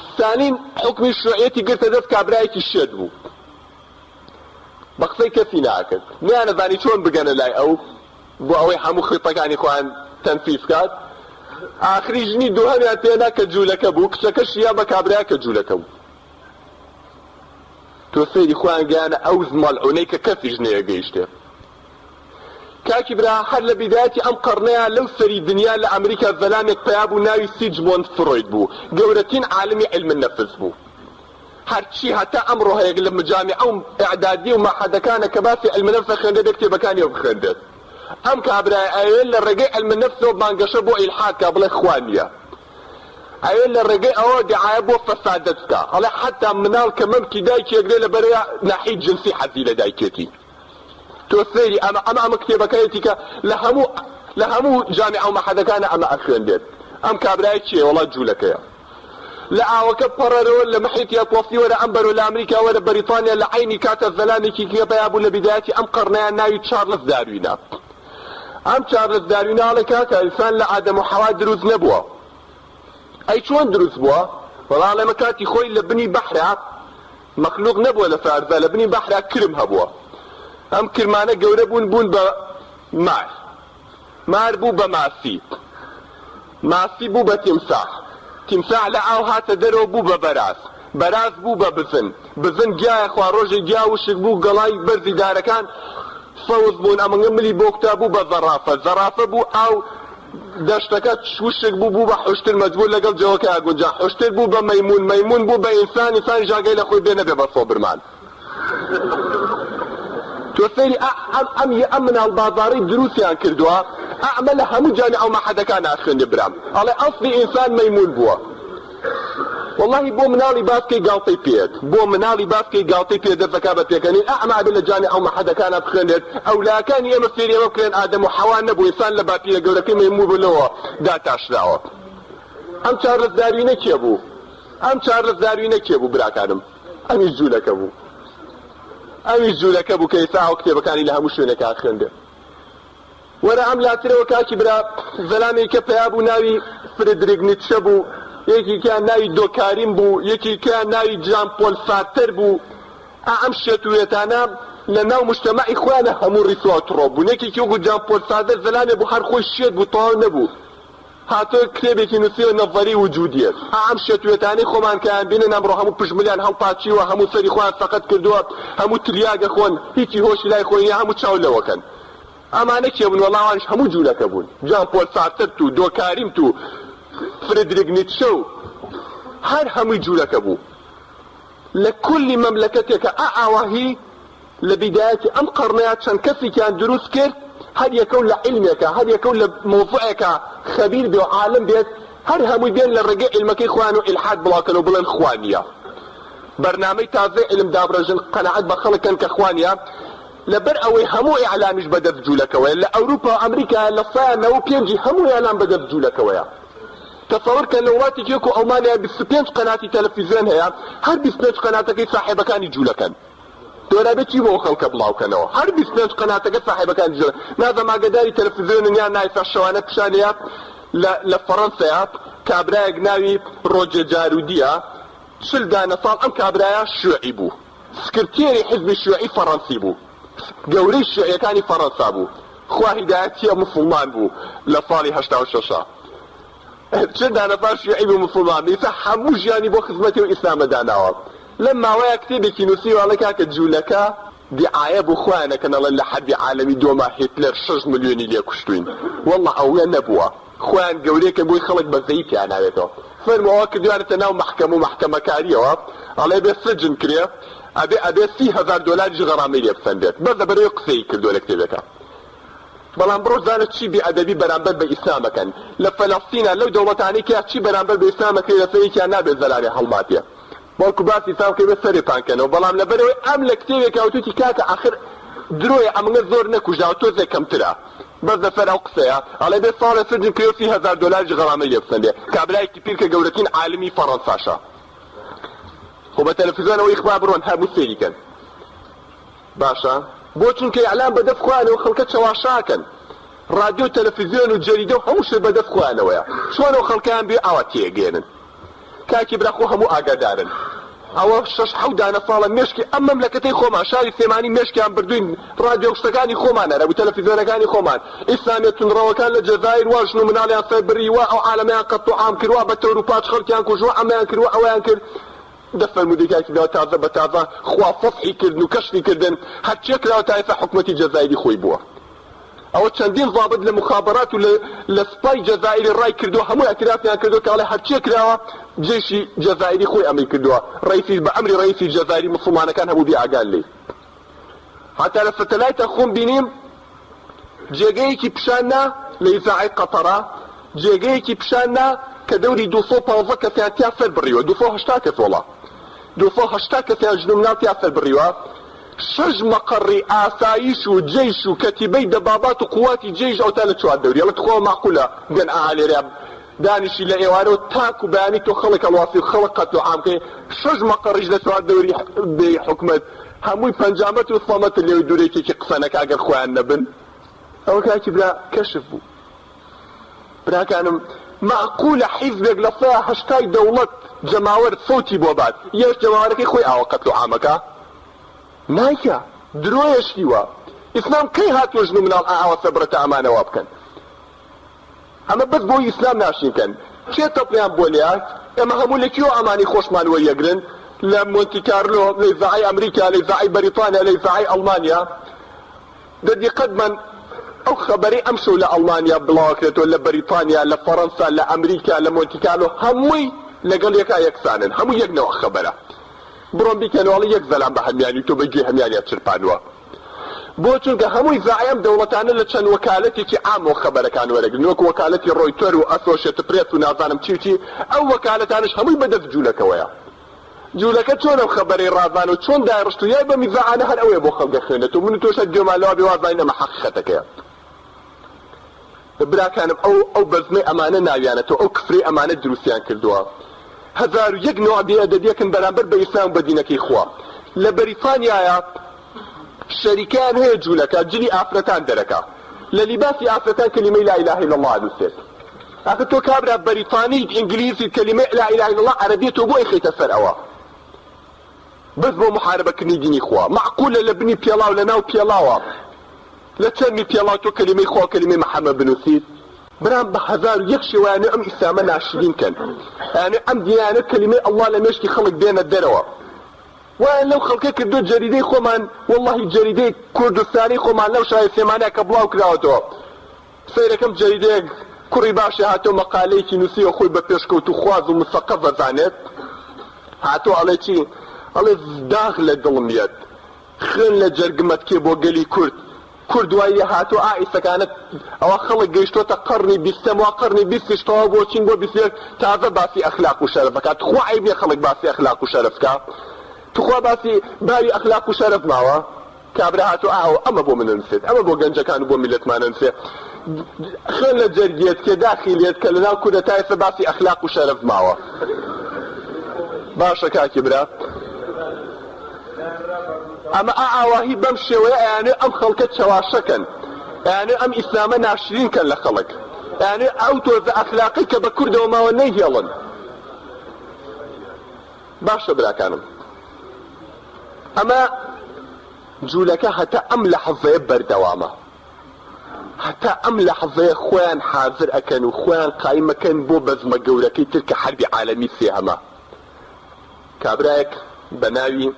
ستالین حکمی شیوعیەتی گرتە دەست کابرایەکی شێت بوو بە قسەی کەسی ناکرد نیانەزانی چۆن بگەنە لای ئەو بۆ ئەوەی هەموو خێپەکانی خۆیان تەنفیز بکات ئاخری ژنی دووهەمیان پێنا کە جوولەکە بوو کچەکەش یا بە کابرایە کە جوولەکە بوو تۆ سەیری خۆیان گەیانە ئەو مەڵعونەی کە کەسیش نەیەگەیشتێ کاکی برا هەر لە بیدایەتی ئەم قەرنەیە لەو سەری دنیا لە ئەمریکا زەلامێک پیا بوو ناوی سیجمۆند فڕۆید بوو گەورەترین عالمی علم النەفس بوو هەرچی هەتا ئەمڕۆ هەیە لە مجامع ئەو ئەعدادی و مەحەدەکانە کە باسی علم النەفس خوێندێت کتێبەکانیەوە بخوێندێت ئەم کابرای ئەوێ لە ڕێگەی علم النەفسەوە بانگەشە بۆ ئیلحاد کا بڵێ خوا نییە ئەوێ لە ڕێگەی ئەوە دعایە بۆ فەسادەت بکە هەڵێ حتا مناڵ کە مەمکی دایکێکرێ لە بەرەیە ناحی جنسی حەزی لە دایکێتی تۆ سەیری ئەمە کتێبەکەیەتی کە لە هەموو جامع و مەحەدەکانە ئەمە ئەخوێندێت ئەم کابرای چیە وەڵات جوولەکەیە لە ئاوەکە پەڕەرەوە لە محیتی ئەتڵەسی وەرە ئەم بەرەوە لە ئەمریکا وەرە بەریتانیا لە عینی کاتە زەلامێکی کە پیا بوو لە بیدایەتی ئەم قەرنەیان ناوی چارلز داروینە ئەم چارلز داروینە هەڵێ کاکە ئینسان لە ئادەم و حەوا دروست نەبووە ئەی چۆن دروست بووە وەڵا لەمە کاتی خۆی لە بنی بەحرا مەخلوق نەبووە لە فارزە لە بنی بەحرا کرم هەبووە ئەم کرمانە گەورە بوون بە مار بوو بە ماسی ماسی بوو بە تیمساح، تیمساح لە ئاو هاتە دەرەوە بوو بە بەراز، بەراز بوو بە بزن گیایە خوا ڕۆژێ گیا وشک بوو گەڵای بەرزی دارەکان فەوز بوون، ئەمەنگە ملی بۆکتا بوو بە زەرافە بوو ئاو دەشتەکە وشک بوو بە حوشتر مەجبور لەگەڵ جەوەکە ئاگونجا، حوشتر بوو بە مەیمون بوو بە ئینسانی ژاگەی لە خۆی بێنە بێ بە سۆبرمان. تۆ سەیری ئەم مناڵ بازاڕی دروستیان کردووە، ئەمە لە هەموو جانی ئەو مەحەدەکان ئاخوێندە برام، ئەڵێ ئەسڵی ئینسان مەیمون بووە. والله بۆ مناڵی باسکەی گاڵتەی پێت، بۆ مناڵی باسکەی گاڵتەی پێ دەرفەکە بە پێکەنین، ئەمە لە جانی ئەو مەحەدەکانە بخوێنێت، ئەولاکانی ئێمە فێری ئەمە بکرێن ئادەم و حەوا نەبوو، ئینسان لە باپیرە گەورەکەی مەیمون بوونەوە داتاشراوە. ئەم چارلەزداروینە کێ بوو؟ ئەم چارلەزداروینە کێ بوو براکانم؟ ئەمیش جوولەکە بوو، ئەمیش جوولەکە بوو کە ئێستا ئەو کتێبەکانی لە هەموو شوێنێکا خوێندێ. وەرە ئەم لاترەوە کاکی برا زەلامێکە پیا بوو ناوی فرێدریک نیتشە بوو، یەکێکیان ناوی دۆکاریم بوو، یەکێکیان ناوی جان پۆل سارتر بوو. ئەم شێتوێتانە لە ناو مجتەمەعی خۆیانە هەموو ڕیتوا تڕۆ بوون. یەکێکی وەکو جان پۆل سارتر زەلامێ بوو هەر خۆی شێت بوو تەواو نەبوو، هاتۆ کتێبێکی نووسیوە نەڤەری وجودیەت. ئەم شێتوێتانەی خۆمان کەیان بینن ئەمڕۆ هەموو پشملیان هەڵپاچیوە، هەموو سەری خۆیان سەقەت کردووە، هەموو تریاگە خۆن، هیچی هۆشی لای خۆی نییە، هەموو چاو لەوەکەن. ئەمانە کێ بوون؟ وەڵاوانش هەموو جوولەکە بوون، جان پۆل سارتر و دۆکاریم و فرێدریک نیتشە و هەر هەمووی جوولەکە بوو. لە کولی مەملەکەتێکە ئاواهی لە بیدایەتی ئەم قەڕنەیە چەند کەسێکیان دروست کرد، هەر یەکەو لە عیلمێکە، هەر یەکەو لە مۆڤوعێکە خەبیر بێ و عالم بێت، هەر هەمووی بێن لە ڕێگەی عیلمەکەی خوان و ئیلحاد بڵاوکەن و بڵێن خوا نییە. بەرنامەی تازەی عیلم دابڕێژن، قەنەعەت بە خەڵکن کە خوا نییە، لەبەر ئەوەی هەموو ئیعلامیش بەدەست جوولەکەوەیە. لە ئەوروپا و ئەمریکا لە سایە 95 هەموو ئیعلام بەدەست جوولەکەوەیە. تصور کە لە وڵاتێکی وەکو ئەڵمانیا 25 قەناتی تەلەڤیزیۆن هەیە، هەر 25 قەناتەکەی ساحێبەکانی جوولەکەن. دۆرابێت چی بۆ خەڵکە بڵاوکەنەوە؟ هەر 25 قەناتەکە ساحێبەکانی جوولە. نازەم ئاگاداری تەلەڤیزیۆن یان نایفە شەوانە پیشانەیە لە فەڕەنسەیە کابرایەک ناوی ڕۆجێ جارودیە، 40 دانە ساڵ ئەم کابرایە شیوعی بوو، سکرتێری حیزبی شیوعی فەڕەنسی بوو، گەورەی شیوعیەکانی فەڕەنسا بوو، خوا هیدایەتیە موسڵمان بوو لە ساڵی 86. چه دانەپاش شیوعی بوو موسڵمان، دیسا هەموو ژیانی بۆ خزمەتی و ئیسلامە داناوە. لەم ماوەیە کتێبێکی نووسی وەڵێ کاکە جوولەکە دیعایە بوو خوایانەکەنەڵێن لە حەدی عالەمی دۆما هیتلەر 6 ملیۆنی لێ کوشتوین. وەڵڵا ئەوە نەبووە، خۆیان گەورەیەکە بۆی خەڵک بەزەیی پیان ناوێتەوە. فەرمەوە کردوانێتە ناو مەحکەمە و مەحکەمەکاریەوە، ئەڵێ بێ سجن کرێ، ئەبێ 30,000 دۆلاریش غەڕامەی لێ بسەندێت، بەس لەبەرەوەی قسەی کردووە لە کتێبەکە. بەڵام بڕۆ زانە چی بێئەدەبی بەرامبەر بە ئیسلامەکەن. لە فەلەستینە لەو دەوڵەتانەی کە چی بەرامبەر بە ئیسلامەکەی لەسەرێکیان نابێت زەلامێ هەڵماتێ، بەڵکو باسی ئیسلام کە بێت سەرێپانکەنەوە. بەڵام لەبەرەوەی ئەم لە کتێبێکە ئەوتوتی کاکە ئاخر درۆیە ئەمەگە زۆر نەکوژاوە تۆزێک کەمترە، بەس لەسەر ئەو قسەیە ئەڵێ بێت ساڵە سجن کرێ 30,000 دۆلاریش غەڕامەی لێ بسەندێ. کابرایەکی پیر کە گەورەترین عالمی فەڕەنساشە. خۆ بە تەلەڤیزیۆنەوە ئیخوا بڕۆن هەموو سێریکەن. باشە بۆ چونکە ئیعلام بەدەست خوانەوە خەڵکە چەواشاکەن، رادیۆ تەلەڤیزیۆن و جەریدە و هەموو شتێک بەدەست خوانەوەیە، چۆنەوە خەڵکیان بێ ئاوا تێگەێنن. کاکی براخۆ هەموو ئاگادارن. ئەوە 6-7 دانە ساڵە مێشکی ئەم مەملەکەتەی خۆمان شاری سێمانی مێشکیان بردوین، رادیۆ شتەکانی خۆمان هەرە بوو تەلەڤیزیۆنەکانی خۆمان. ئیسلامیەت تونڕەوەکان لە جەزایر واژن و مناڵیان سەر بڕیوە، ئەو عالەمەیان قەت و عام کردووە، بە تەوروپاچ خەڵکیان کوژووە، ئەمەیان کردووە ئەوەیان کرد. دەفەرموودی کاکیەوە تازە بە تازە خوا فەسحی کردن و کەشفی کردن، هەرچێک لەوە تا ئێستا حکومەتی جەزایری خۆی بووە. ئەوە چەندین ضابط لە مخابرات و لە سپای جەزائیری ڕای کردووە، هەموو ئەترافیان کردووە کە ئەڵێ هەرچێ کراوە جێشی جەزائیری خۆی ئەمری کردووە، بە ئەمری ڕئیسی جەزائیری موسڵمانەکان هەموو بێ ئاگان لێ. هەتا لە سەتەلایتە خۆم بینیم جێگەیەکی پیشاننا لە ئیزاعەی قەتەرە، جێگەیەکی پیشاننا کە دەوری 215 کەسیان تیا سەر بڕیوە، 280 کەس وەڵا 280 کەسیان ژنومناو تیا سەر بڕیوە. 6 مەقەڕی ئاسایش و جێیش و کەتیبەی دەبابات و قوواتی جێیش ئەوتا لە چوار دەوری. ئەڵێ خۆ ماقولە گەن ئالێریا دانیشی لە ئێوارەوە تاک و بەیانی تۆ خەڵک هەڵواسی و خەڵک قەت و عامکەی 6 مەقەڕیش لە چوار دەوری بێ حکومەت، هەمووی پەنجامەت و سەمەت لێوی دوورێکێکی قسەنەکە ئەگەر خۆیان نەبن. ئەوە کاکی برا کەشف بوو. براکانم معقولە حیزبێک لە 180 دەوڵەت جەماوەر سەوتی بۆ بات، یەش جەماوەرەکەی خۆی ئاوە قەت و عامەکە نایکە، درۆیشتیوە. ئیسلام کەی هاتووە ژن و مناڵ ئاوە سەبرەتە ئەمانەوە بکەن؟ ئەمە بەس بۆی ئیسلام ناشینکەن چێ تەپڵیان بۆ لات ئێمە هەموو لە کێو ئەمانی خۆشمان وەریەگرن لە مۆنتی کارلۆ لە ئیزاعی ئەمریکا لە ئیزاعی بەریتانیا لە ئیزاعی ئەڵمانیا دەدیقەت من ئەو خەبەرەی ئەم شەو لە ئەڵمانیا بڵاوکرێتەوە لە بەریتانیا لە فەڕەنسا لە ئەمریکا لە مۆنتی کارلۆ هەمووی لەگەڵ یەکا یەکسانن هەموو یەک نەوە خەبەرە بڕۆن بیکەنەوەڵی یەک زەلام بە هەمیانی تۆ بەگوێ هەمیانیا چرپانوە بۆ چونکە هەمووی زعیم دەوڵەتانە لە چەند وەکالەتێکی عامەوە خەبەرەکان وەرەگرن وەکو وەکالەتی ڕۆیتەر و ئەسۆشێتد پرێس و نازانم چی ئەو وەکالەتانش هەمووی بەدەست جوولەکەوەیە جوولەکە چۆن ئەو خەبەرەی ڕازان و چۆن دایڕشت و یای بە میزانە هەر ئەوەیە بۆ خەڵک دەخوێنێت و من و تۆشە گوێمانەوە بێ وازای نەمە حەقیقەتەکەیە براکانم ئەو بەزمەی ئەمانە ناویانێتەوە ئەو کفرەی ئەمانە دروستیان کردووە 1001 نوع بێئەدەبیەکن بەرامبەر بە ئیسلام و بە دینەکەی خوا لە بەریتانیایە شەریکیان هەیە جوولەکە جلی ئافرەتان دەرەکە لە لیباسی ئافرەتان کەلیمەی لا ئیلاهە ئیلا الله نووسێت ئاخە تۆ کابرا بەریتانیت ئینگلیزیت کەلیمەی لا ئیلاهە ئیلا الله عەرەبیە تۆ بۆی خەیتە سەر ئەوە بەس بۆ محارەبەکردنی دینی خوا معقولە لە بنی پێڵاو لە ناو پێڵاوە لە چەرمی پێڵاو تۆ کەلیمەی خوا کەلیمەی محەممەد بنووسیت برام بە 1001 شێوەیانە ئەم ئیسلامە ناشرین کەن یانێ ئەم دیانە کەلیمەی ئەڵڵا لە مێشکی خەڵک بێنە دەرەوە وایە لەو خەڵکە کردو جەریدەی خۆمان وەڵڵاهی جەریدەی کوردستانی خۆمان لەو شایە سێمانەیە کە بڵاو کراوەتەوە سەیرەکەم جەریدەیەک کوڕی باشی هاتۆ مەقالەیەکی نووسیوە خۆی بە پێشکەوت و خواز و مستەقە بەزانێت هاتۆ ئەڵێ چی ئەڵێ داغ لە دڵم یەت خوێن لە جەرگمەت کێ بۆ گەلی کورد دواییە هاتۆ ئائیسەکانت ئەوە خەڵک گەیشتۆتە قەرنی بیستەم وا قەرنی بیستیشتەوە بۆ چین بۆ بیستێک تازە باسی ئەخلاق و شەرەفەکات خوا عیبێ خەڵک باسی ئەخلاق و شەرەفکە تخوا باسی باری ئەخلاق و شەرەف ماوە کابرا هاتۆ ئاوە ئەمە بۆ من نووسێت ئەمە بۆ گەنجەکان و بۆ میلەتمانە نووسێت خوێن لە جەرگێت کێ داخیلێت کە لەناو کوردەتایسە باسی ئەخلاق و شەرەف ماوە باشە کاکی برا ئەمە ئاواهی بەم شێوەیە ئەیانێ ئەم خەڵکە چەواشەکەن ئەیانێ ئەم ئیسلامە ناشرینکەن لە خەڵک ئەیانێ ئەو تۆزە ئەخلاقی کە بە کوردەوە ماوە نەیهێڵن باشە براکانم ئەمە جوولەکە هەتا ئەم لەحەزەیە بەردەوامە هەتا ئەم لەحەزەیە خۆیان حازر ئەکەن و خۆیان قایمەکەن بۆ بەزمە گەورەکەی تر کە حەربی عالەمی سێهەمە کابرایەک بە ناوی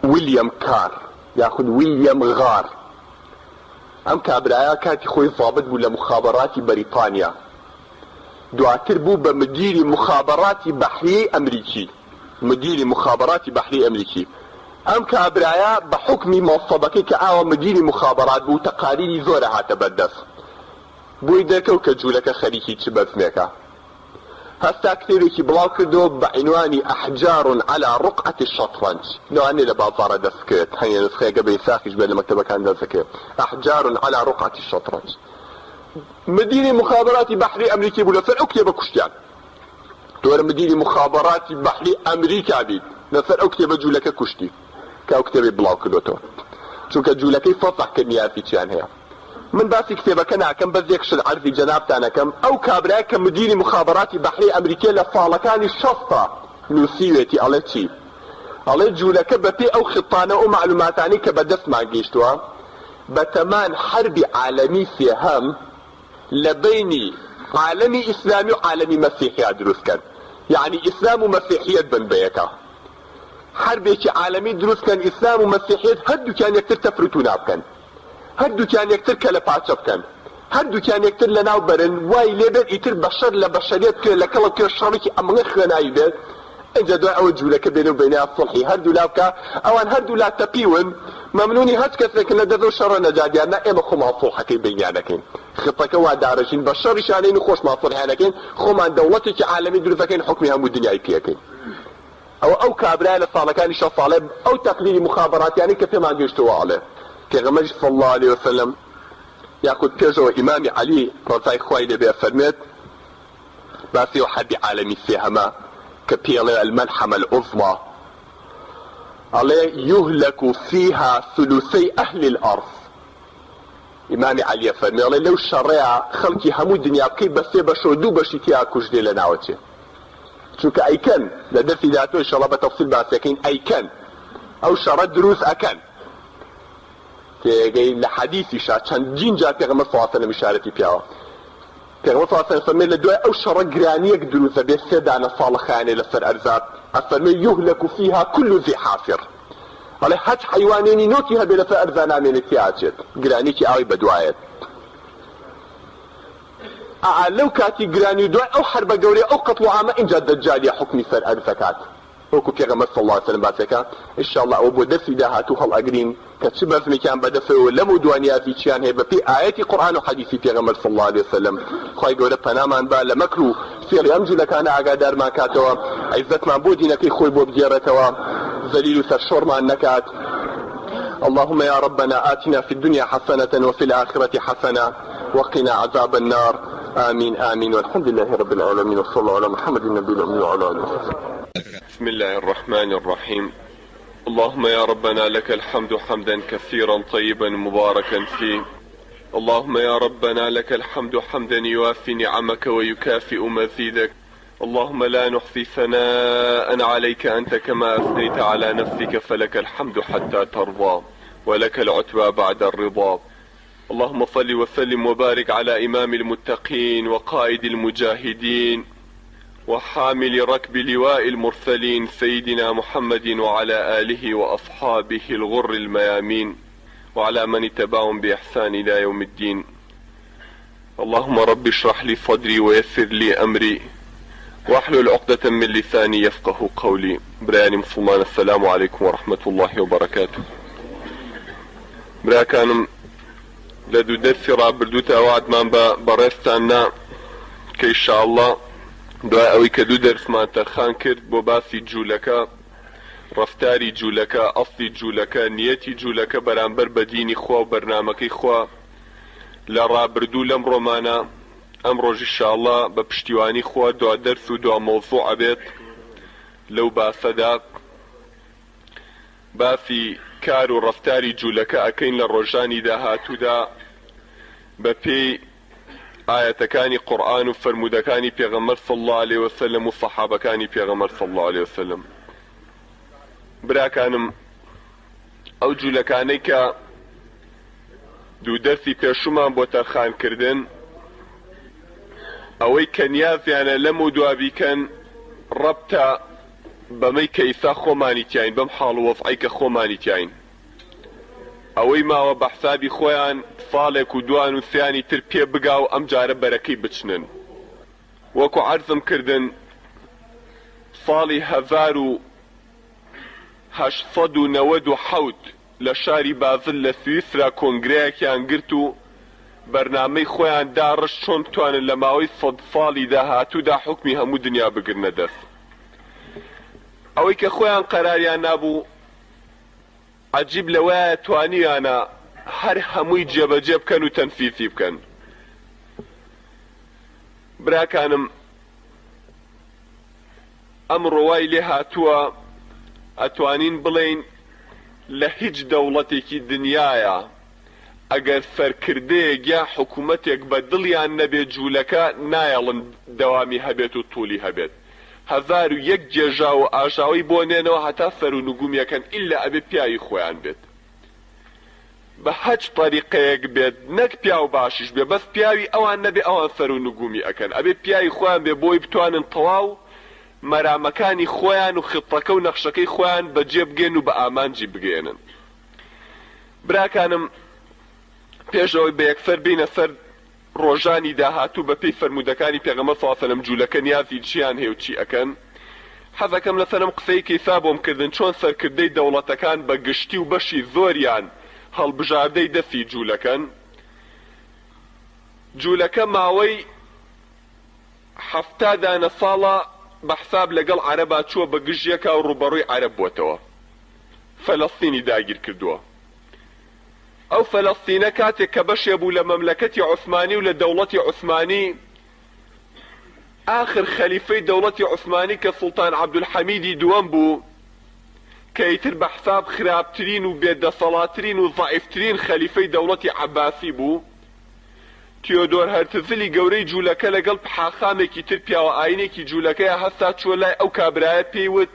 ویلیام کار یاخود ویلیام غار ئەم کابرایە کاتی خۆی ضابط بوو لە مخابەڕاتی بەریتانیا دواتر بوو بە مدیری مخابەڕاتی بەحریەی ئەمریکی مدیری مخابەڕاتی بەحریەی ئەمریکی ئەم کابرایە بە حکمی مۆسەبەکەی کە ئاوە مدیری مخابەڕات بوو تەقاریری زۆرە هاتە بەردەست بۆی دەرکەوت کە جوولەکە خەریکی چ بەزمێکە هەستا کتێبێکی بڵاو کردەوە بە عنوانی ئەحجار على رقعة الشطرنج لەوانەیە لە بازاڕە دەستکرێت هەیە نسخەیەکە بە ئیساقیش بێت لە مەکتەبەکان دەستەکرێت ئەحجار على رقعة الشطرنج مدیری مخابەڕاتی بەحری ئەمریکی بوو لەسەر ئەو کتێبە کوشتیان تۆرە مدیری مخابەڕاتی بەحری ئەمریکا بیت لەسەر ئەو کتێبە جوولەکە کوشتی کە ئەو کتێبی بڵاو کردوتەوە چونکە جوولەکەی فەسەحکردنی یارفیچیان هەیە من باسی کتێبەکە ناکەم بەس یەک شت عەرضی جەنابتانەکەم ئەو کابرایە کە مدیری مخابەڕاتی بەحری ئەمریکا لە ساڵەکانی 60 نووسیوێتی ئەڵێ چی ئەڵێ جوولەکە بەپێ ئەو خطانە و معلوماتانی کە بەدەستمان گەیشتووە بە تەمان حەربی عالەمی سێهەم لە بینی عالەمی ئیسلامی و عالەمی مەسیحیا دروستکەن یعنی ئیسلام و مەسیحیەت بن بەیەکە حربێکی عالەمی دروستکەن ئیسلام و مەسیحیەت هەردووکیان یەکتر تەفروت و نابکەن هەردووکیان یەکتر کە لە پاچە بکەن هەردووکیان یەکتر لە ناو بەرن وای لێبێت ئیتر بەشەر لە بەشەریەت کرد لە کەڵە پێ شەڕێکی ئەمەڵە خوێنایی بێت اینجا دوای ئەوە جوولەکە بێنە و بینیا سڵحی هەردوو لا بکە ئەوان هەردوو لا تەپیون مەمنونی هەچ کەسێکن لە دەست و شەڕە نەجاتیان نا ئێمە خۆمان سڵحەکەی بینیانەکەین خطەکە وا دارەژین بە شەڕیشانەین و خۆشمان سڵحیانەکەین خۆمان دەوڵەتێکی عالەمی دروستەکەین حکمی هەموو دنیای پێکەین ئەو کابرای لە ساڵەکانی 6 ساڵێ ئەو تەقلیدی مخابەڕاتیانی کە پێمان گەیشتەوە ئەڵێ پێغەمبەری صلی الله عليه وسلم یاخود پێشەوە ئیمامی عەلی ڕەزای خوای لێبێ فەرمێت باسی و حەربی عالەمی سێهەمە کە پێڵێ المەلحەمە العوظما ئەڵێ یوهلەک فیها ثلثەی ئەهلی الأرض ئیمامی عەلیە فەرمێ ئەڵێ لەو شەڕەیە خەڵکی هەموو دنیا بکەی بە سێ بەشەوە دوو بەشی تیا کوژدێ لە ناوەچێ چونکە ئەیکەن لە دەرسی داهاتوو ئینشەڵڵا بە تەفسیل باسیەکەین ئەیکەن ئەو شەڕە دروست ئەکەن تێگەی لە حەدیثیشا چەندین جار پێغەمبەر صلی الله علیه و سلم ئیشارەتی پیاوە پێغەمبەر صلی الله علیه و سلم فەرمێ لە دوای ئەو شەڕە گرانیەک دروستە بێت 3 دانە ساڵەخایانێ لەسەر ئەرزات ئەفەرمێ یهلك فيها كل ذي حافر ئەڵێ هەچ حەیوانێنی نۆکی هەبێ لەسەر ئەرزا نامێنێت تیاچێت گرانیکی ئاوی بەدوایەت لەو کاتی گرانی و دوای ئەو حربە گەورەی ئەو قەتڵ و عامە ئینجا دەجالیە حکمی سەر ئەرزەکات وەکو پێغەمبەر صلی الله علیه و سلم باسەکە ئینشاءالله ئەوە بۆ دەرسی داهاتوو هەڵئەگرین کە چ بەزمێکیان بەدەستەوە لەم و دوانیاتی چیان هەیە بەپێی ئایەتی قورئان و حەدیثی پێغەمبەر صلی الله علیه و سلم خوای گەورە پەنامان با لە مەکر و فێڵی ئەم جوولەکانە ئاگادارمان کاتەوە عیزەتمان بۆ دینەکەی خۆی بۆ بگێڕێتەوە ذلیل و سەرشۆڕمان نەکات اللهم يا ربنا آتنا في الدنيا حسنة وفي الآخرة حسنة وقنا عذاب النار آمين آمين والحمد لله رب العالمين وصلى الله على محمد النبي الأمي وعلى آله وصحبه. بسم الله الرحمن الرحيم. اللهم يا ربنا لك الحمد حمدا كثيرا طيبا مباركا فيه. اللهم يا ربنا لك الحمد حمدا يوافي نعمك ويكافئ مزيدك. اللهم لا نحصي ثناء عليك أنت كما أثنيت على نفسك فلك الحمد حتى ترضى ولك العتبى بعد الرضا. اللهم صل وسلم وبارك على إمام المتقين وقائد المجاهدين وحامل ركب لواء المرسلين سيدنا محمد وعلى آله وأصحابه الغر الميامين وعلى من اتبعهم بإحسان إلى يوم الدين. اللهم رب اشرح لي صدري ويسر لي أمري واحلل عقدة من لساني يفقه قولي. برياني مسلمان السلام عليكم ورحمة الله وبركاته. براكانم لدو درسي رابردوتا وعدمان برستانا كي إن شاء الله دوای ئەوەی کە 2 دەرسمان تەرخان کرد بۆ باسی جوولەکە ڕەفتاری جوولەکە ئەسڵی جوولەکە نیەتی جوولەکە بەرامبەر بە دینی خوا و بەرنامەکەی خوا لە ڕابردوو لەم ڕۆمانە ئەم ڕۆژی ئینشاءالله بە پشتیوانی خوا دوا دەرس و دوا مەوزوع ئەبێت لەو باسەدا باسی کار و ڕەفتاری جوولەکە ئەکەین لە ڕۆژانی داهاتوودا بە پێی آياتكاني قرآن وفرمودكاني پیغمبر صلى الله عليه وسلم وصحابكاني پیغمبر صلى الله عليه وسلم. براكانم او جولكاني كا دو درسي پیشومان بو ترخان كردن اوي كنيازيانا لمو دوابي كان ربطا بمي كيسا خوماني تياين بم حال وضعيك خوماني تياين ئەوەی ماوە بە حسابی خۆیان ساڵێک و دوان و سیانی تر پێ بگا و ئەم جارە بەرەکەی بچنن. وەکو عەرزم کردن ساڵی 1897 لە شاری بازل لە سویسرا کۆنگرەیەکیان گرت و بەرنامەی خۆیان داڕش چۆن بتوانن لە ماوەی 100 ساڵی داهاتوودا حکمی هەموو دنیا بگرنە دەست. ئەوەی کە خۆیان قەراریان نابوو عجیب لەوایە توانیانە هەر هەمووی جێبەجێ بکەن و تەنفیزی بکەن. براکانم ئەم ڕۆوای لێ هاتووە ئەتوانین بڵێین لە هیچ دەوڵەتێکی دنیاە ئەگەر سەرکردەیەک یا حکوومەتێک بە دڵیان نەبێت جوولەکە نایەڵن دەوامی هەبێت و توولی هەبێت. 1001 جێژا و ئاژاوی بۆ نێنەوە هەتا سەر و نگومیەکەن ئیلا ئەبێ پیاوی خۆیان بێت بە هەچ طریقەیەک بێت نەک پیا و باشیش بێ بەس پیاوی ئەوان نەبێ ئەوان سەر و نگومی ئەکەن ئەبێ پیاوی خۆیان بێ بۆی بتوانن تەواو مەرامەکانی خۆیان و خطەکە و نەخشەکەی خۆیان بەجێ بگێن و بە ئامانجی بگێنن. براکانم پێشەوەی بە یەکسەر بینە سەر ڕۆژانی داهاتوو بە پێی فەرمودەکانی پێغەمبەر صلی الله علیه و سلم جوولەکە نیازی چیان هەیە و چی ئەکەن. حەزەکەم لەسەرم قسەی کەیسا بۆم کردن چۆن سەرکردەی دەوڵەتەکان بە گشتی و بەشی زۆریان هەڵبژاردەی دەستی جوولەکەن. جوولەکە ماوەی 70 دانە ساڵە بە حساب لەگەڵ عەرەبا چووە بە گژیەکە و ڕوبەڕووی عەرەب بووەتەوە. فەلەستینی داگیر کردووە. ئەو فەلەستینە کاتێک کە بەشێ بوو لە مەملەکەتی عوسمانی و لە دەوڵەتی عوسمانی آخر خەلیفەی دەوڵەتی عوسمانی کە سوڵتان عەبدولحەمیدی دووەم بوو کە ئیتر بە حساب خراپترین و بێدەسەڵاتترین و ضعیفترین خەلیفەی دەوڵەتی عەباسی بوو. تیۆدۆر هەرتزلی گەورەی جوولەکە لەگەڵ پحاخامێکی تر پیاوە ئاینێکی جوولەکەیە هەستا چوە لای ئەو کابرایە پێیوت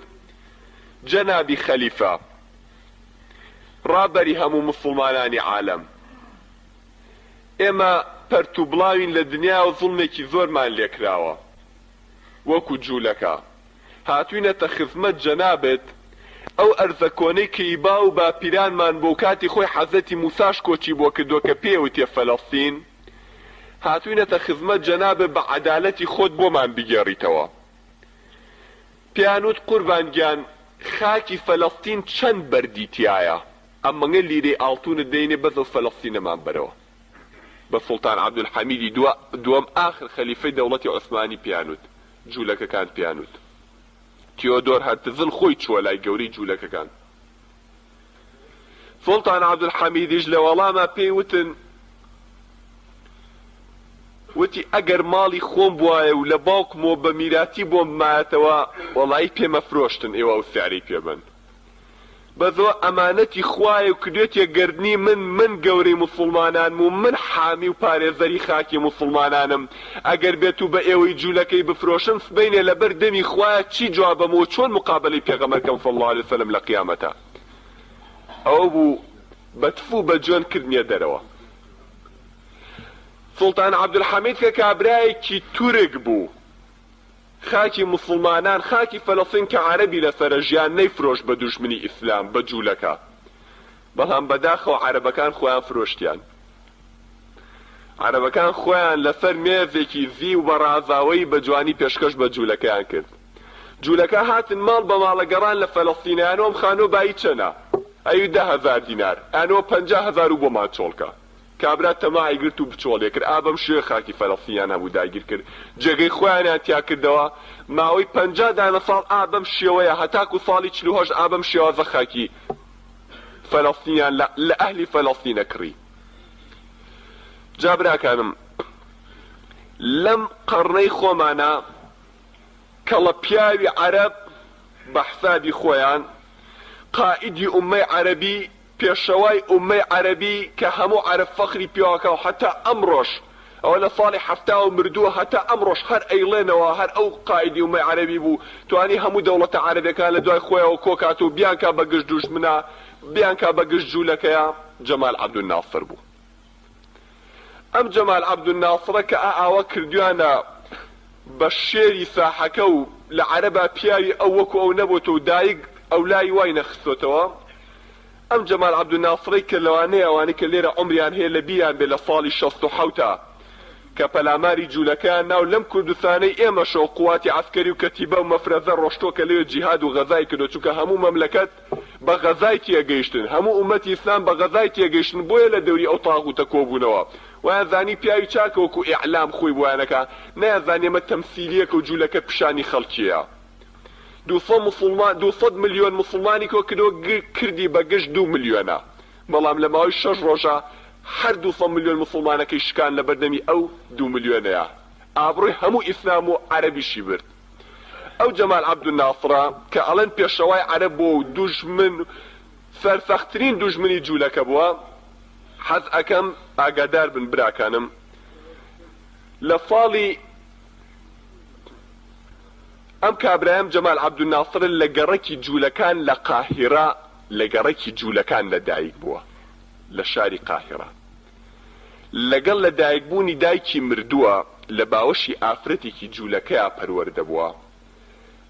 جەنابی خەلیفە ڕابەری هەموو مسلمانانی عالەم ئێمە پەرت و بڵاوین لە دنیا و زوڵمێکی زۆرمان لێکراوە وەکو جوولەکە هاتووینەتە خزمەت جەنابێت ئەو ئەرزە کۆنەی کەیبا و باپیرانمان بۆ کاتی خۆی حەزەتی موساش کۆچی بۆ کردووە کە پێوتێ فەلەستین هاتووینەتە خزمەت جەنابێت بە عەدالەتی خۆت بۆمان بگێڕیتەوە پیانوت قوربان گیان خاکی فەلەستین چەند بەردی تایە ئەم مەنگە لیرەی ئاڵتونت دەینێ بەز ئەو فەلەستینەمان بەرەوە بە سوڵتان عەبدولحەمیدی دووەم ئاخر خەلیفەی دەوڵەتی عوسمانی پیانوت جوولەکەکان پیانوت تیۆدۆر هەرتزل خۆی چووە لای گەورەی جوولەکەکان سوڵتان عەبدولحەمیدیش لە وەڵامە پێی وتن وتی ئەگەر ماڵی خۆم بوایە و لە باوکمەوە بە میراتی بۆم مایەتەوە وەڵایی پێمە فرۆشتن ئێوە ئەو سیارەی پێبن بەزەوە ئەمانەتی خوایە و کردوێتە گەردنی من گەورەی موسڵمانانم و من حامی و پارێزەری خاکی موسڵمانانم ئەگەر بێت و بە ئێوەی جوولەکەی بفرۆشن سبەینێ لەبەر دەمی خوایە چی جوابەمەوە چۆن مقابلەی پێغەمبەرەکەم صلی الله علیه وسلم لە قیامەتە ئەوە بوو بەتفو بە جوێن کردنیە دەرەوە سوڵتان عەبدولحەمید کە کابرایەکی تورک بوو خاکی مسلمانان خاکی فەلەستین کە عەرەبی لەسەرە ژیان نەیفرۆش بە دوژمنی ئیسلام بە جوولەکە بەڵام بەداخەوە عەرەبەکان خۆیان فرۆشتیان عەرەبەکان خۆیان لەسەر مێزێکی زی و بە ڕازاوەی بە جوانی پێشکەش بە جوولەکەیان کرد جوولەکە هاتن ماڵ بە ماڵەگەڕان لە فەلەستینیانەوەم خانۆ بایی چەنە ئەوی 10,000 دینار ئەنەوە 50,000 و بۆمان چۆڵکە کابرا تەماعی گرت و بچۆڵێ کرد ئابەم شوێ خاکی فەلەستینیان هەبوو داگیر کرد جێگەی خۆیانیان تیا کردەوە ماوەی 50 دانە ساڵ ئابەم شێوەیە هەتاکو ساڵی 48 ئابەم شێوازە خاکی فەلەستینیان لە ئەهلی فەلەستینە کڕی جابراکانم لەم قەڕنەی خۆمانە کەڵە پیاوی عەرەب بە حسابی خۆیان قائیدی ئومەی عەرەبی پێشەوای ئومەی عەرەبی کە هەموو عەرەب فەخری پێوەکە و هەتا ئەمڕۆژ ئەوە لە ساڵی هەفتاوە مردووە هەتا ئەمڕۆژ هەر ئەیڵێنەوە هەر ئەو قائیدی ئومەی عەرەبی بوو توانی هەموو دەوڵەتە عەرەبیەکان لە دوای خۆیەوە کۆکات و بیانکا بەگشت دوژمنە بیانکا بەگشت جوولەکەیە جەمال عەبدولناسر بوو ئەم جەمال عەبدولناسرە کە ئاوا کردویانە بە شێری ساحەکە و لە عەرەبا پیاوی ئەو وەکو ئەو نەبووە و دایک ئەو لای وای نەخستۆتەوە ئەم جەمال عەبدولناسڕی کە لەوانەیە ئەوانەی کە لێرە عومریان هەیە لە بیریان بێ لە ساڵی 67 کە پەلاماری جوولەکەیان ناو لەم کوردستانەی ئێمەشەوە قواتی عەسکەری و کەتیبە و مەفرەزە ڕۆشتۆ کە لێوێ جیهاد و غەزای کردو چونکە هەموو مەملەکەت بە غەزای تێگەیشتن هەموو ئومەتی ئیسلام بە غەزای تێگەیشتن بۆیە لە دەوری ئەو تاغوتە کۆبوونەوە وایان زانی پیاوی چاکە وەکو ئیعلام خۆی بۆیانەکە نەیانزانی ئەمە تەمسیلیەکە و جوولەکە پیشانی خەڵکییە 200 ملیۆن مسلمانی کۆ کردەوە کردی بە گشت 2 ملیۆنە بەڵام لە ماوەی 6 ڕۆژە هەر 200 ملیۆن مسلمانەکەی شکان لە بەردەمی ئەو 2 ملیۆنەیە ئابڕۆی هەموو ئیسلام و عەرەبیشی برد ئەو جەمال عەبدولناسڕە کە ئەڵێن پێشەوای عەرەب بوو و دوژمن سەرسەختترین دوژمنی جوولەکە بووە حەز ئەکەم ئاگادار بن براکانم لە ساڵی ئەم کابرایم جەمال عەبدولناسر لە گەڕەکی جوولەکان لە قاهیرە لە گەڕەکی جوولەکان لەدایک بووە لە شاری قاهیرە لەگەڵ لەدایکبوونی دایکی مردووە لە باوەشی ئافرەتێکی جوولەکەیە پەروەردە بووە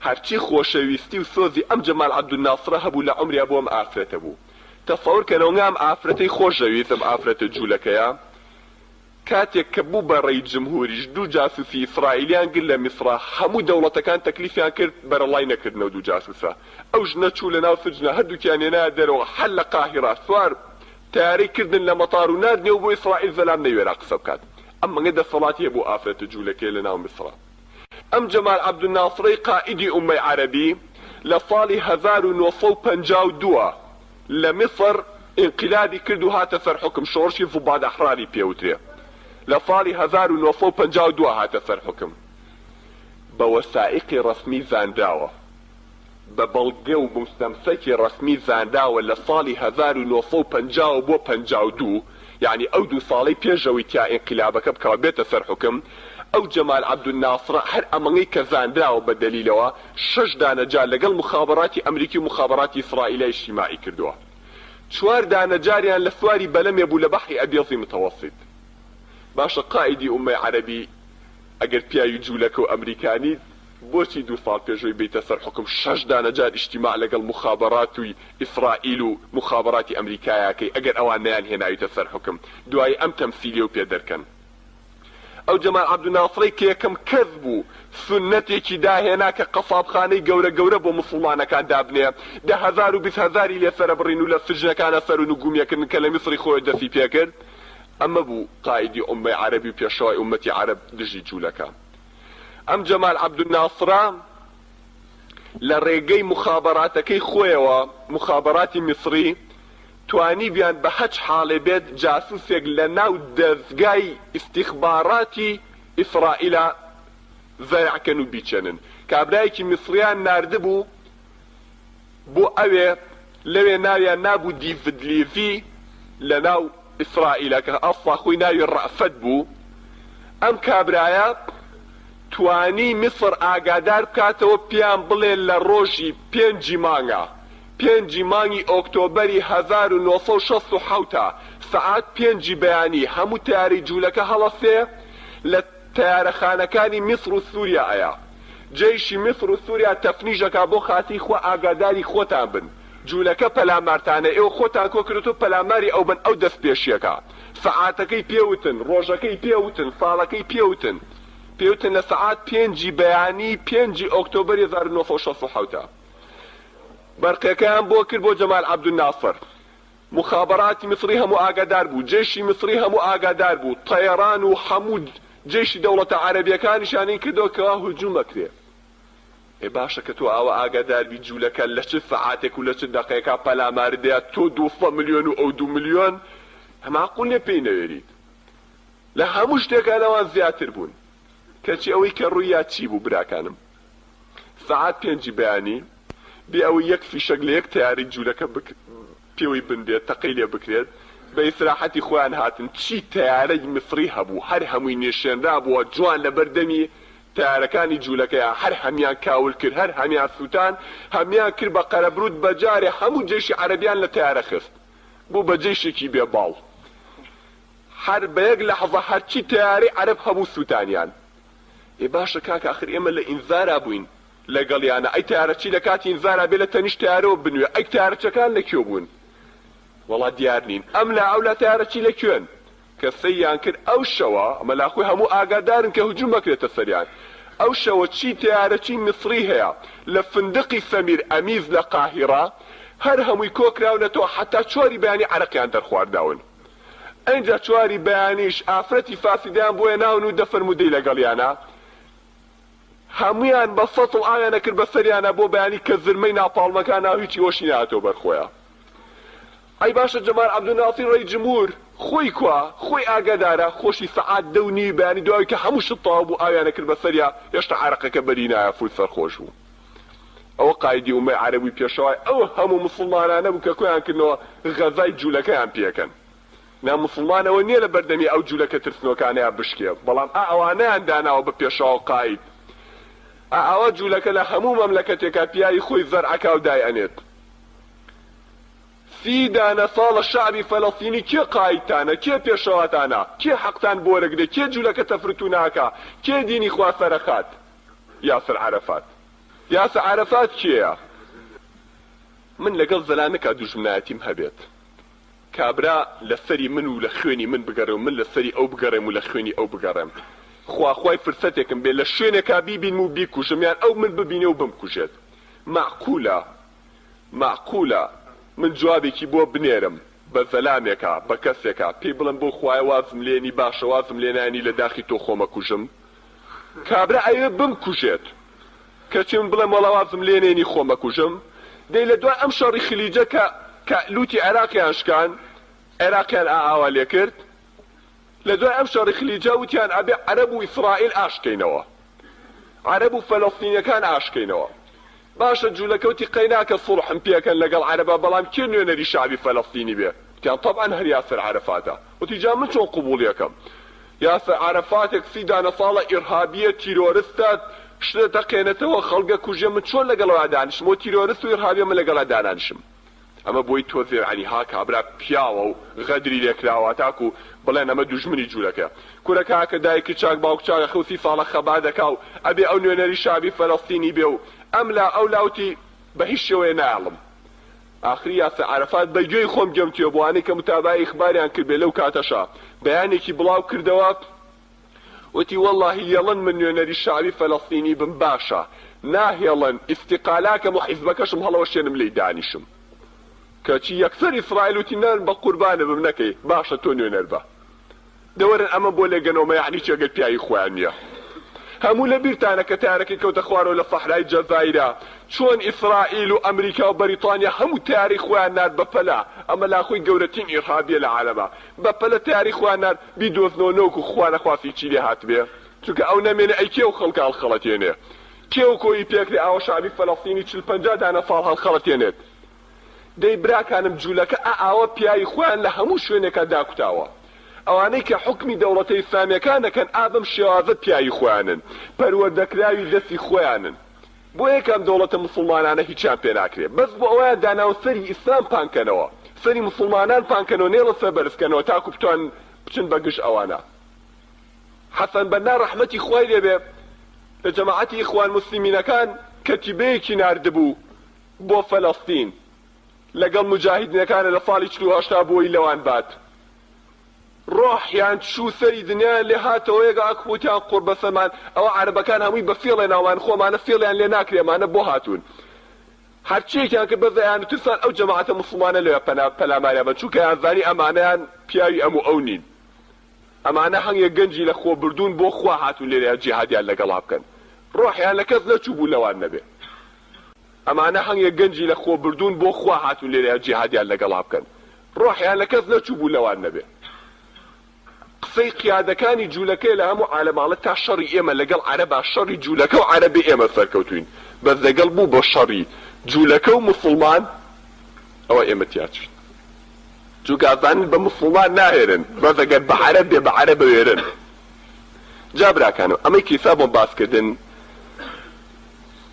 هەرچی خۆشەویستی و سۆزی ئەم جەمال عەبدولناسرە هەبوو لە عومریا بۆ ئەم ئافرەتە بوو تەسەوڕ کەنەوە ئەم ئافرەتەی خۆشەویست ئەم ئافرەتە جوولەکەیە کاتێک کە بوو بە ڕێی جمهوریش دوو جاسوسی ئیسرائیلیان گر لە میسرە هەموو دەوڵەتەکان تەکلیفیان کرد بەرەڵای نەکردنەوە دوو جاسوسە ئەو ژنە چوو لە ناو سجنە هەردووکیان هێنایە دەرەوە هەر لە قاهیرە سوار تیاری کردن لە مەتار و ناردنەوە بۆ ئیسرائیل زەلام نەیوێرا قسە بکات ئەم مەنگە دەسەڵاتی هەبوو ئافرەتە جوولەکەی لە ناو میسرە ئەم جەمال عەبدولناسڕەی قائیدی ئومەی عەرەبی لە ساڵی 1952 لە میسر انقلابی کرد و هاتە سەر حکم شۆڕشی ضباط ئەحراری پێوترێ لە ساڵی 1952 هاتە سەر حکم بە وەسائقی ڕەسمی زانداوە بە بەڵگە و مستەمسەکی ڕەسمی زانداوە لە ساڵی 1950 بۆ 52 یعنی ئەو 2 ساڵەی پێشەوەی تیا انقلابەکە بکەوە بێتە سەر حکم ئەو جەمال عەبدولناسڕە هەر ئەمەی کە زاندراوە بە دەلیلەوە 6 دانەجار لەگەڵ مخابەراتی ئەمریکی و مخابەراتی ئیسرائیلی اجتیماعی کردووە 4 دانەجاریان لە سواری بەلەمێ بوو لە بەحری ئەبیەزی متەوەسط باشە قائیدی ئومەی عەرەبی ئەگەر پیاوی جوولەکە و ئەمریکانی بۆچی 2 ساڵ پێشەوەی بیتە سەر حکم 6 دانەجار ئیجتیماع لەگەڵ مخابەرات و ئیسرائیل و مخابەراتی ئەمریکایەکەی ئەگەر ئەوان نەیان هێناویتە سەر حکم دوای ئەم تەمسیلیە و پێ دەرکەن. ئەو جەمال عەبدولناسڕی کە یەکەم کەس بوو سنەتێکی داهێنا کە قەسابخانەی گەورە گەورە بۆ موسڵمانەکان دابنێ 10,000 و 20,000 لێسەرە بڕین و لە سجنەکانە سەر و نگومیەکردن کە لە میسری خۆی دەستی پێکرد. ئەمە بوو قائیدی ئومەی عەرەبی و پێشەوای ئومەتی عەرەب دژی جوولەکە. ئەم جەمال عەبدولناسڕە لە ڕێگەی مخابەراتەکەی خۆیەوە مخابەراتی میسری توانی بیان بە هەچ حاڵێ بێت جاسوسێک لە ناو دەستگای ئیستیخباراتی ئیسرائیلە زەرعکەن و بیچەنن. کابرایەکی میسریان ناردبوو بۆ ئەوێ لەوێ ناویان نابوو دیڤید لیڤی لە ناو ئیسرائیلە کە ئەسڵا خۆی ناوی ڕەفەت بوو. ئەم کابرایە توانی میسر ئاگادار بکاتەوە پیان بڵێ لە ڕۆژی 5 مانگە 5 مانگی ئۆکتۆبەری 1967 سەعات 5 بەیانی هەموو تیاری جوولەکە هەڵەسێ لە تیارەخانەکانی میسر و سووریا. جێیشی میسر و سووریا تەفنیژەکە بۆ خاتی خۆ ئاگاداری خۆتان بن. جوولەکە پەلامارتانە ئێوە خۆتان کۆ کردو پەلاماری ئەو بن ئەو دەست پێشیەکە. سەعاتەکەی پێوتن، ڕۆژەکەی پێوتن، ساڵەکەی پێوتن. پێوتن لە سەعات 5 بەیانی 5 ئۆکتۆبەری 1967. بەرقەکەیان بۆ کرد بۆ جەمال عەبدولناسڕ. مخابەراتی میسری هەموو ئاگادار بوو، جێشی میسری هەموو ئاگادار بوو، تەیەران و هەموو جێشی دەوڵەتە عەرەبیەکانیشانەی کردەوە کەوا هجووم ئەکرێ. باشە کە تۆ ئاوە ئاگاداربی جوولەکە لە چ سەعاتێک و لە چ دەقەیەکە پەلامار دەیات تۆ 200 ملیۆن و ئەو 2 ملیۆن هەماقول لێ پێی نەوێریت. لە هەموو شتێکە لەوان زیاتر بوون. کەچی ئەوەی کە ڕوویا چی بوو براکانم؟ سەعات 5 بەیانی بێ ئەوەی یەک فیشەک لە یەک تیاری جوولەکە پێوەی بندێت تەقەی لێ بکرێت بە ئیسراحەتی خۆیان هاتن چی تیارەی میسری هەبوو هەر هەمووی نێشێنرا بووە جوان لە بەردەمی تیارەکانی جوولەکەیە هەر هەمیان کاول کرد هەر هەمیان سووتان هەمیان کرد بە قەرەبرود بەجارێ هەموو جێشی عەرەبیان لە تیارە خست بوو بە جێشێکی بێباڵ هەر بە یەک لەحظە هەرچی تیارەی عەرەب هەموو سووتانیان. باشە کاکە ئاخر ئێمە لە ئینزارا بووین لەگەڵیانە ئەی تیارەچی لە کاتی ئینزارا بێ لە تەنیشت تیارەوە بنوێ ئەی تیارەچەکان لەکوێ بوون؟ وەڵا دیار نین. ئەم لە ئەو لە تیارەچی لەکوێن کە سەیان کرد ئەو شەوە ئەمە لاخۆی هەموو ئاگادارن کە هجووم بکرێتە سەریان. ئەو شەوە چی تیارەچی میسری هەیە لە فندقی سەمیر ئەمیز لە قاهیرە هەر هەمووی کۆکراونەتەوە حتا چواری بەیانی عەرەقیان دەرخوارداون. ئەینجا چواری بەیانیش ئافرەتی فاسیدیان بۆیە ناون و دەفەرمودەی لەگەڵیانە هەمویان بە سەتڵ ئاویانە کرد بە سەریانە بۆ بەیانی کە زرمەی ناپاڵمەکان ناو هیچی وەشی نهاتەوە بەرخۆیە. ئەی باشە جەمال عەبدولناسیر ڕێی جمهور خۆی کوا خۆی ئاگادارە خۆشی سەعات 2:30 بەیانی دوای کە هەموو شت تەواو بوو ئاویانە کرد بە سەریا هێشتا عەرەقەکە بەری نایە فول سەرخۆش بوو. ئەوە قایدی ئومەی عەرەبی پێشەوای ئەو هەموو موسڵمانانە بوو کە کۆیان کردنەوە غەزای جوولەکەیان پێکەن. ناموسڵمانەوە نییە لە بەردەمی ئەو جوولەکە ترسنۆکانەیە بشکێ بەڵام ئەوانەیان داناوە بە پێشەوە قاید ئەوە جوولەکە لە هەموو مەملەکەتێکە پیاوی خۆی زەرعەکە و دایئەنێت. 30 دانە ساڵە شعبی فەلەستینی کێ قایدتانە کێ پێشەواتانە کێ حەقتان بۆ وەرەگرێت کێ جوولەکە تەفرەت ناکە کێ دینی خوا سەرەخات؟ یاسر عەرەفات. یاسر عەرەفات کێیە؟ من لەگەڵ زەلامێکا دوژمنایەتیم هەبێت کابرا لەسەری من و لە خوێنی من بگەڕێ و من لەسەری ئەو بگەڕێم و لە خوێنی ئەو بگەڕێم خواخوای فرسەتێکم بێ لە شوێنێکا بیبین و بیکوژم یان ئەو من ببینێ و بمکوژێت. معقولە من جوابێکی بۆ بنێرم بە زەلامێکە بە کەسێکە پێی بڵم بۆ خوای وازم لێنی باشە وازم لێنانی لە داخی تۆ خۆمە کوژم کابرا ئەوێ بمکوژێت کەچی من بڵێم وەڵا وازم لێنێنی خۆمە کوژم دەی لە دوای ئەم شەڕی خلیجە کە لوتی عێراقیان شکان عێراقیان ئاوا لێ کرد لە دوای ئەم شەڕی خلیجە وتیان ئەبێ عەرەب و ئیسرائیل ئاشکەینەوە عەرەب و فەلەستینیەکان ئاشکەینەوە. باشە جوولەکەوتی قەیناکە سوڵحم پێکەن لەگەڵ عەرەبە بەڵام کێ نوێنەری شعبی فەلەستینی بێ؟ وتیان طەبعەن هەر یاسر عەرەفاتە. وتی جا من چۆن قبوڵ یەکەم؟ یاسر عەرەفاتێک 30 دانە ساڵە ئیرهابیە تیرۆرستە شتە قێنێتەوە خەڵگە کوژێ من چۆن لەگەڵەوە دانیشم و تیرۆرست و ئیرهابیە من لەگەڵا دانانیشم. ئەمە بۆی تۆزێ عنیها کابرا پیاوە و غەدری لێکراوە تاکو بڵێن ئەمە دوژمنی جوولەکە کوورەکە کە دایکی چاک باوک چاکە خەوتی ساڵە خەبا دەکا و ئەبێ ئەو نوێنەری شابی فەلەستینی بێ و ئەم لا ئەو لاوتی بە هیچ شێوەیە نایڵم ئاخری یاسە عەرەفات بەگوێی خۆم گەمتووە بۆوانەی کە متابعی ئیخباریان کرد بێ لەو کاتەشا بەیانێکی بڵاو کردەوە وتی والله هێڵن من نوێنەری شعبی فەلەستینی بم باشە ناهێڵن ئیستیقالاکەم و حیزبەکەشم هەڵەوەشێنم لێی دانیشم کەچی یەکسەر ئیسرائیل وتی نان بە قوربانە بم نەکەی باشە تۆ نوێنەر بە دەوەرن ئەمە بۆ لێگەنەوەمە یعنی چێگەل پیاوی خۆیان نییە هەموو لە بیرتانە کە تارەکەی کەوتە خوارەوە لە سەحرای جەزایرە چۆن ئیسرائیل و ئەمریکا و بەریتانیا هەموو تیاری خۆیان نارد بە پەلا ئەمە لاخۆی گەورەترین ئیرهابیە لە عالەمە بە پەلە تیاری خۆیان نارد بیدۆزنەوە نەوەکو خوا نەخواستی چی لێ هاتبێ چونکە ئەو نەمێنێ ئەی کێو خەڵکە هەڵخەڵەتێنێ کێو کۆی پێکرێ ئاوە شعبی فەلەستینی 40-50 دانە ساڵ هەڵخەڵەتێنێت دەی براکانم جوولەکە ئاوە پیاوی خۆیان لە هەموو شوێنێکە داکوتاوە ئەوانەی کە حکمی دەوڵەتە ئیسلامیەکان دەکەن ئابم شێوازە پیاوی خۆیانن پەروەردەکراوی دەستی خۆیانن بۆ یەکەم دەوڵەتە مسلمانانە هیچیان پێ ناکرێت بەس بۆ ئەوەیان داناوە سەری ئیسلام پانکەنەوە سەری مسلمانان پانکەنەوە نێڵە سەر بەرزکەنەوە تاکو بتوان بچن بەگشت ئەوانە حەسەن بەنا ڕەحمەتی خوای لێبێ لە جەماعەتی ئیخوان موسلیمینەکان کەتیبەیەکی ناردبوو بۆ فەلەستین لەگەڵ مجاهیدینەکانە لە ساڵی 48 بۆی لەوان بات ڕۆحیان چوو سەری دنیا لێ هاتەوە ێگە ئەکوتیان قوربە سەمان ئەوە عەرەبەکان هەمووی بە فێڵێ ناوان خۆمانە فێڵیان لێ ناکرێمانە بۆ هاتوون هەرچیەکیان کە بەزەیان و ترسان ئەو جەماعەتە مسلمانە لێوە پەلاماریان بە چونکە یانزانی ئەمانەیان پیاوی ئەم و ئەو نین ئەمانە هەنگێک گەنجی لە خۆ بردوون بۆ خوا هاتوون لێرەیان جیهادیان لەگەڵا بکەن ڕۆحیان لە کەس نەچوو بوو لەوان نەبێ ئەمانە هەنگێک گەنجی لە خۆ بردوون بۆ خوا هاتوون لێرەیان جیهادیان لەگەڵا بکەن ڕۆحیان لە کەس نەچوو بوو لەوان نەبێ قسەی قیادەکانی جوولەکەی لە هەموو عالەماڵە تا شەڕی ئێمە لەگەڵ عەرەبا شەڕی جوولەکە و عەرەبی ئێمە سەرکەوتوین بەس لەگەڵ بوو بۆ شەڕی جوولەکە و مسلمان ئەوە ئێمە تیاچین چونکە ئازانن بە مسلمان ناهێرن بەس ئەگەر بە عەرەب بێ بە عەرەب وێرن جا براکانم ئەمەی کیسا بۆم باسکردن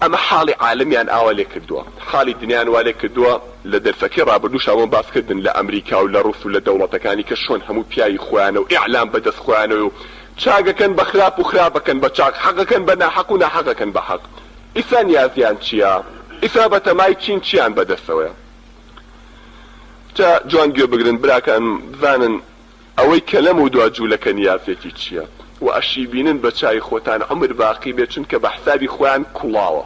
ئەمە حاڵی عالەمیان ئاوا لێ کردووە حاڵی دنیایان وا لێ کردووە لە دەرفەکەی ڕابردووشا بۆم باسکردن لە ئەمریکا و لە ڕووس و لە دەوڵەتەکانی کە شۆن هەموو پیاوی خۆیانە و ئیعلام بەدەست خۆیانەوە و چاگەکەن بە خراپ و خراپەکەن بە چاک حەقەکەن بە ناحەق و ناحەقەکەن بە حەق ئیسا نیازیان چییە ئیسا بە تەمای چین چیان بەدەستەوەیە جا جوان گوێ بگرن براکان بزانن ئەوەی کە لەم و دوا جوولەکە نیازێکی چییە و ئەشی بینن بە چای خۆتان عمر باقی بێت چونکە بە حسابی خۆیان کوڵاوە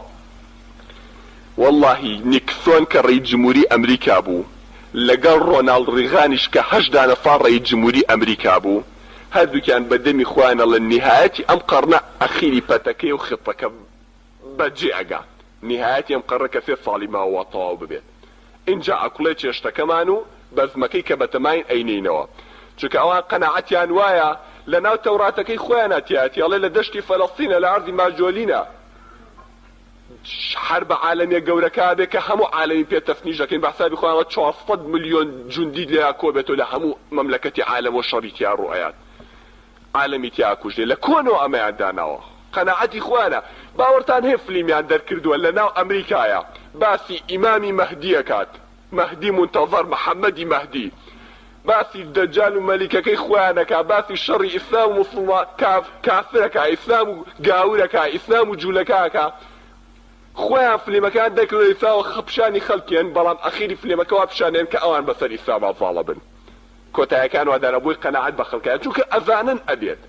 واللهی نیکسۆن کە ڕێی جمهوری ئەمریکا بوو لەگەڵ ڕۆناڵد ڕیغانیش کە 8 دانە ساڵ ڕێی جمهوری ئەمریکا بوو هەردووکیان بە دەمی خۆیانە لە نهایەتی ئەم قەرنە ئەخیری پەتەکەی و خطەکە بەجێ ئەگات نهایەتی ئەم قەرنە کە 3 ساڵی ماوە تەواو ببێت اینجا ئەکوڵێ چێشتەکەمان و بەزمەکەی کە بەتەماین ئەینینەوە چونکە ئەوان قەناعەتیان وایە لە ناو تەوراتەکەی خۆیان هاتیاتی ئەڵێ لە دەشتی فەلەستینە لە ئاردی ماجۆلینە حرب عالمية گەورەکە بێ کە هەموو عالمی پێ تەفنیژەکەین بە حسابی خۆیانەوە 400 ملیۆن جوندی لێیا کۆبێتەوە لە هەموو مەملەکەتی عالم و شەڕی تیا ڕوئەیات عالمی تیا کوژێ لە کۆنەوە ئەمەیان داناوە قەناعەتی خۆیانە باوەڕتان هەیە فلیمیان دەرکردووە لە ناو ئەمریکایە باسی ئیمامی مەهدیەکات مەهدی منتەظەر محەممەدی مەهدی باسی دەجال و مەلیکەکەی خۆیانەکە باسی شەڕی ئیسلام و مسلمان کافرەکە ئیسلام و گاورەکە ئیسلام و جوولەکەکە خۆیان فلیمەکان دەکردن ئیساوە خەپشانی خەڵکیان بەڵام ئەخیری فلیمەکەەوە پیشانێن کە ئەوان بەسەر ئیسلاما زاڵە بن کۆتایەکان وادارە بۆی قەناعەت بە خەڵکیان چونکە ئەزانن ئەبێت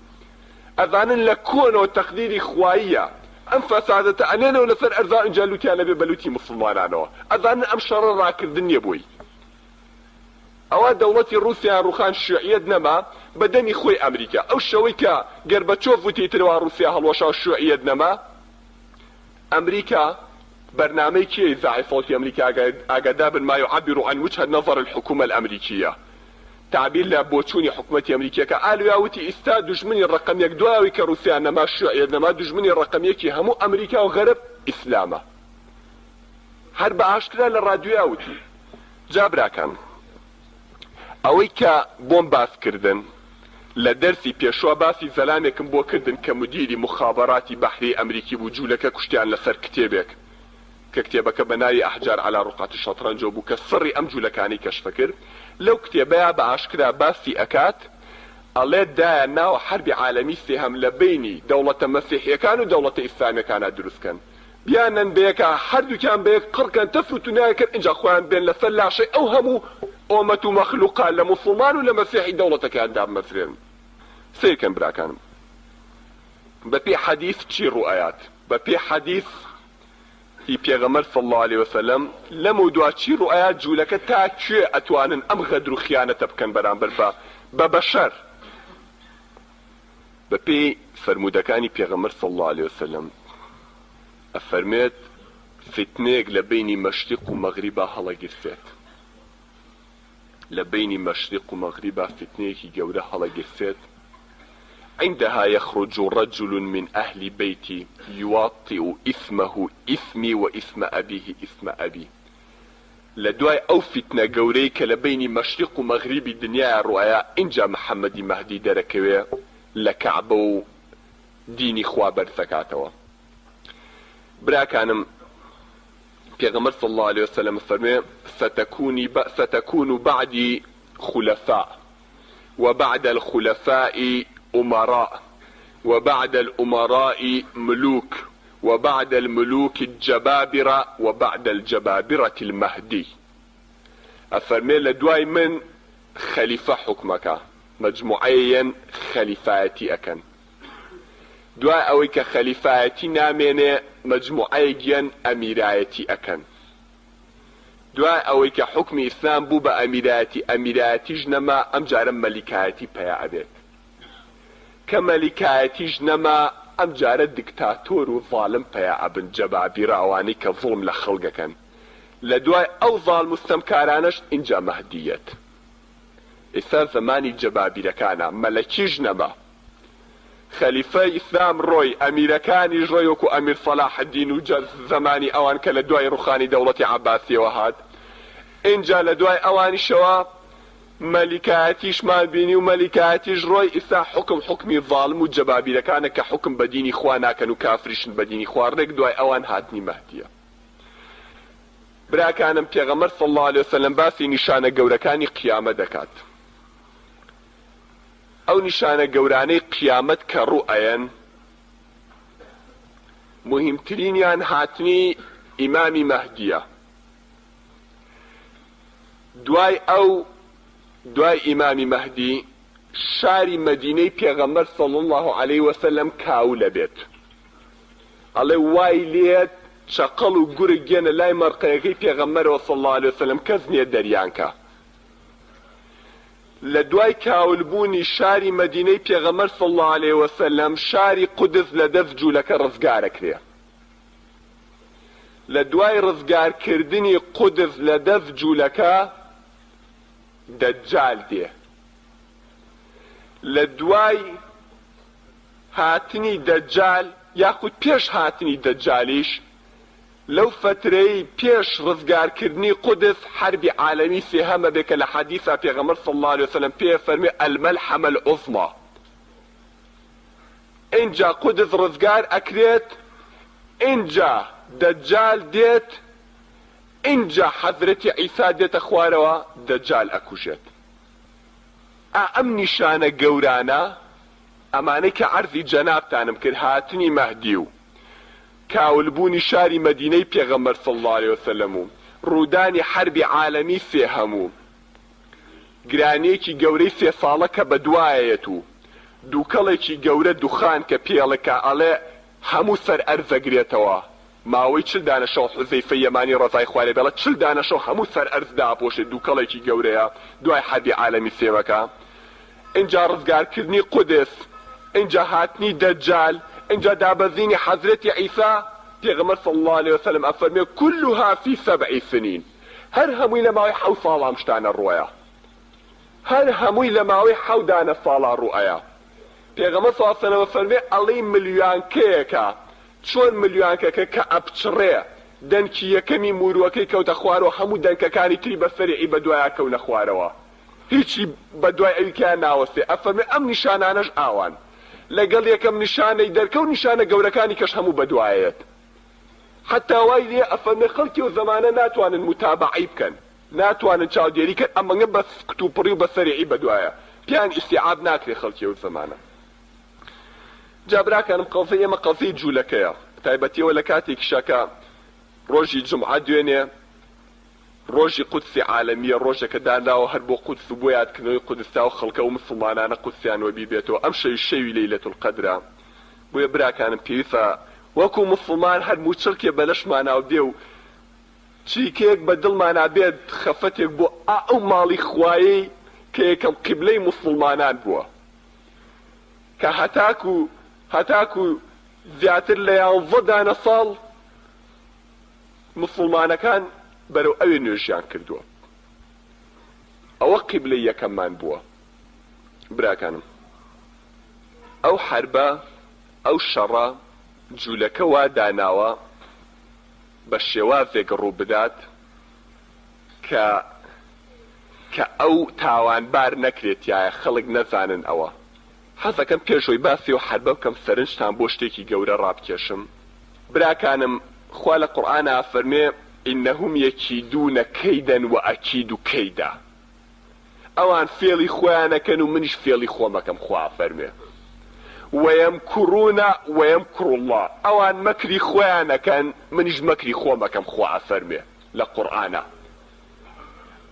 ئەزانن لە کۆنەوە تەقدیری خواییە ئەم فەسادەتە ئەنێنەوە لەسەر ئەرزا ئینجا لوتیانە بێ بەلوتی مسلمانانەوە ئەزانن ئەم شەڕە ڕاکردن نییە بووی ئەوە دەوڵەتی رووسیان ڕوخان شیوعیەت نەما بە دەمی خۆی ئەمریکا ئەو شەوەی کە گەربەچۆف وتیترەوە رووسیا هەڵوەشا شیوعیەت نەما ئەمریکا برنامج كي زعيم في أمريكا أجدا ما يعبر عن وجهة نظر الحكومة الأمريكية تعبير لبوتشوني حكومة أمريكا قالوا يا وتي استاد دجمني الرقمية دواوي كروسيا إنما الشيوعية إنما دجمني الرقمية كي همو أمريكا وغرب إسلامه هرب عشرة للراديو يا وتي جابرا كان أويكا بومباس كردن لدرسي بيشوا باسي زلامكم بو كردن كمديري مخابراتي بحري أمريكي بوجولك كشتيان لسر كتابك کە کتێبەکە بە ناوی ئەحجار عەلا ڕوقات الشەطرەنج بوو کە سڕی ئەم جوولەکانی کەشفە کرد. لەو کتێبەیە بە ئاشکرا باسی ئەکات، ئەڵێ دایە ناو حربی عالەمی سێهەم لە بینی دەوڵەتە مەسیحیەکان و دەوڵەتە ئیسلامیەکانە دروستکەن، بیانن بەیەکە هەردووکیان بەیەک قڕکەن تەفروت و نایەکەن اینجا خۆیان بێن لەسەر لاشەی ئەو هەموو ئۆمەت و مەخلوقات لە موسڵمان و لە مەسیحی دەوڵەتەکاندا بمەسرێن. سیرکەن براکانم، بەپێی حەدیث چی ڕوئایات؟ بەپێی حەدیث هی پێغەمبەر صلی الله عليه وسلم لە موضوع چی ڕوئایات جوولەکە تا کوێ ئەتوانن ئەم غەدر و خیانەتە بکەن بەرامبەر بە بەشەر. بەپێی فەرموودەکانی پێغەمبەر صلی الله عليه وسلم ئەفەرمێت فتنەیەک لە بینی مەشریق و مەغریبا هەڵەگرسێت، لە بینی مەشریق و مەغریبا فتنەیەکی گەورە هەڵەگرسێت. عندها يخرج رجل من أهل بيتي يواطئ إثمه إثمي وإثم أبيه إثم أبي. لدواي أو فتنة قوري كلبيني مشرق ومغرب الدنيا الرؤيا إنجا محمد مهدي دركوية لكعبو ديني خوابر ثكاتوا. براكانم پیغمبر صلى الله عليه وسلم فرمي ستكون بعدي خلفاء وبعد الخلفاء أمراء وبعد الأمراء ملوك وبعد الملوك الجبابرة وبعد الجبابرة المهدي. أفرمي لدواي من خليفة حكمك مجموعيا خليفاتي أكن دواي أويك خليفاتي نامين مجموعيا أميراتي أكن دواي أويك حكم إسلام بوبا أميراتي جنما أمجارا ملكاتي بيا أبيت كملكاتيش نما ام جاره دكتاتور وظالم بيا ابن جبابير اواني كظلم لخلقه كان لدواي او ظالم مستمكارانش انجا مهديت اثار زماني جبابير كان ملكيش نما خليفه اسلام روي اميركاني رويكو امير صلاح الدين وجز زماني اوان كلدواي رخاني دولة عباسية وهاد انجا لدواي اواني شواب ملكاتيش مال بيني وملكاتيش روي إسا حكمي ظالم وجبابي لكان كحكم بديني خوانا كانوا كافرشن بديني خوارنك دواي اوان هاتني مهدية. برا كانم پیغمبر صلى الله عليه وسلم باسي نشانة قوركاني قيامة دكات او نشانة قوراني قيامة كرؤيا مهمترين يان هاتني امامي مهدية دواي امامي مهدي شاري مدينة پیغمبر صلى الله عليه وسلم كاول بيت على وايليت شقلو قرقين لاي مرقيقي پیغمبر صلى الله عليه وسلم كزني دريانكا لدواي كاول بوني شاري مدينة پیغمبر صلى الله عليه وسلم شاري قدس لدفجو لك رزقارك ليه لدواي رزقار كردني قدس لدفجو لك دجال دێ لە دوای هاتنی دەجال یاخود پێش هاتنی دەجالیش لەو فترەی پێش ڕزگارکردنی قودس حربی عالەمی سێهەمە بێ کە لە حەدیثا پێغەمبەر صلی الله عليه وسلم پێ فەرمێ المەلحەمە العوزما. اینجا قودس ڕزگار ئەکرێت، اینجا دەجال دێت، اینجا حەزرەتی عیسا دێتە خوارەوە دەجال ئەکوژێت. ئەم نیشانە گەورانە ئەمانەی کە عەرزی جەنابتانم کرد هاتنی مەهدی و کاولبوونی شاری مەدینەی پێغەمبەر صلی الله عليه وسلم و ڕوودانی حربی عالەمی سێهەم و گرانەیەکی گەورەی سێ ساڵە کە بەدوایەت و دووکەڵێکی گەورە دوخان کە پێڵەکە ئەڵێ هەموو سەر ئەرزەگرێتەوە ماوەی 40 دانەشەو حوزەیفە یەمانی ڕەزای خوارێ بێڵە 40 دانەشەو هەموو سەر ئەرز داپۆشێت دووکەڵێکی گەورەیە دوای حەربی عالەمی سێمەکە. اینجا ڕزگارکردنی قودس، اینجا هاتنی دەجال، اینجا دابەزینی حەزرەتی عیسا. پێغەمبەر صلی الله عليه وسلم ئەفەرمێ كلها في 7 سنين، هەر هەمووی لە ماوەی 7 ساڵام شتانە ڕۆیە، هەر هەمووی لە ماوەی 7 دانە ساڵا ڕوئەیە. پێغەمبەر صلی الله عليه وسلم ئەفەرمێ ئەڵێی ملیۆنکەیەکە چۆن ملیۆنکەکە کە ئەپچڕێ دەنکی یەکەمی مورووەکەی کەوتە خوارەوە هەموو دەنکەکانی تری بەسەری بەدوایە کەونە خوارەوە، هیچی بەدوای ئەویکیان ناوەستێ. ئەفەرمێ ئەم نیشانانەش ئاوان لەگەڵ یەکەم نیشانەی دەرکە و نیشانە گەورەکانی کەش هەموو بەدوایەت. حتى وای لێ ئەفەرمێ خەڵکی و زەمانە ناتوانن متابعی بکەن، ناتوانن چاودێری کەن، ئەمەگە بە کتوپڕی و بە سەریعی بەدوایە، پیان ئیستیعاب ناکرێ خەڵکی و زەمانە. جا براکانم قەزەی ئێمە قەزەی جوولەکەیە، تایبەتیەوە لە کاتێکی شەکە ڕۆژی جومعە دوێنێ ڕۆژی قودسی عالەمیە، ڕۆژێکە دانراوە هەر بۆ قودس و بۆ یادکردنەوەی قودستا و خەڵکە و مسڵمانانە قودسیان وەبی بێتەوە. ئەم شەوی لەیلەتول قەدرە. بۆیە براکانم پێویستە وەکو مسلمان هەر موچڵکێ بەلەشماناو دێ و چیکێک بە دڵمانە بێت خەفەتێک بۆ ئەو ماڵی خوایی کە یەکەم قیبلەی مسلمانان بووە، کە هەتاکو زیاتر لە 11 ساڵ مسلمانەکان بەرەو ئەوێ نوێژیان کردووە. ئەوە قیبلەی یەکەممان بووە. براکانم ئەو حربە ئەو شەڕە جوولەکە وا داناوە بە شێوازێک ڕوو بدات کە ئەو تاوانبار نەکرێتیایە، خەڵک نەزانن ئەوە. حەزەکەم پێشۆی باسی و حربە بکەم سەرنجتان بۆ شتێکی گەورە ڕابکێشم. براکانم خوا لە قورئانە فەرمێ ئینەهم یەکیدونە کەیدەن و ئەکیدو کەیدا. ئەوان فێڵی خۆیانەکەن و منیش فێڵی خۆمەکەم، خوا فەرمێ وەیەمکوڕونە وەیەمکوڕ الله. ئەوان مەکری خۆیانەکەن منیش مەکری خۆمەکەم، خوا فەرمێ لە قورئانە.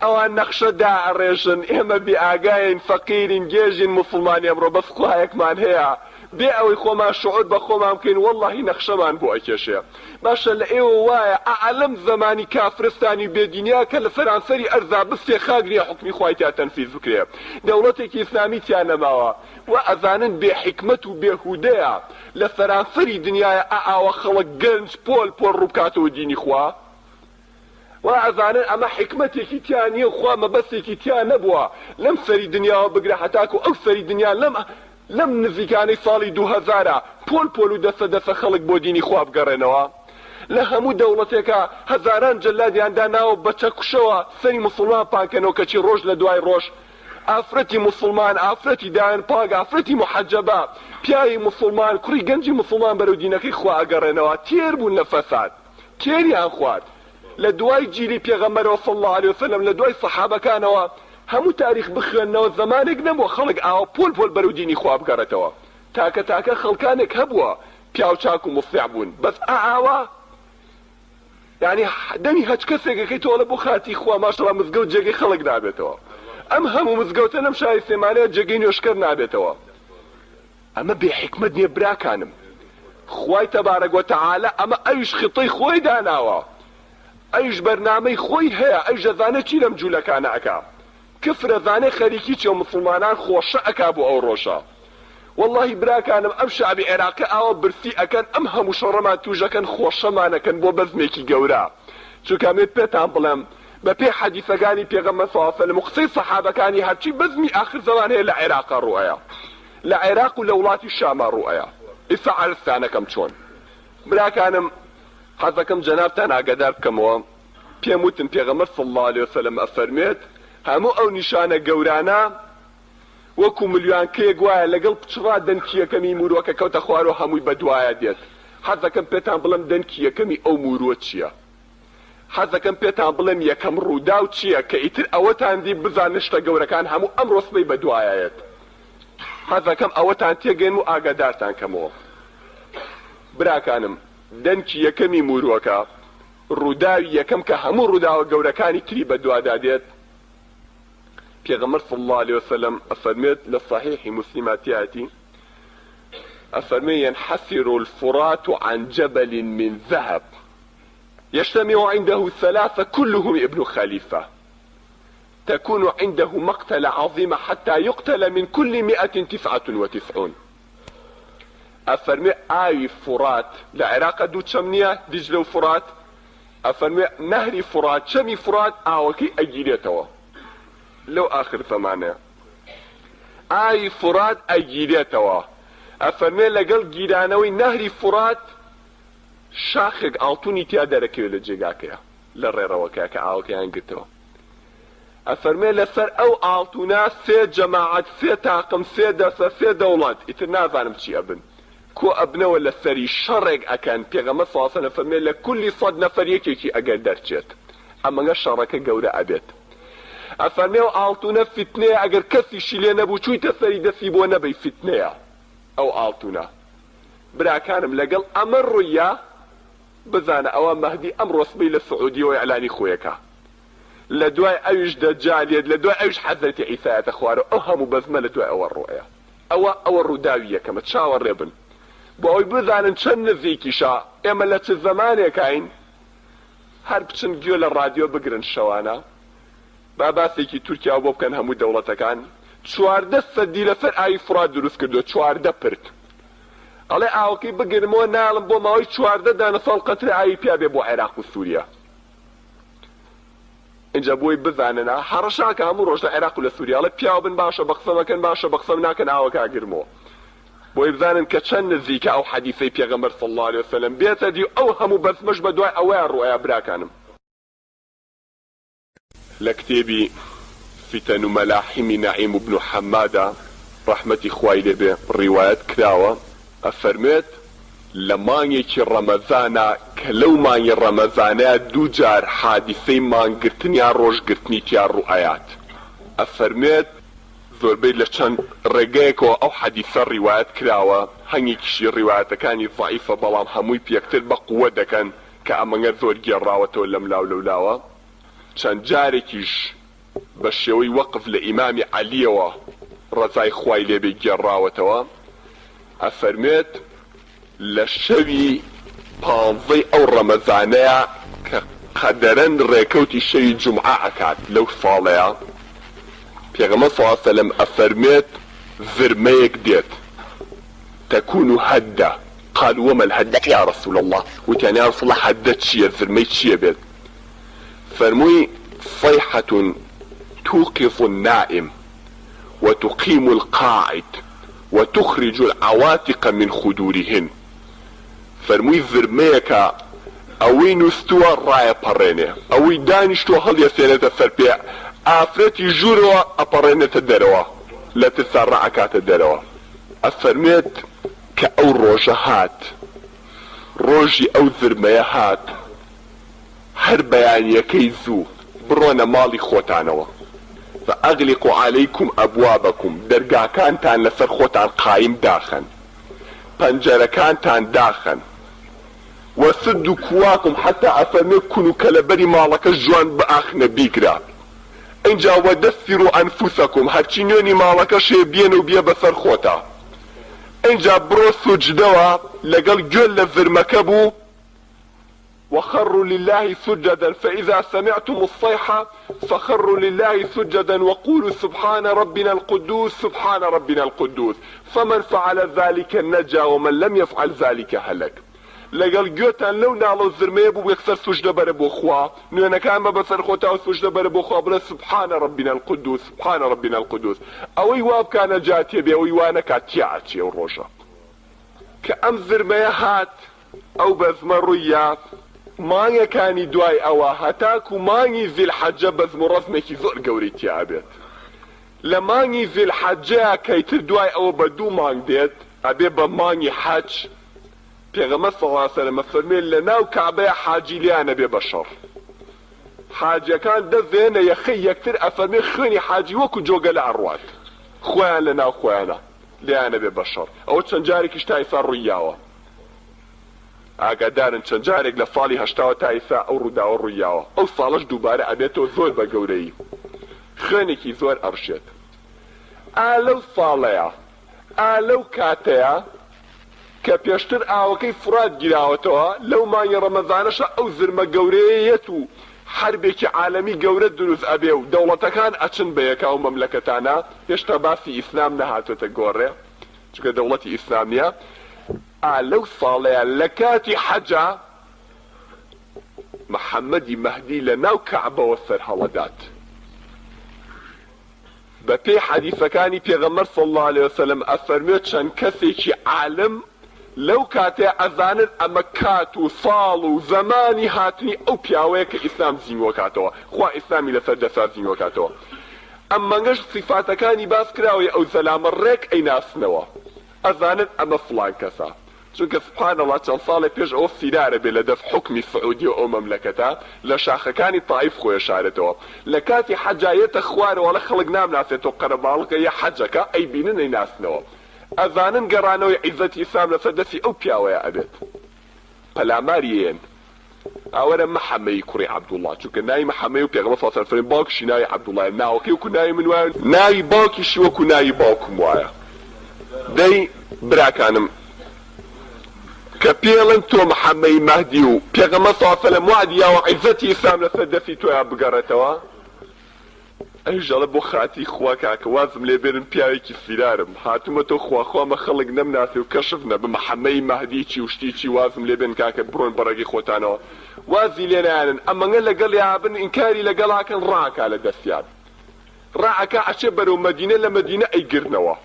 ئەوان نەخشە داڕێژن، ئێمە بێئاگاین، فەقیرین، گێژین، مسڵمانی ئەمڕۆ بەس خوایەکمان هەیە، بێ ئەوەی خۆمان شعور بە خۆمان بکەین وەڵڵاهی نەخشەمان بۆ ئەکێشێ. باشە لە ئێوە وایە ئەعەلەم زەمانی کافرستانی بێدینیا کە لە سەرانسەری ئەرزا بستێ خاگریە حکمی خوای تا تەنفیز بکرێ، دەوڵەتێکی ئیسلامی تیان نەماوە و ئەزانن بێ حکمت و بێهودەیە لە سەرانسەری دنیایە ئاوە خەڵک گەنج پۆل ڕووبکاتەوە دینی خوا، و ئەزانن ئەمە حکمتێکی تیان نییە، خوا مەبەستێکی تیان نەبووە لەم سەری دنیاوە بگرە هەتاکو ئەو سەری دنیا لەم نزیکانەی ساڵی 2000 پۆل و دەسە خەڵک بۆ دینی خوا بگەڕێنەوە. لە هەموو دەوڵەتێکە هەزاران جەلادیان داناوە بە چەکوشەوە سەری مسلمان پاکەنەوە، کەچی ڕۆژ لە دوای ڕۆژ ئافرەتی مسلمان، ئافرەتی دایان پاک، ئافرەتی محەجەبە، پیاوی مسلمان، کوڕی گەنجی مسلمان بەرەو دینەکەی خوا ئەگەڕێنەوە. تێر بوون لە فەساد، تێریان خوارد. لە دوای جیلی پێغەمبەرەوە صلی الله علیه وسلم، لە دوای سەحابەکانەوە هەموو تاریخ بخوێننەوە زەمانێک نەبووە خەڵک ئاوە پۆل بەرەو دینی خوا بگەڕێتەوە. تاکە خەڵکانێک هەبووە پیاو چاک و مستیع بوون، بەس ئاوا یعنی دەمی هەچ کەسێکەکەی تۆڵە بۆ خاتی خوا ماشەڵڵا مزگەوت جێگەی خەڵک نابێتەوە. ئەم هەموو مزگەوتە لەم شای سێمانەیە جێگەی نوێشکەر نابێتەوە. ئەمە بێ حکمت نییە براکانم. خوای تەبارەک وتەعالە ئەمە ئەویش خطەی خۆی داناوە، ئەویش بەرنامەی خۆی هەیە، ئەویش دەزانێت چی لەم جوولەکانە ئەکا. کفرە زانێ خەریکی چێ مسلمانان خۆشە ئەکا بۆ ئەو ڕۆژە. واللهی براکانم ئەم شعبی عێراقی ئاوە برسی ئەکەن، ئەم هەموو شەڕەمان توژەکەن، خۆشەمانەکەن بۆ بەزمێکی گەورە. چونکەمێت پێتان بڵێم بە پێی حەدیثەکانی پێغەمبەر صلی الله علیه وسلم و قسەی سەحابەکانی هەرچی بەزمی ئاخر زەمان هەیە لە عێراقا ڕوئەیە، لە عێراق و لە وڵاتی شاما ڕوئەیە. ئێستا عەرزتانەکەم چۆن. براکانم حەزەکەم جەنابتان ئاگادار بکەمەوە، پێم وتن پێغەمبەر صلی الله علیه وسلم ئەفەرمێت هەموو ئەو نیشانە گەورانە وەکو ملیۆنکەیەک وایە لەگەڵ پچڕا دەنکی یەکەمی مورووەکە کەوتە خوارەوە هەمووی بەدوایە دێت. حەزەکەم پێتان بڵێم دەنکی یەکەمی ئەو مورووە چییە؟ حەزەکەم پێتان بڵێم یەکەم ڕووداو چییە کە ئیتر ئەوەتان دی بزانن شتە گەورەکان هەموو ئەم ڕۆسبەی بەدوایەت. حەزەکەم ئەوەتان تێگەین و ئاگادارتان کەمەوە. براکانم دەنکی یەکەمی مورووەکە ڕووداوی یەکەم کە هەموو ڕووداوە گەورەکانی تری بەدوادا دێت. پێغەمبەر صلی الله علیه وسلم ئەفەرمێت لە صحیحی مسلماتیاتی، ئەفەرمێ ينحسر الفرات عن جبل من ذهب يجتمع عنده 3 كلهم ابن خليفة تكون عنده مقتلة عظيمة حتى يقتل من كل 199. ئەفەرمێ ئاوی فرات لە عێراق دوو چەم نییە، دیجلە و فرات. ئەفەرمێ نەهری فرات، چەمی فرات ئاوەکەی ئەگیرێتەوە لەو ئاخر زەمانەیە، ئاوی فرات ئەگیرێتەوە. ئەفەرمێ لەگەڵ گیرانەوەی نەهری فرات شاخێک ئاڵتونی تیا دەرەکەوێت لە جێگاکەیە لە ڕێڕەوەکەیە کە ئاوەکەیان گرتەوە. ئەفەرمێ لەسەر ئەو ئاڵتونە 3 جەماعەت، 3 تاقم، 3 دەسە، 3 دەوڵەت، ئیتر نازانم چی ئەبن، کۆ ئەبنەوە لە سەری شەڕێک ئەکەن. پێغەمبەر صلی الله علیه و سلم فەرمێ لە کولی 100 نەفەر یەکێکی ئەگەر دەرچێت ئەمەگە شەڕەکە گەورە ئەبێت. ئەفەرمێ و ئاڵتونە فتنەیە ئەگەر کەسیشی لێ نەبوو چوویتە سەری دەستی بۆ نەبەی فتنەیە ئەو ئاڵتونە. براکانم لەگەڵ ئەمە ڕوویە بزانە ئەوە مەهدی ئەم ڕۆسبەی لە سعودیەوە ئیعلانی خۆیەکە، لە دوای ئەویش دەجالێت، لە دوای ئەویش حەزەتی عیسایەتە خوارە، ئەو هەموو بەزمە لە دوای ئەوە ڕۆیە. ئەوە ڕووداوی یەکەمە، چاوەڕێ بن بۆ ئەوی بزانن چەند نزیکیشە ئێمە لە چ زەمانێکین هەر بچن گوێ لە ڕادیۆ بگرن شەوانە با باسێکی تورکیا بۆ بکەن هەموو دەوڵەتەکان 14 سەدی لەسەر ئاوی فرات دروست کردو، 14 پرت. ئەڵێ ئاوەکەی بگرمەوە ناڵم بۆ ماوەی 14 دانە ساڵ قەترە ئاوی پیا بێ بۆ عێراق و سووریا. اینجا بۆی بزانن هەڕەشاکە هەموو ڕۆژ لە عێراق و لە سووریا ئەڵێ پیاو بن باشە بەخسەمەکەن، باشە بەخسەم ناکەن ئاوەکە گرمەوە، بۆی بزانن کە چەند نزیکە ئەو حەدیثەی پێغەمبەر صلی الله علیه وسلم بێتە دی ئەو هەموو بەزمەش بە دوای ئەوەیە ڕۆیە. براکانم لە کتێبی فتن و مەلاحیمی نەعیم بن حەمادە ڕەحمەتی خوای لێبێ ڕیوایەت کراوە، ئەفەرمێت لە مانگێکی ڕەمەزانە کە لەو مانگی ڕەمەزانەیە دوو جار حادیثەی مانگرتنیان ڕۆژگرتنی تیا ڕوئایات. ئەفەرمێت زۆربەی لە چەند ڕێگەیەکەوە ئەو حەدیثە ڕیوایەت کراوە، هەنگێکیشی ڕیوایەتەکانی ضعیفە بەڵام هەمووی پێکتر بە قووە دەکەن کە ئەمەگە زۆر گێڕاوەتەوە لەم لاو لەولاوە. چەند جارێکیش بە شێوەی وەقف لە ئیمامی عەلیەوە ڕەزای خوای لێبێ گێڕاوەتەوە. ئەفەرمێت لە شەوی 15 ئەو ڕەمەزانەیە کە قەدەرەن ڕێکەوتی شەوی جومعە ئەکات لەو ساڵەیە، پێغەمبەر صلی الله علیه وسلم ئەفەرمێت زرمەیەک دێت تەکون هەدە. قال وما الهدة يا رسول الله؟ وتیان یا رسول الله هەدە چییە، زرمەی چییە بێت؟ فەرمووی صيحة توقظ النائم وتقيم القاعد وتخرج العواتق من خدورهن. فەرمووی زرمەیەکە ئەوەی نووسووە ڕایەپەڕێنێ، ئەوەی دانیشتووە هەڵیەسێنێتە سەر پێ، ئافرەتی ژوورەوە ئەپەڕێنێتە دەرەوە، لە ترسا ڕائەکاتە دەرەوە. ئەفەرمێت کە ئەو ڕۆژە هات، ڕۆژی ئەو زرمەیە هات، هەر بەیانیەکەی زوو بڕۆنە ماڵی خۆتانەوە. فأغلقوا عليكم أبوابكم، دەرگاکانتان لەسەر خۆتان قایم داخن، پەنجەرەکانتان داخن، وسدوا كواكم حتى ئەفەرمێ کونوکە لەبەری ماڵەکە جوان بەئاخنە بیگرا. اینجا وەدەسیروا ئەنفوسەکم، هەرچی نوێنی ماڵەکە شێ بێنە و بێ بەسەر خۆتە. اینجا بڕۆ سوجدەوە لەگەڵ گوێ لە زرمەکە بوو. وخروا لله سجدا فإذا سمعتم الصيحة فخروا لله سجدا وقولوا سبحان ربنا القدوس سبحان ربنا القدوس فمن فعل ذلك نجا ومن لم يفعل ذلك هلك. لەگەڵ گوێتان لەو ناڵە و زرمەیە بوو یەکسەر سوجدە بەرە بۆ خوا، نوێنەکان بە بەسەر خۆتا و سوجدە بەرە بۆ خوا، بڵێ سبحان ربنا القدوس سبحان ربنا القدوس. ئەوەی وا بکانە جاتێ بێ، ئەوەی وا نەکات تیاچێ و ڕۆژە کە ئەم زرمەیە هات، ئەو بەزمە ڕوویە. مانگەکانی دوای ئەوە هەتاکو مانگی زیلحەجە بەزم و ڕەسمێکی زۆر گەورەی تیا بێت. لە مانگی زیلحەجەیە کەیتر دوای ئەوە بە 2 مانگ دێت، ئەبێ بە مانگی حەج. پێغەمبەر صلی الله علیه وسلم فەرمێ لە ناو کعبەیە حاجی لیانە بێ بە شەڕ. حاجەکان دەزێنە یەخەی یەکتر، ئەفەرمێ خوێنی حاجی وەکو جۆگە لە ئەڕوات، خۆیان لە ناو خۆیانە لیانە بێ بە شەڕ. ئەوە چەند جارێکیش تا ئێستا ڕوویاوە. ئاگادارن چەند جارێک لە ساڵی 80 تا ئێستا ئەو ڕووداوە ڕوویاوە. ئەو ساڵەش دووبارە ئەبێتەوە زۆر بە گەورەی، خوێنێکی زۆر ئەڕشێت. لەو ساڵەیە لەو کاتەیە کە پێشتر ئاوەکەی فرات گیراوەتەوە، لەو مانگی ڕەمەزانەشە ئەو زرمە گەورەیەت و حربێکی عالەمی گەورە دروست ئەبێ و دەوڵەتەکان ئەچن بە یەکا و مەملەکەتانە. هێشتا باسی ئیسلام نەهاتوێتە گۆڕێ چونکە دەوڵەتی ئیسلام نییە. لەو ساڵەیە لە کاتی حەجە محەممەدی مەهدی لە ناو کەعبەوە سەر هەڵەدات. بە پێی حەدیثەکانی پێغەمبەر صلی الله علیه وسلم ئەفەرمێت چەند کەسێکی عالم لەو کاتێ ئەزانن ئەمە کات و ساڵ و زەمانی هاتنی ئەو پیاوەیە کە ئیسلام زیینوەکاتەوە، خوا ئیسلامی لەسەر دەسا زیینوەکاتەوە. ئەم مەنگەش سیفاتەکانی باس کراوەیە ئەو زەلامە ڕێک ئەیناسنەوە، ئەزانن ئەمە فڵان کەسە. چونکە سبحان الله چەند ساڵێک پێش ئەوە فیرارە بێ لە دەف حکمی سعودی و ئەو مەملەکەتە لە شاخەکانی تائیف خۆی شارێتەوە لە کاتی حەجایەتە خوارەوە لە خەڵک نامناسێتەوە قەرەباڵغە یا حەجەکە ئەی بینن ئەیناسنەوە ئەزانن گەڕانەوەی عیزەتی ئیسلام لەسەر دەستی ئەو پیاوەیە ئەبێت پەلاماریەن ئەوەرە محەممەی کوڕی عەبدوڵڵا چونکە ناوی محەممەی و پێغەمبەر صلی الله علیه و سلم باوکیشی ناوی عەبدوڵڵایە ناوەکەی وەکو ناوی من وایە ناوی باوکیشی وەکو ناوی باوکم وایە دەی براکانم کە پێڵن تۆ محەممەی مەهدی و پێغەمبەر صلی الله علیه و سلم وعدیاوە عیزەتی ئیسلام لەسەر دەستی تۆیان بگەڕێتەوە ئەیژەڵە بۆ خاتی خوا کاکە وازم لێ بێرن پیاوێکی فیرارم هاتوومەتەوە خواخوامە خەڵک نەمناسی و کەشف نەبە محەممەی مەهدی چی و شتی چی وازم لێ بێن کاکە بڕۆن بەڕێگەی خۆتانەوە وازی لێ نایەنن ئەمەngە لەگەڵ یابن ئینکاری لەگەڵاکەن ڕاکا لە دەستیان ڕاعەکە ئەچێ بەرەو مەدینە لە مەدینە ئەیگرنەوە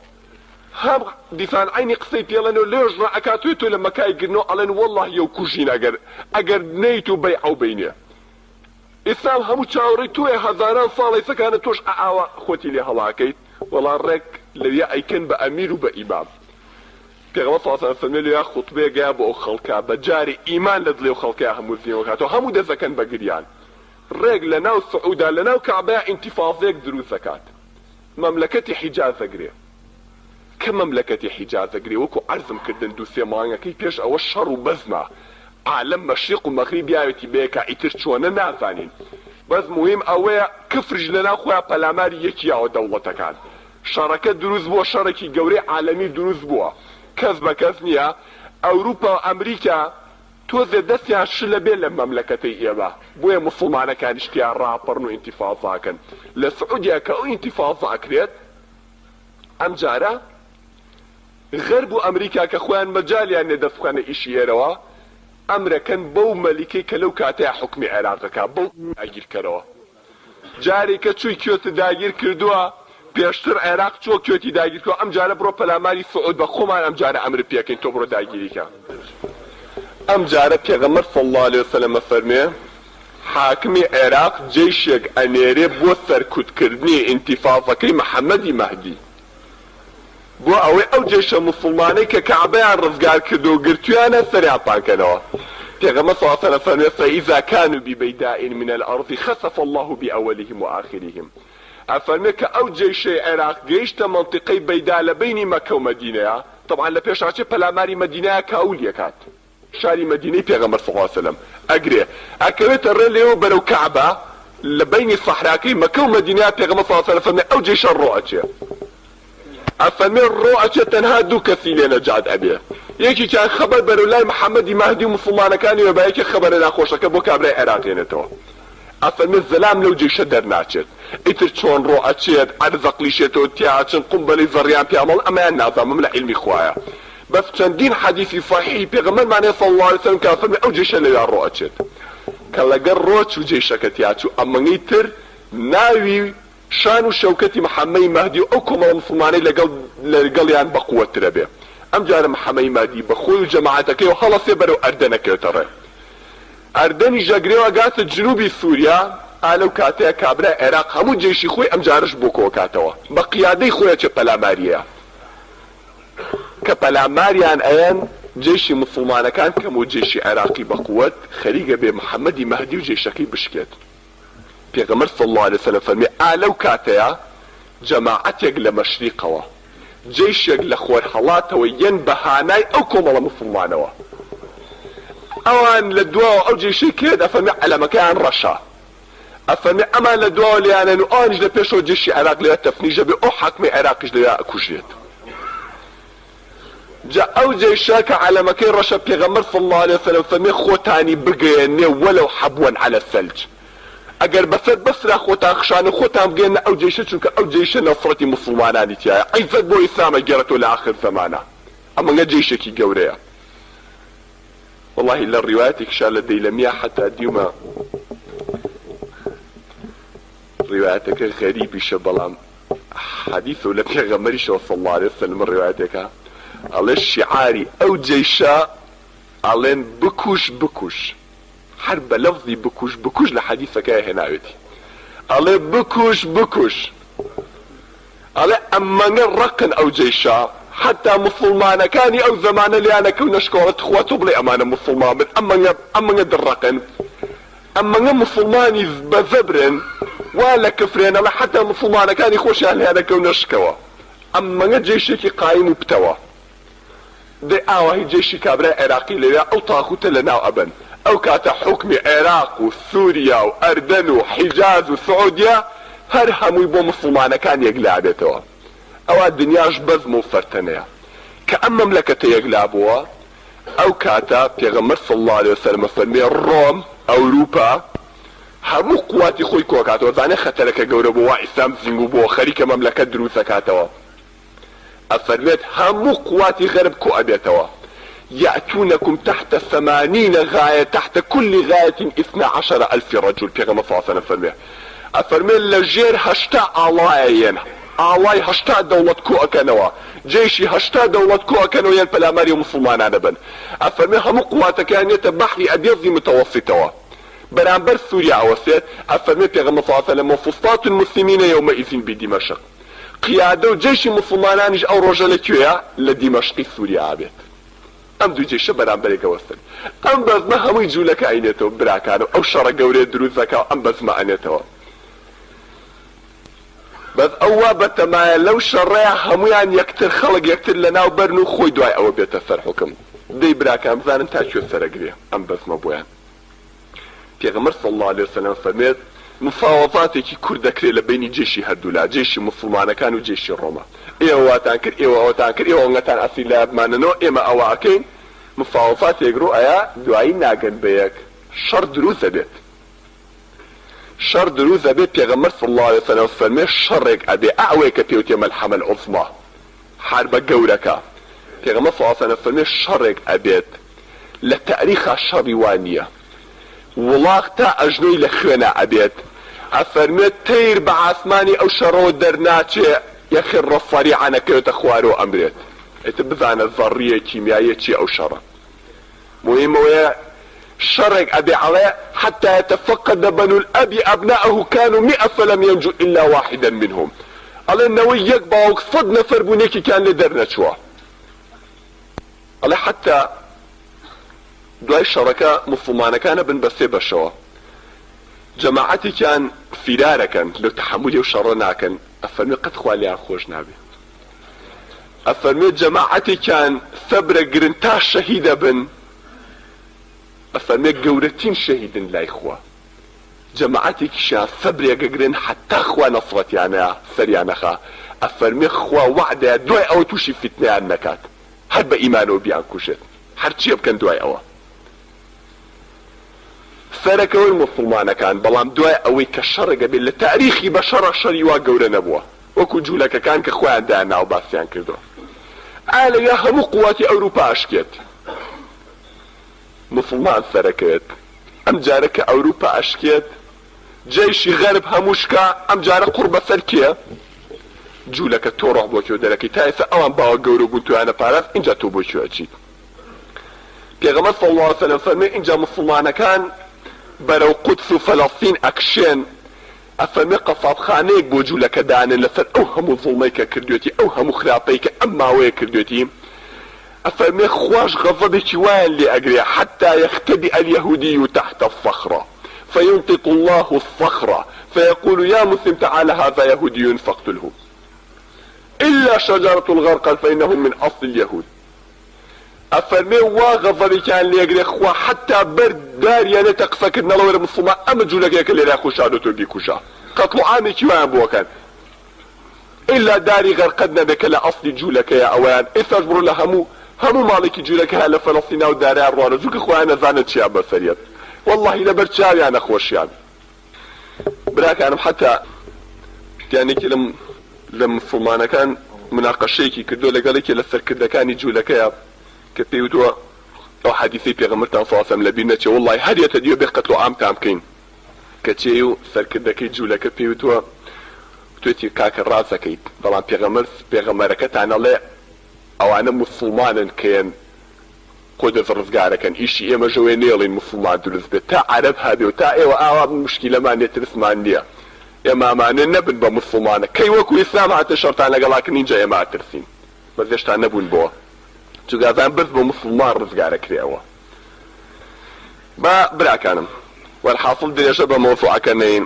هەم دیفان عینی قسەی پێڵێنەوە لێژ ڕاعەکاتوی تۆ لە مەکای گرنەوە ئەڵێن وەڵڵاهی یەو کوژین ئەگەر نەیت و بەیعەو بینێ ئیسلام هەموو چاوەڕێی تۆیە هەزاران ساڵی سەکانە تۆش ئاوا خۆتی لێ هەڵاکەیت وەڵا ڕێک لەویا ئەیکەن بە ئەمیر و بە ئیمام پێغەمبەر صلی الله علیه و سلم لەویا خوتبەیەگەیا بۆ ئەو خەڵکە بە جاری ئیمان لە دڵێ و خەڵکەیە هەموو زیینەوە کاتەوە هەموو دەستەکەن بە گریان ڕێک لە ناو سعودا لە ناو کەعبەیە ئینتیفاضەیەک دروست دەکات مەملەکەتی حیجاز ئەگرێ کە مەملەکەتی حیجاز ئەگرێ وەکو عەرزم کردن دوو سێ مانگەکەی پێش ئەوە شەڕ و بەزمە عالم مەشریق و مەغریب یاوێتی بەیەکە ئیتر چۆنە نازانین بەس مهم ئەوەیە کفرش لەناو خۆیان پەلاماری یەکیاوە دەوڵەتەکان شەڕەکە دروست بووە شەڕێکی گەورەی عالەمی دروست بووە کەس بە کەس نییە ئەوروپا و ئەمریکا تۆزێ دەستیان شلە بێ لە مەملەکەتەی ئێمە بۆیە موسڵمانەکانیشتیان ڕاپەڕن و ئینتیفاضاکەن لە سعودیا کە ئەو ئینتیفاضا ئەکرێت ئەم جارە غەرب و ئەمریکا کە خۆیان مەجالیان نێدەستخوانە ئیشی ئێرەوە ئەمرەکەن بەو مەلیکەی کە لەو کاتەیە حکمی عێراقەکە بەو داگیرکەرەوە جارێکە چووی کوێتە داگیر کردووە پێشتر عێراق چۆ کوێتی داگیر کردووە ئەم جارە بڕۆ پەلاماری سعود بە خۆمان ئەم جارە ئەمر پێکەین تۆ بڕۆ داگیریکە ئەم جارە پێغەمبەر صلی الله علیه وسلم فەرمێ حاکمی عێراق جێیشێک ئەنێرێ بۆ سەرکوتکردنی ئینتیفاضەکەی محەممەدی مەهدی بۆ ئەوەی ئەو جێشە موسڵمانەی کە کەعبەیان ڕزگار کردو و گرتویانە سەریان پاکەنەوە پێغەمبەر صلی الله علیه وسلم فەرمێ فإذا كانوا ببيداء من الأرض خسف الله بأولهم وآخرهم ئەفەرمێ کە ئەو جێشەی عێراق گەیشتە مەنتیقەی بەیدا لە بینی مەکە و مەدینەیە طبعا لە پێشاچێ پەلاماری مەدینەیە کە ئەو لێکات شاری مەدینەی پێغەمبەر صلی الله علیه وسلم ئەگرێ ئەکەوێتە ڕێ لێوە بەرەو کەعبە لە بینی سەحراکەی مەکە و مەدینەیە پێغەمبەر صلی الله علیه وسلم فەرمێ ئەو جێشە ڕۆئەچێ ئەفەرمێ ڕۆئەچێ تەنها دوو کەسی لێ نەجات ئەبێ یەکێکیان خەبەر بەرەو لای محەممەدی مەهدی و موسڵمانەکانی وێ بە یەکێک خەبەرە ناخۆشەکە بۆ کابرای عێراق هێنێتەوە ئەفەرمێ زەلام لەو جێشە دەرناچێت ئیتر چۆن ڕۆئەچێت عەرزەقلیشێتەوە تیاچن قومبەڵی زەڕیان پێمەڵ ئەمەیان نازانم لە عیلمی خوایە بەس چەندین حەدیثی صحیحی پێغەمبەرمانەیە صلی الله علیه وسلم کە ئەفەرمێ ئەو جێشە لەوێ ڕۆئەچێت کە لەگەڵ ڕۆچ و جێشەکە تیاچوو ئەمەی تر ناوی شان و شەوکەتی محەممەدی مەهدی و ئەو کۆمەڵە موسڵمانەی لەگەڵیان بەقووەترە بێ ئەم جارە محەممەدی مەهدی بە خۆی و جەماعەتەکەی و هەڵەسێ بەرەو ئەردەنەکەوێتە ڕێ ئەردەنی ژەگرێوە گاتە جنوبی سووریا ئالەو کاتەیە کابرای عێراق هەموو جێشی خۆی ئەم جارش بۆ کۆکاتەوە بە قیادەی خۆیە چه پەلاماریەیە کە پەلاماریان ئەیەن جێشی موسڵمانەکان کەم و جێشی عێراقی بەقووەت خەریکە بێ محەممەدی مەهدی و جێشەکەی بشکێت پێغەمبەر صلی الله علیه وسلم فەرمێ ئالەو کاتەیە جەماعەتێک لە مەشریقەوە جێشێک لە خۆر هەڵاتەوە یەن بەهانای ئەو کۆمەڵە موسڵمانەوە ئەوان لە دواوە ئەو جێشەی کرد ئەفەرمێ عەلەمەکەیان ڕەشا ئەفەرمێ ئەمان لە دواوە لێیانن و ئەوانیش لە پێشەوە جێشی عێراق لێرە تەفنیژە بێ ئەو حاکمی عێراقیش لێرە ئەکوژێت جا ئەو جێشە کە عەلەمەکەی ڕەشە پێغەمبەر صلی الله علیه وسلم فەرمێ خۆتانی بگەێنێ وەلەو حەبوەن عەلە الثەلج ئەگەر بەسەر بەسرا خۆتان خشانە خۆتان بگەێنە ئەو جێشە چونکە ئەو جێشە نەسڕەتی موسڵمانانی تایە عیزەت بۆ ئیسلامە گێڕێتەوە لە ئاخر زەمانە ئەمەngە جێشێکی گەورەیە والله لە ڕیوایەتێکیشا لە دەیلەمیە حتا دیومە ڕیوایەتەکە غەریبیشە بەڵام حەدیث و لە پێغەمبەریشەوە صلی الله علیه وسلم ڕیوایەتێکە ئەڵێ شیعاری ئەو جێشە ئەڵێن بکوش بکوش هەر بە لەفزی بکوش بکوش لە حەدیثەکەیە هێناوێتی ئەڵێ بکوش بکوش ئەڵێ ئەمەngە ڕقن ئەو جێشە حتى مسلمانەکانی ئەو زەمانە لیانەکەونە شکۆڵەت خوا تۆ بڵێ ئەمانە مسلمان بن ئەمەngە دڕەقن ئەمەngە مسلمانی بەزەبرن وا لە کفرێنەڵە حتى مسلمانەکانی خۆشیان لیانەکەونە شکەوە ئەمەngە جێشێکی قایم و پتەوە دێ ئاوایی جێشی کابرای عێراقی لەوێ ئەو تاخوتە لە ناو ئەبن ئەو کاتە حکمی عێراق و سووریا و ئەردەن و حیجاز و سعودیا هەر هەمووی بۆ مسلمانەکان یەکلا بێتەوە ئەوە دنیاش بەزم و فەرتەنەیە کە ئەم مەملەکەتە یەکلا بووە ئەو کاتە پێغەمبەر صلی الله عليه وسلم فەرمێ ڕۆم ئەوروپا هەموو قواتی خۆی کۆکاتەوە زانێ خەتەرەکە گەورە بوو وا ئیسلام زیندوو بۆ خەریکە مەملەکەت دروست دەکاتەوە ئەفەرمێت هەموو قواتی غەرب کۆ ئەبێتەوە يأتونكم تحت 80 غاية تحت كل غاية 12,000 رجل پیغمبر صلی الله علیه و سلم افرمي لجير هشتا آلايين آلاي هشتا دولت كو اكنوا جيشي هشتا دولت كو اكنوا ين بالاماري مسلمان بن افرمي هم قواتك يعني بحري ابيض متوسطوا برانبر سوريا اوسيت افرمي پیغمبر صلی الله علیه و سلم وفسطاط المسلمين يومئذ بدمشق قياده جيش مسلمانانش او رجلكيا لدمشق سوريا عبيت ئەم دوو جێشە بەرامبەرێکە وەستن ئەم بەزمە هەمووی جوولەکە ئەینێتەوە براکانە ئەو شەڕە گەورەیە دروست دەکا ئەم بەزمە ئەنێتەوە بەس ئەوە بەتەمایە لەو شەڕەیە هەمویان یەکتر خەڵک یەکتر لەناو بەرن و خۆی دوای ئەوە بێتە سەر حوکم دەی براکان بزانن تا کوێ سەرەگرێ ئەم بەزمە بۆیان پێغەمبەر صلی الله عليه وسلم فەرمێت مفاوضاتێکی کوور دەکرێت لە بینی جێشی هەردوولا جێشی مسلمانەکان و جێشی ڕۆما ئێوە واتان کرد ئێوە ئەوەتان کرد ئێوە ئەوەتان ئەسی لە بمانەوە ئێمە ئەوە ئەکەین مفاوضاتێک ڕۆ ئەیە دوایی ناگەن بە یەک شەڕ دروست دەبێت شەڕ دروست دەبێت پێغەمبەر صلی الله عليه وسلم فەرمێ شەڕێک ئەبێ ئەوەیە کە پێوتێ مەلحەمە العوزما حربە گەورەکە پێغەمبەر صلی الله عليه وسلم فەرمێ شەڕێک ئەبێت لە تاریخا شەڕی وان نییە وڵاق تا ئەژنۆی لە خوێنە ئەبێت ئەفەرمێت تیر بە عاسمانی ئەو شەڕەوە دەرناچێ یەخێ ڕەفەری عانەکەوێتە خوارەوە ئەمرێت ئێتە بزانە زەڕیە کیمیایە چی ئەو شەڕە مهمەوەیە شەڕێک ئەبێ عەڵێ حتى يتفقد بنو الأب أبناءه كانوا 100 فلم ينجو إلا واحدا منهم ئەڵێ نەوەی یەک باوک 100 نەفەر بوونێکیان لێ دەرنەچووە ئەڵێ حتى دوای شەڕەکە مسلمانەکانە بن بە سێ بەشەوە جەماعەتێکیان فیرارەکەن لە تەحەمولی و شەڕە ناکەن ئەفەرمێ قەت خوا لێیان خۆش نابێ ئەفەرمێ جەماعەتێکیان سەبرە گرن تا شەهیدە بن ئەفەرمێ گەورەترین شەهیدن لای خوا جەماعەتێکیشیان سەبرێگە گرن حتا خوا نەسڕەتیانەیە سەریانەخا ئەفەرمێ خوا وعدەیە دوای ئەوە تووشی فیتنەیان نەکات هەر بە ئیمانەوە بیان کوشێت هەرچیە بکەن دوای ئەوە سەرەکەوەی مسلمانەکان بەڵام دوای ئەوەی کە شەڕێگە بێت لە تاریخی بە شەڕە شەڕی وا گەورە نەبووە وەکو جوولەکەکان کە خۆیان دایان ناو باسییان کردووە ئالەیە هەموو قوواتی ئەوروپا ئەشکێت مسلمان سەرەکەوێت ئەم جارە کە ئەوروپا ئەشکێت جێشی غەرب هەمووشکە ئەم جارە قوڕ بەسەر کێ جوولەکە تۆ ڕۆح بۆ کێو دەرەکەی تا ئێستا ئەوان باوە گەورە بوون توانە پاراست اینجا تۆ بۆ کوێ ئەچیت پێغەمبەر صلی الله عليه وسلم فەرمێ اینجا مسلمانەکان بەرەو قودس و فەلەستین ئەکشێن ئەفەرمێ قەسابخانەیەک بۆ جوولەکە دانن لەسەر ئەو هەموو زوڵمەی کە کردوێتی ئەو هەموو خراپەی کە ئەم ماوەیە کردوێتی ئەفەرمێ خوش غەضەبێکی وایان لێ ئەگرێ حتى يختبئ اليهودي تحت الصخرة فينطق الله الصخرة فيقول يا مسلم تعال هذا يهودي فاقتله إلا شجرة الغرقل فإنهم من أصل اليهود ئەفەرمێ وا غەضەبێکیان لێ ئەگرێ خوا حتى بەر داریانێتە قسەکردنەوە وەرە مسلمان ئەمە جوولەکەیە کە لێرە خوشادۆ تۆ بیکوژا قەتڵ و عامێکی وایان بۆکەن ئیلا داری غەرقەد نەبێ کە لە ئەسڵی جوولەکەیە ئەوەیان ئێستاش بڕۆ لە هەموو ماڵێکی جوولەکە هەیە لە فەلەستینا و دارایان ڕوانە جووکە خۆیان نەزانن چیان بەسەریەت وەڵڵاهی لەبەر چاویان نەخۆشیان براکانم حتى یانێکی لە مسلمانەکان مناقەشەیەکی کردو لەگەڵێکی لە سەرکردەکانی جوولەکەیە کە پێوتووە ئەو حەدیثەی پێغەمبەرتان صلی الله علیه وسلم لەبیر نەچێ وەڵڵاهی هەر یەتە دیوە بێ قەتڵ و عامتان بکەین کە چێ و سەرکردەکەی جوولەکە پێوتووە توێتی کاکە ڕاستەکەیت بەڵام پێغەمبەرەکەتان ئەڵێ ئەوانە مسلمانن کەیان خۆ دەزڕزگارەکەن ئیشی ئێمە ژەوێ نێڵین مسلمان دروست بێت تا عەرەب هەبێ و تا ئێوە ئاوا مشکیلەمان لێ ترسمان نییە ئێمە ئەمانە نەبن بە مسلمانە کەی وەکو ئیسلام هاتە شەڕتان لەگەڵاکن اینجا ئێمە ئاترسین بەزێشتا نەبوون بۆ چوگازان بەس بۆ مسلمان ڕزگارە کرێەوە. با براکانم والحاصل درێژە بە مۆسوعەکە نەین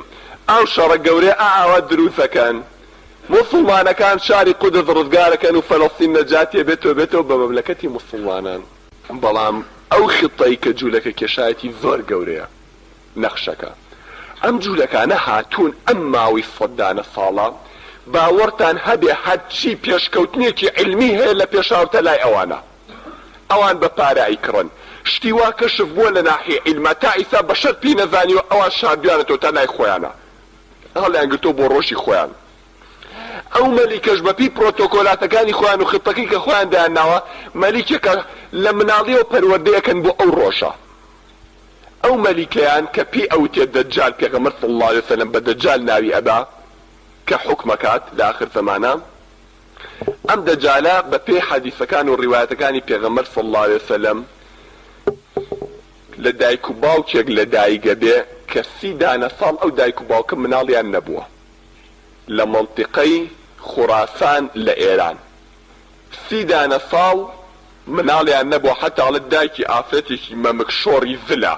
ئەو شەڕە گەورەی ئاوا دروستەکەن مسلمانەکان شاری قودس ڕزگارەکەن و فەلەستین نەجاتێ بێتەوە بە مەملەکەتی مسلمانان. بەڵام ئەو خطەی کە جوولەکە کێشایەتی زۆر گەورەیە نەخشەکە. ئەم جوولەکانە هاتوون ئەم ماوەی سەدانە ساڵە باوەڕتان هەبێ هەرچی پێشکەوتنێکی علمی هەیە لە پێشاوتە لای ئەوانە. ئەوان بە پارایی کڕن شتی وا کەشف بووە لە ناحیە عیلمە تا ئیسا بەشەر پێی نەزانیوە ئەوان شاردویانەتەوە تا لای خۆیانە هەڵیان گرتۆ بۆ ڕۆژی خۆیان. ئەو مەلیکەش بەپی پرۆتۆکۆلاتەکانی خۆیان و خطەکەی کە خۆیان دایانناوە مەلیکێکە لە مناڵیەوە پەروەردەیەکەن بۆ ئەو ڕۆژە. ئەو مەلیکەیان کە پێی ئەوتێ دەجال پێغەمبەر صلی الله علیه وسلم بە دەجال ناوی ئەبا کە حکمەکات لە آخر زەمانە. ئەم دەجالە بە پێی حەدیثەکان و ڕیوایەتەکانی پێغەمبەر صلی الله علیه وسلم لە دایک و باوکێک لە دایگە بێ کە 30 ساڵ ئەو دایک و باوکە مناڵیان نەبووە لە مەنتیقەی خوراسان لە ئێران. 30 ساڵ مناڵیان نەبووە حەتا لە دایکی ئافرەتێکی مەمکشۆڕی زلە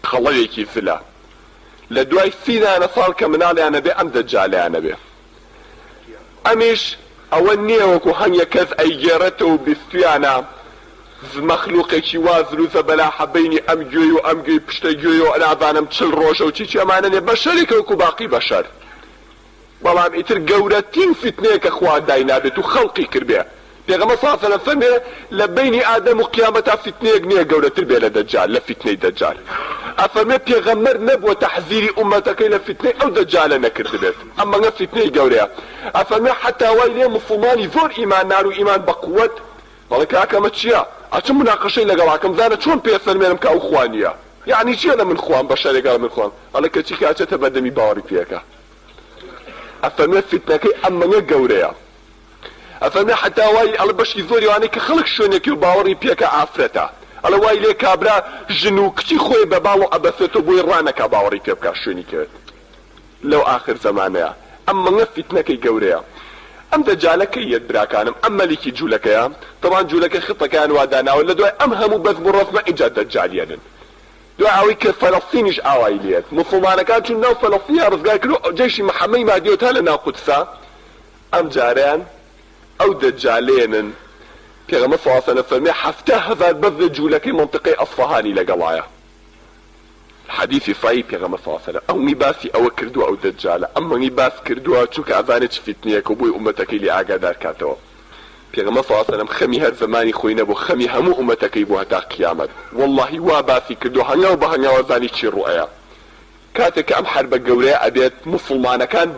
قەڵەوێکی زلە. لە دوای 30 ساڵ کە مناڵیانە بێ ئەم دەجالیانە بێ. ئەمیش ئەوە نییە وەکو هەنگە کەس ئەیگێڕێتەوە و بیستویانە مەخلوقێکی وا دروستە بەلا حەبەینی ئەم گوێی و ئەم گوێی پشتە گوێی و ئەنازانم 40 ڕۆژە و چیچی ئەمانە نێ بەشەرێکە وەکو باقی بەشەر. بەڵام ئیتر گەورەترین فیتنەیە کە خوا داینابێت و خەڵقی کردبێ. پێغەمبەر صلی الله علیه و سلم فەرمێ لە بینی ئادەم و قیامەتا فیتنەیەک نییە گەورەتر بێ لە دەجال لە فیتنەی دەجال. ئەفەرمێ پێغەمبەر نەبووە تەحزیری ئومەتەکەی لە فیتنەی ئەو دەجالە نەکردبێت. ئەمەگە فیتنەی گەورەیە. ئەفەرمێ حەتا وای لێ مسلمانی زۆر ئیماندار و ئیمان بە قووەت بەڵێ کاکەمە چییە؟ ئەچم مناقەشەی لەگەڵاکەم زانە چۆن پێفەرمێنم کە ئەو خوا نییە. یعنی چییە لە من خوام بەشەرێکە لە من خوام؟ هەڵە کەچی کاچێتە بەردەمی باوەڕی پێەکە. ئەفەرمێ فیتنەکەی ئەمەگە گەورەیە. ئەفەرمێ حەتا وای ئەڵە بەشی زۆری وانەی کە خەڵک شوێنێکی و باوەڕی پێکە ئافرەتە. ئەڵە وای لێ کابرا ژن و کچی خۆی بە باڵ و ئەبەسێتەوە بۆی ڕانەکە باوەڕی پێ بکە شوێنی کرد. لەو ئاخر زەمانەیە ئەمەگە فیتنەکەی گەورەیە. ئەم دەجالەکەی یەک براکانم ئەم مەلیکی جوولەکەیە طبعا جوولەکە خطەکەیان واداناوە لە دوای ئەم هەموو بەزم و ڕۆزمە ئینجا دەجالیێنن. دوای ئەوەی کە فەلەستینیش ئاوای لێت مسلمانەکان چون ناو فەلەستینیان ڕزگار کرد و جێشی محەممەی مادیۆ تا لە ناو قودسا ئەم جاریان ئەو دەجالێنن. پێغەمبەر صلی الله علیه و سلم فەرمێ 70,000 بەز لە جوولەکەی منطقەی ئەسفەهانی لەگەڵایە. حدیثی صحیح پێغەمبەر صلی الله علیه و سلم ئەومی باسی ئەوە کردووە ئەو دەجالە ئەمەنی باس کردووە چونکە ئەزانێت چ فیتنەیەکە و بۆی ئومەتەکەی لێ ئاگادار کاتەوە. پێغەمبەر صلی الله علیه و سلم خەمی هەر زمانی خۆی نەبوو خەمی هەموو ئومەتەکەی بوو هەتا قیامەت. واللهی وا باسی کردو هەنگاو بە هەنگاوە زانی چی ڕوئەیە. کاتێک ئەم حربە گەورەیە ئەبێت مسلمانەکان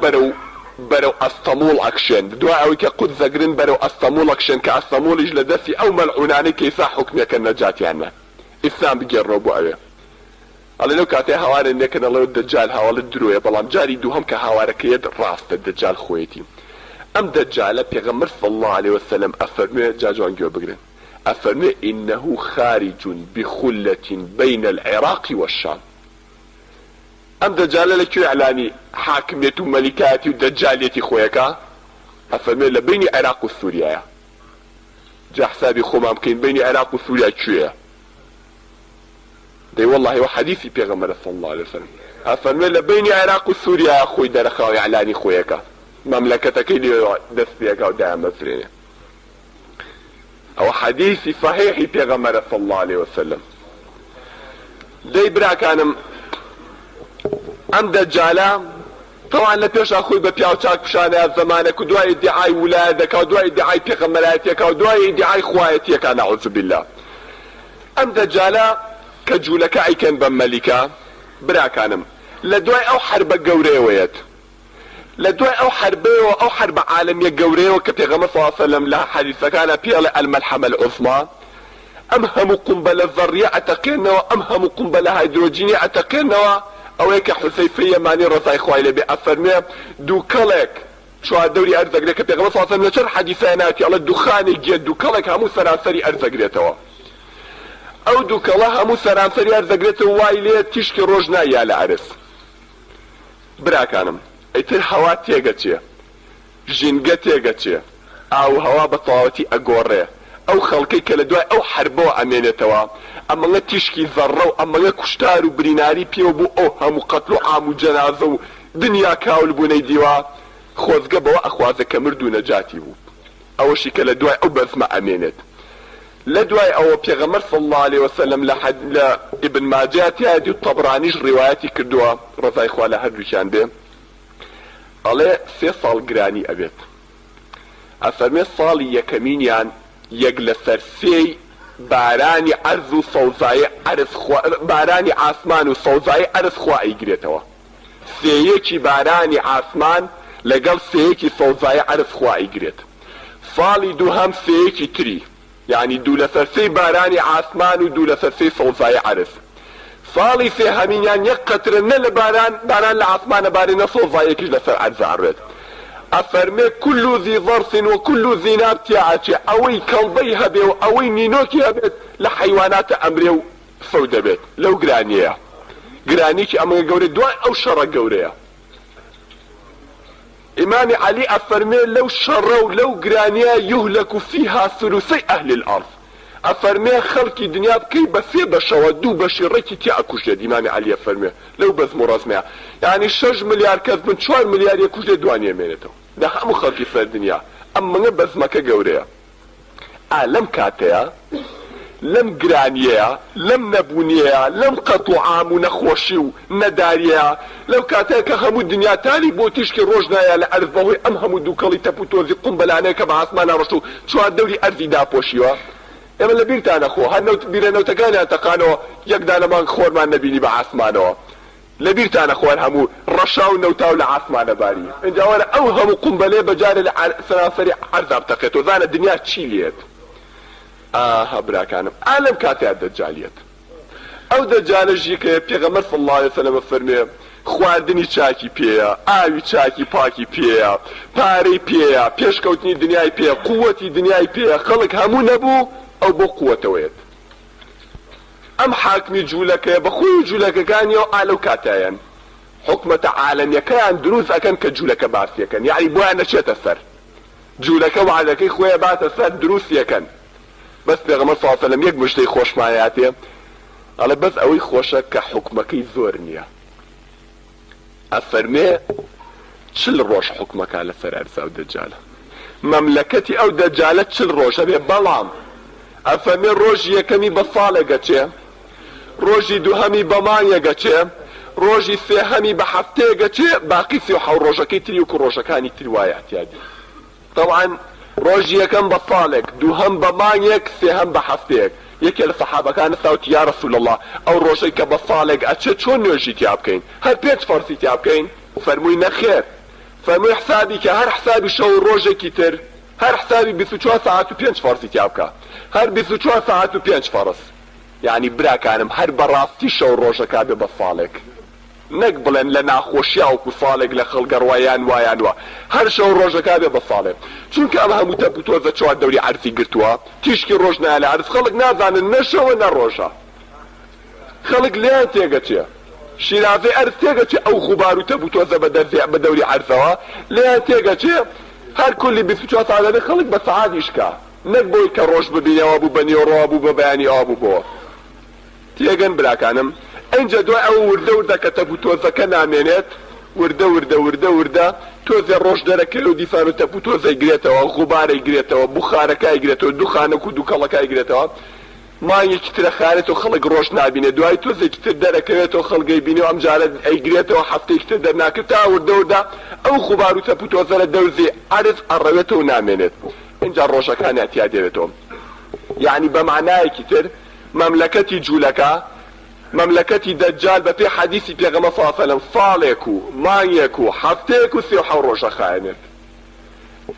بەرەو ئەستەمۆڵ ئەکشێن دوای ئەوەی کە قودس ئەگرن بەرەو ئەستەمۆڵ ئەکشێن کە ئەستەمۆڵیش لە دەستی ئەو مەلعونانەی کە ئیسا حوکمێکە نەجاتیانە ئیسلام بگێڕەوە بۆ ئەوێ. ئەڵێ لەو کاتێ هاوارە نێکن ئەڵێ دەجال هاوڵت درۆیە بەڵام جاری دووهەم کە هاوارەکەیەت ڕاستە دەجال خۆیەتی. ئەم دەجالە پێغەمبەر صلی الله علیه و سلم ئەفەرمێ جاجوان گوێ بگرن ئەفەرمێ ئینەه خارج بخلة بین العراق والشام. ئەم دەجالە لەکوێ ئەعلانی حاکمیەت و مەلیکایەتی و دەجالیەتی خۆیەکە؟ ئەفەرمێ لە بینی عێراق و سووریایە. جا حسابی خۆمان بکەین بینی عێراق و سووریا کوێیە؟ دەی وەڵڵاهی وە حەدیثی پێغەمبەرە صلی الله علیه وسلم ئەفەرمێ لە بینی عێراق و سووریا خۆی دەرەخاوی ئەعلانی خۆیەکە مەملەکەتەکەی لێ دەست پێکا و دایانبەفرێنێ. ئەوە حەدیثی صحیحی پێغەمبەرە صلی الله علیه وسلم. دەی براکانم ئەم دەجالە طبعا لە پێشا خۆی بە پیاو چاک پیشانەیە زەمانێک و دوای ئیدعای ویلایەت دەکا و دوای ئیدعای پێغەمبەرایەتیەکە و دوای ئیدعای خوایەتیەکە نەعوذ بالله. ئەم دەجالە کە جوولەکە ئەیکەن بە مەلیکە براکانم لە دوای ئەو حربە گەورەیەوەیەت لە دوای ئەو حربەیەوە ئەو حربە عالەمیە گەورەیەوە کە پێغەمبەر صلی الله علیه وسلم لە حەدیثەکانە پێڵێ المەلحەمە العوزما ئەم هەموو قومبەلە ذەڕیە ئەتەقێنەوە ئەم هەموو قومبەلە هایدرۆجینی ئەتەقێنەوە ئەوەیە کە حوسەیفەی یەمانی ڕەزای خوای لێبێ ئەفەرمێ دووکەڵێک چواردەوری ئەرزەگرێت کە پێغەمبەر صلی الله علیه وسلم لە چەند حەدیثەیە ناوێتی ئەڵێ دوخانێک گێت دووکەڵێک هەموو سەرانسەری ئەرزەگرێتەوە. ئەو دووکەڵە هەموو سەرانسەری ئەرزەگرێتەوە وای لێ تیشکی ڕۆژ نایە لە عەرز. براکانم ئەیتر هەوا تێگەچێ ژینگە تێگەچێ ئاو هەوا بە تەواوەتی ئەگۆڕێ ئەو خەڵکەی کە لە دوای ئەو حربەوە ئەمێنێتەوە ئەمەڵە تیشکی زەڕە و ئەمەڵە کوشتار و بریناری پێوە بوو ئەو هەموو قەتڵ و عام و جەنازە و دنیا کاول بوونەی دیوە خۆزگە بەوە ئەخوازە کە مرد و نەجاتی بوو ئەوەشی کە لە دوای ئەو بەزمە ئەمێنێت لە دوای ئەوە پێغەمبەر صلی الله عليه وسلم لە ابن ماجه تیادی و طەبرانیش ڕیوایەتی کردووە ڕزای خوا لە هەردووکیان بێ ئەڵێ 3 ساڵ گرانی ئەبێت ئەفەرمێ ساڵی یەکەمینیان یەک لەسەر 3 بارانی عەرز و سەوزایی عەرز بارانی ئاسمان و سەوزایی عەرز خوا ئەیگرێتەوە 3 بارانی ئاسمان لەگەڵ 3 سەوزایی عەرز خوا ئەیگرێت ساڵی دووهەم 3 تری يعني 2 لەسەر 3 بارانی ئاسمان و 2 لەسەر 3 سەوزایی عەرز ساڵی سێهەمینیان 1 قەترە نە لە باران لە ئاسمانە بارێنە سەوزایەکیش لەسەر عەرز ئەڕێت ئەفەرمێ كل ذي ظرف وكل ذي ناب تیاچێ ئەوەی کەڵبەی هەبێ و ئەوەی نینۆکی هەبێت لە حەیواناتە ئەمرێ و فەو دەبێت لەو گرانیەیە گرانیکی ئەمە گەورە دوای ئەو شەڕە گەورەیە ئیمامی عەلی ئەفەرمێ لەو شەڕە و لەو گرانیە یهلك فيها ثلثي أهل الأرض ئەفەرمێ خەڵکی دنیا بکەی بە 3 بەشەوە 2 بەشی ڕێکی تیا ئەکوژێت ئیمامی عەلی ئەفەرمێ لەو بەزم و ڕەزمەیە یعنی 6 ملیار کەس بن 4 ملیار یەکوژێ دوانیە مێنێتەوە لە هەموو خەڵکی سەر دنیا ئەمەنە بەزمەکە گەورەیە لەم کاتەیە لەم گرانیەیە لەم نەبوونیەیە لەم قەت و عام و نەخۆشی و نەداریەیە لەو کاتەیە کە هەموو دنیا تالی بۆ تیشکی ڕۆژ نایە لە ئەرز بەهۆی ئەم هەموو دووکەڵی تەپ و تۆزی قومبەلانەیە کە بە ئاسمانە ڕۆشت و 4 دەوری ئەرزی داپۆشیوە ئێمە لە بیرتانە خۆ هەر بیرەنەوتەکانیان تەقانەوە یەک دانەمان خۆرمان نەبینی بە ئاسمانەوە لە بیرتانە خۆر هەموو ڕەشا و نەوتا و لە ئاسمانە باری اینجا وەرە ئەو هەموو قومبەلێ بەجارە لە سەراسەری عەرزا بتەقێتەوە زانە دنیا چی لێت ئاها براکانم لەم کاتەیە دەجالیەت ئەو دەجالەژی کە پێغەمبەر صلی الله عليه وسلم فەرمێ خواردنی چاکی پێیە ئاوی چاکی پاکی پێیە پارەی پێیە پێشکەوتنی دنیای پێیە قووەتی دنیای پێیە خەڵک هەموو نەبوو ئەو بۆ قووەتەوەیەت ئەم حاکمی جوولەکەیە بە خۆی جوولەکەکانیەوە ئالەو کاتایەن حکومەتە عالەمیەکەیان دروست ئەکەن کە جوولەکە باسیەکەن یعنی بۆیان نەچێتە سەر جوولەکە وعدەکەی خۆیە باتە سەر دروستیەکەن بەس پێغەمبەر صلی الله علیه وسلم یەک مشتەی خۆشمایەتێ ئەڵێ بەس ئەوەی خۆشە کە حکومەکەی زۆر نییە ئەفەرمێ 40 ڕۆژ حکومەکە لەسەر ئەرزا و دەجالە مەملەکەتی ئەو دەجالە 40 ڕۆژە بێ بەڵام ئەفەرمێ ڕۆژی یەکەمی بە ساڵێگەچێ ڕۆژی دووهەمی بە مانگێگەچێ ڕۆژی سێهەمی بە هەفتەیەگەچێ باقی 37 ڕۆژەکەی تری و ڕۆژەکانی تری وایە ئەتیادی طبعا ڕۆژی یەکەم بە ساڵێک دووهەم بە مانگێک سێهەم بە هەفتەیەک یەکێ لە سەحابەکان ساوتی یا رەسوول الله ئەو ڕۆژەی کە بە ساڵێک ئەچێ چۆن نوێژی تیا بکەین هەر 5 فەرسی تیا بکەین فەرمووی نەخێر فەرمووی حسابی کە هەر حسابی شەو ڕۆژێکی تر هەر حسابی 24 ساعت و 5 فەرسی تیا بکە هەر 24 ساعت و 5 فەرس یعنی براکانم هەر بەڕاستی شەو ڕۆژەکە بێ بە ساڵێک نەک بڵێن لە ناخۆشیاوکو ساڵێک لە خەڵگەڕوایان وایان وە هەر شەو ڕۆژەکە بێ بە ساڵێک چونکە ئەمە هەموو تەپ و تۆزە 4 دەوری عەرزی گرتووە تیشکی ڕۆژ نایە لە عەرز خەڵک نازانن نەشەوە نە ڕۆژە خەڵک لێیان تێگەچێ شیرازەی ئەرز تێگەچێ ئەو غوبار و تەپ و تۆزە بە دەوری عەرزەوە لێیان تێگەچێ هەر کولی 24 ساعت خەڵک بە سەعاتیشکە نەک بۆی کە ڕۆژ ببینەوە بوو بە نیۆڕۆ بوو بە بەیانی ئاو بوو بۆ تێگەن براکانم ئەنجە دوای ئەو وردە وردە کە تەپ و تۆزەکە نامێنێت وردە تۆزێ ڕۆژ دەرەکەی و دیسان و تەپ و تۆزەی گرێتەوە غوبارەی گرێتەوە بوخارەکەی گرێتەوە دوخانەک و دووکەڵەکەی گرێتەوە مانگێکی ترە خارێتەوە خەڵک ڕۆژ نابینێت دوای تۆزێکی تر دەرەکەوێتەوە خەڵگەی بینێ و ئەم جارە ئەیگرێتەوە هەفتەیەکی تر دەرناکرد تا وردە ئەو غوبار و تەپ و تۆزە لە دەورزی عەرز ئەڕەوێتەوە نامێنێت اینجا ڕۆژەکانی ئەتیا دێتەوە یعنی بە معنایەکی تر مەملەکەتی جوولەکە مملكتي دجال بفي حديثي بيغمبر صلى الله عليه وسلم صالك مانيك حفتيك وسيوح وروشا خاينت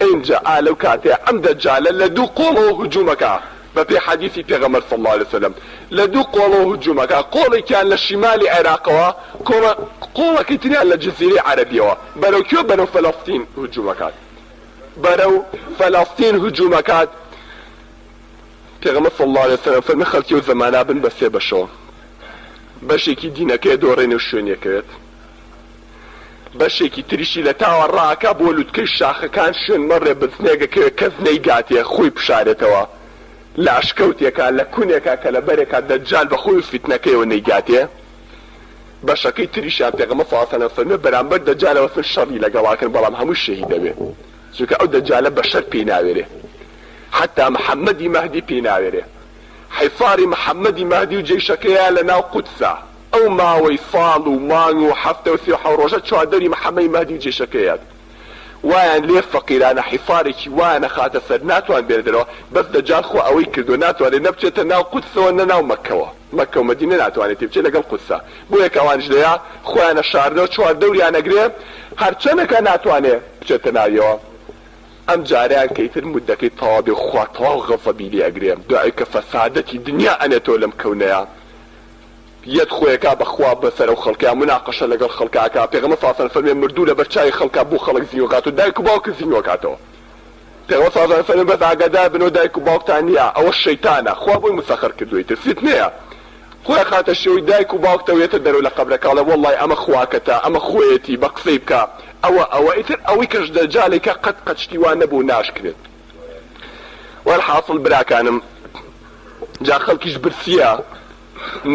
انجا لو كاتي ام دجال لدو قولوا هجومك بفي حديثي بيغمبر صلى الله عليه وسلم لدو قولوا هجومك قولي كان للشمال عراق قولة كتني للجزيرة عربية برو كيو برو فلسطين هجومك برو فلسطين هجومك بيغمبر صلى الله عليه وسلم فالمخلتيو زمانا بن بسي بشو بەشێکی دینەکەی دۆڕێنێ و شوێنێکەوێت بەشێکی تریشی لە تاوە ڕاکە بۆ لوتکەی شاخەکان شوێن مەڕێ بزنێگەکەوێت کەس نەیگاتێ خۆی بشارێتەوە لە عشکەوتێکە لە کوونێکە کە لە بەرێکە دەجال بە خۆی فیتنەکەیەوە نەیگاتێ. بەشەکەی تریشیان پێغەمبەر صلی الله علیه و سلم بەرامبەر دەجالەوە سن شەڕی لەگەڵاکردن بەڵام هەموو شەهید دەبێ چونکە ئەو دەجالە بەشەر پێی ناوێرێ حتا محەممەدی مەهدی پێی ناوێرێ. حیفاری محەممەدی مەهدی و جێیشەکەیە لە ناو قودسە ئەو ماوەی ساڵ و مانگ و هەفتە و 37 ڕۆژە چواردەری محەممەدی مەهدی و جێیشەکەیەت وایان لێ فەقیرانە حیفارێکی وایە نەخاتە سەر ناتوان بێردەوە بەس دەجال خۆ ئەوەی کردو ناتوانێت نەبچێتە ناو قودسەوە نە ناو مەککەوە مەککە و مەدینە ناتوانێت بچێت لەگەڵ قودسە بۆ یەکەوانش لەیە خۆیانە شاردەوە چواردەوریان ئەگرێ هەرچەندێکە ناتوانێت بچێتە ناویەوە. ئەم جاریان کەیتر مودەکەی تەواو بێ خوا تەواو غەضەبی لێ ئەگرێ دوای کە فەسادەتی دنیا ئەنێتەوە لەم کەونەیە یەت خۆیەکە بەخوا بەسەر ئەو خەڵکیان مناقەشە لەگەڵ خەڵکاکە پێغەمبەر صلی الله علیه و سلم فەرمێ مردوو لە بەرچاوی خەڵکا بۆ خەڵک زیینوەکات و دایک و باوک زیینوەکاتەوە. پێغەمبەر صلی الله علیه و سلم بەس ئاگادار بن و دایک و باوکتان نییە ئەوە شەیتانە خوا بۆی مسەخەر کردوویتر فیتنەیە خۆی خاتە شێوەی دایک و باوکتەوێتە دەرەوە لە قەبرەکە وەڵڵای ئەمە خواکەتە ئەمە خۆیەتی بە قسەی بکە ئەوە ئیتر ئەوەی کەش دەجالێکە قەت شتیوان نەبوو ناشکرێت. وەالحاصل براکانم جا خەڵکیش برسیە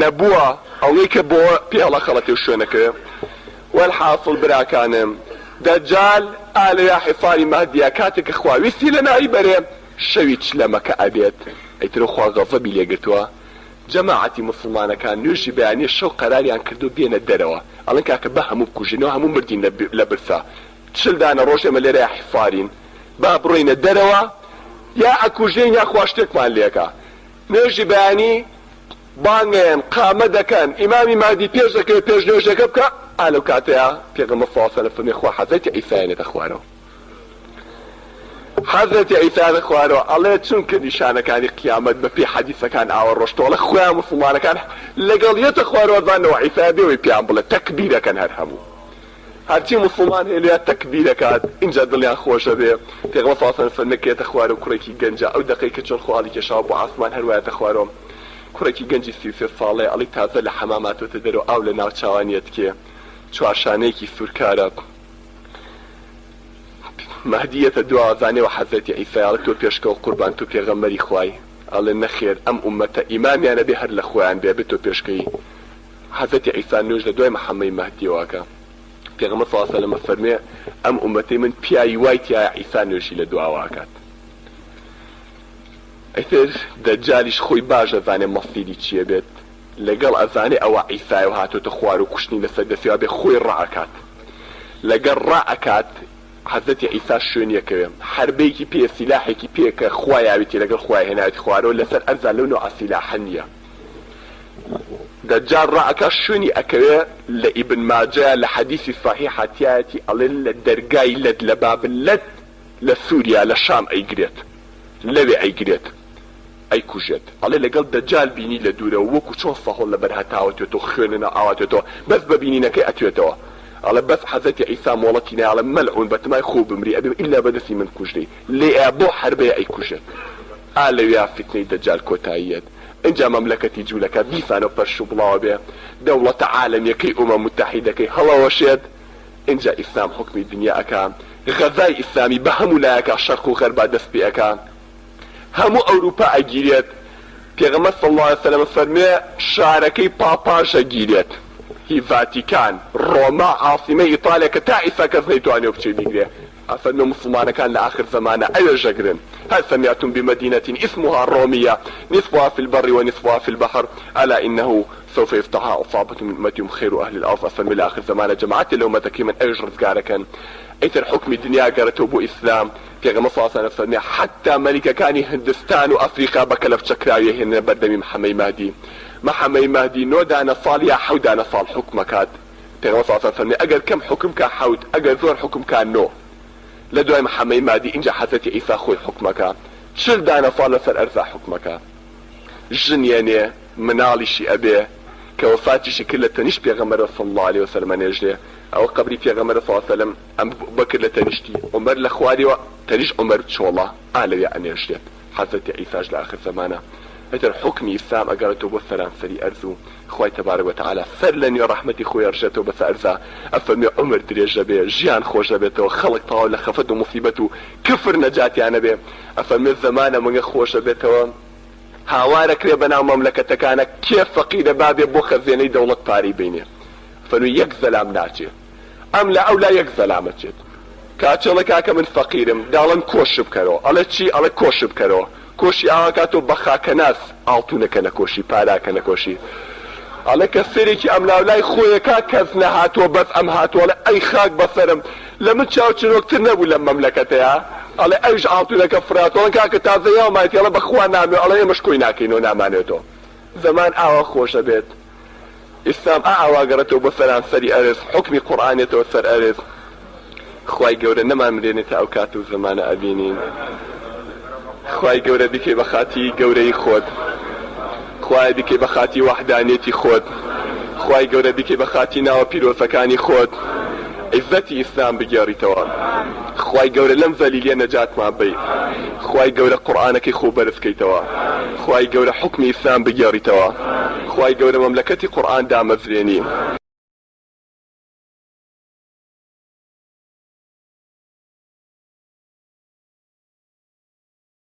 نەبووە ئەوەی کە بۆ پێڵە خەڵەتی و شوێنەکە. وەالحاصل براکانم دەجال ئالەیە حیفاری مەهدیە کاتێککە خواویستی لە ناوی بەرێ شەوی چ لە مەکە ئەبێت ئەیتر خوا غەضەبی لێگرتووە. جەماعەتی موسڵمانەکان نوێژی بەیانیە شەو قەراریان کردو بێنە دەرەوە ئەڵێن کاکە بە هەموو بکوژینەوە هەموو مردین لە برسا 40 دانە ڕۆژ ئێمە لێرە حیفارین با بڕۆینە دەرەوە یا ئەکوژێن یا خوا شتێکمان لێکە. نوێژی بەیانی بانگێن قامە دەکەن ئیمامی مادی پێش دەکەوێت پێش نوێژەکە بکە ئالەو کاتەیە پێغەمبەر صلی الله علیه و سلم فەرمێ خوا حەزەتی عیسایەنێتە خوارەوە حەزەتی عیسایەتە خوارەوە ئەڵێ چونکە نیشانەکانی قیامەت بە پێی حەدیثەکان ئاوە ڕۆشتۆڵە خۆیان موسڵمانەکان لەگەڵ یەتە خوارەوە زانەوە عیسا بێەوەی پیان بڵێ تەکبیرەکەن هەر هەموو هەرچی موسڵمان هێلویا تەکبیرەکات اینجا دڵیان خۆشە بێ. پێغەمبەر صلی الله علیه و سلم فەرمێ کە یەتە خوارەوە کوڕێکی گەنجە ئەو دەقەی کە چۆن خواڵی کێشاوە بۆ ئاسمان هەروایەتە خوارەوە کوڕێکی گەنجی 33 ساڵەیە ئەڵی تازە لە حەماماتۆتە دەرەوە ئاو لە ناو چاوانیەت کێ چوارشانەیەکی سوورکارە مەهدیەتە دوازانەوە حەزەتی عیسایە تۆ پێشکەوە قوربان تۆ پێغەمبەری خوای ئەڵێ نەخێر ئەم ئومەتە ئیمامیانە بێ هەر لە خۆیان بێ بێت تۆ پێشکەی حەزەتی عیسا نوێژ لە دوای محەممەدی مەهدیەوەکە. پێغەمبەر صلی الله علیه و سلم فەرمێ ئەم ئومەتەی من پیاوی وای تایە عیسا نوێژی لە دواواکات. ئەیتر دەجالیش خۆی باش ئەزانێ مەسیری چییە بێت لەگەڵ ئەزانێ ئەوە عیسایە هاتۆتە خوار و کوشتنی لەسەر دەستیوا بێ خۆی ڕائەکات لەگەڵ ڕائەکات حەزەتی عیسا شوێنیەکەوێ حربەیەکی پێ سیلاحێکی پێ کە خوای یاوێتی لەگەڵ خوای هێناوێتی خوارەوە لەسەر ئەرزان لەو نوع سیلاحە نییە. دەجال ڕائەکە شوێنی ئەکەوێ لە ئیبن ماجە لە حەدیثی صحیحە تایەتی ئەڵێن لە دەرگای لەد لە بابل لەد لە سووریا لە شام ئەیگرێت لەوێ ئەیگرێت ئەیکوژێت ئەڵێ لەگەڵ دەجال بینی لە دوورەوە وەکو چۆن سەهۆڵ لە بەرهەتاوەتێتەوە خوێنە ئاواتێتەوە بەس بەبینینەکەی ئەتوێتەوە ئەڵێ بەس حەزەتی عیسا مۆڵەتی نایڵە مەلعون بەتمای خۆ بمری ئەبێ ئیلا بەدەستی من کوژدەی لێ بۆ حربەیە ئەیکوژێت ئالەویا فیتنەی دەجال کۆتاییەت. اینجا مەملەکەتی جوولەکە بیفانە پەرش و بڵاوە بێ دەوڵەتە عالەمیەکەی ئومە متحیدەکەی هەڵەوەشێت اینجا ئیسلام حکمی دنیا ئەکا غەزای ئیسلامی بە هەموو لایەکە شەرق و غەربا دەست پێ ئەکا هەموو ئەوروپا ئەگیرێت. پێغەمبەر صلی الله علیه و سلم فەرمێ شارەکەی پاپاش ئەگیرێت هی ڤاتیکان ڕۆما عاصمەی ئیتالیا کە تا ئیسا کەس نەیتوانێ بچێ بیگرێ ئەفەرمێ موسڵمانەکان لە آخر زمانە ئەوێژەگرن هل سمعتم بمدينة اسمها الرومية نصفها في البر ونصفها في البحر ألا إنه سوف يفتحها أصابة من أمتهم خير أهل الأرض أفرمي لآخر زمانة جماعات لو متكي من أجر زقاركا أيتر حكم الدنيا قرأتوا بو إسلام في غمصة صلى حتى ملكة كان هندستان وأفريقيا بكلف شكراوية هنا بدمي محمي مهدي نو دانا صال يا حود دانا صال حكمكات في غمصة صلى أجر كم حكم كان حود أجر زور حكم كان نو لدوای محەممەدی مادی اینجا حەزەتی عیسا خۆی حکمەکە 40 دانە ساڵ لەسەر ئەرزا حکمەکە ژنیانێ مناڵیشی ئەبێ کە وەفاتیشی کرد لە تەنیشت پێغەمبەر صلی الله علیه وسلم ئەنێژێ ئەوە قەبری پێغەمبەر صلی الله علیه وسلم ئەم بەکرد لە تەنیشتی عومەر لە خواریەوە تەنیش عومەر چۆڵە ئالەوێ ئەنێژێت حەزەتی عیساش لە ئاخر زمانە ئەتر حکمی ئیسلام ئەگەڕێتەوە بۆ سەرانسەری ئەرز و خوای تبارك وتعالى سر لن رحمتي خويا رجته بس ارزا افرمي عمر دريجه به جيان خوش بيته خلق طاول لخفت ومصيبته كفر نجاتي انا به افرمي الزمان من خوش بيته هاوارك ري بنا مملكتك كان كيف فقيد بابي بو خزيني دولة طاري بيني فنو يكزل ام ناچێت ام لا او لا يكزل امچێت کاچەڵە کاکە من فەقیرم داڵم کۆش بکەرەوە ئەڵێ چی ئەڵێ کۆش بکەرەوە کۆشی ئاواکاتۆ بە خاکەناس ئاڵتونەکە نەکۆشی پاراکە نەکۆشی ئەڵێ کە سەرێکی ئەم لاولای خۆیەکە کەس نەهاتووە بەس ئەم هاتووەڵێ ئەی خاک بەسەرم لە من چاوچنۆکتر نەبوو لەم مەملەکەتەیە ئەڵێ ئەوش ئاڵتونەکە فراتۆڵن کاکە تازە یاومایەتی ئەڵێ بەخوا نامێ ئەڵێ ئێمەش کۆی ناکەینەوە نامانێتەوە زەمان ئاوا خۆشە بێت ئیسلام ئاواگەڕێتەوە بۆ سەرانسەری ئەرز حکمی قورئانێتەوە سەر ئەرز خوای گەورە نەمان مرێنێتە ئەو کات و زەمانە ئەبینین خوای گەورە بیکەی بە خاتی گەورەی خۆت خوای بیکەی بە خاتی وەحدانێتی خۆت خوای گەورە بیکەی بە خاتی ناوە پیرۆزەکانی خۆت عیزەتی ئیسلام بگێڕیتەوە خوای گەورە لەم زەلیلیە نەجاتمان بی خوای گەورە قورئانەکەی خۆ بەرزکەیتەوە خوای گەورە حکمی ئیسلام بگێڕیتەوە خوای گەورە مەملەکەتی قورئان دامەزرێنی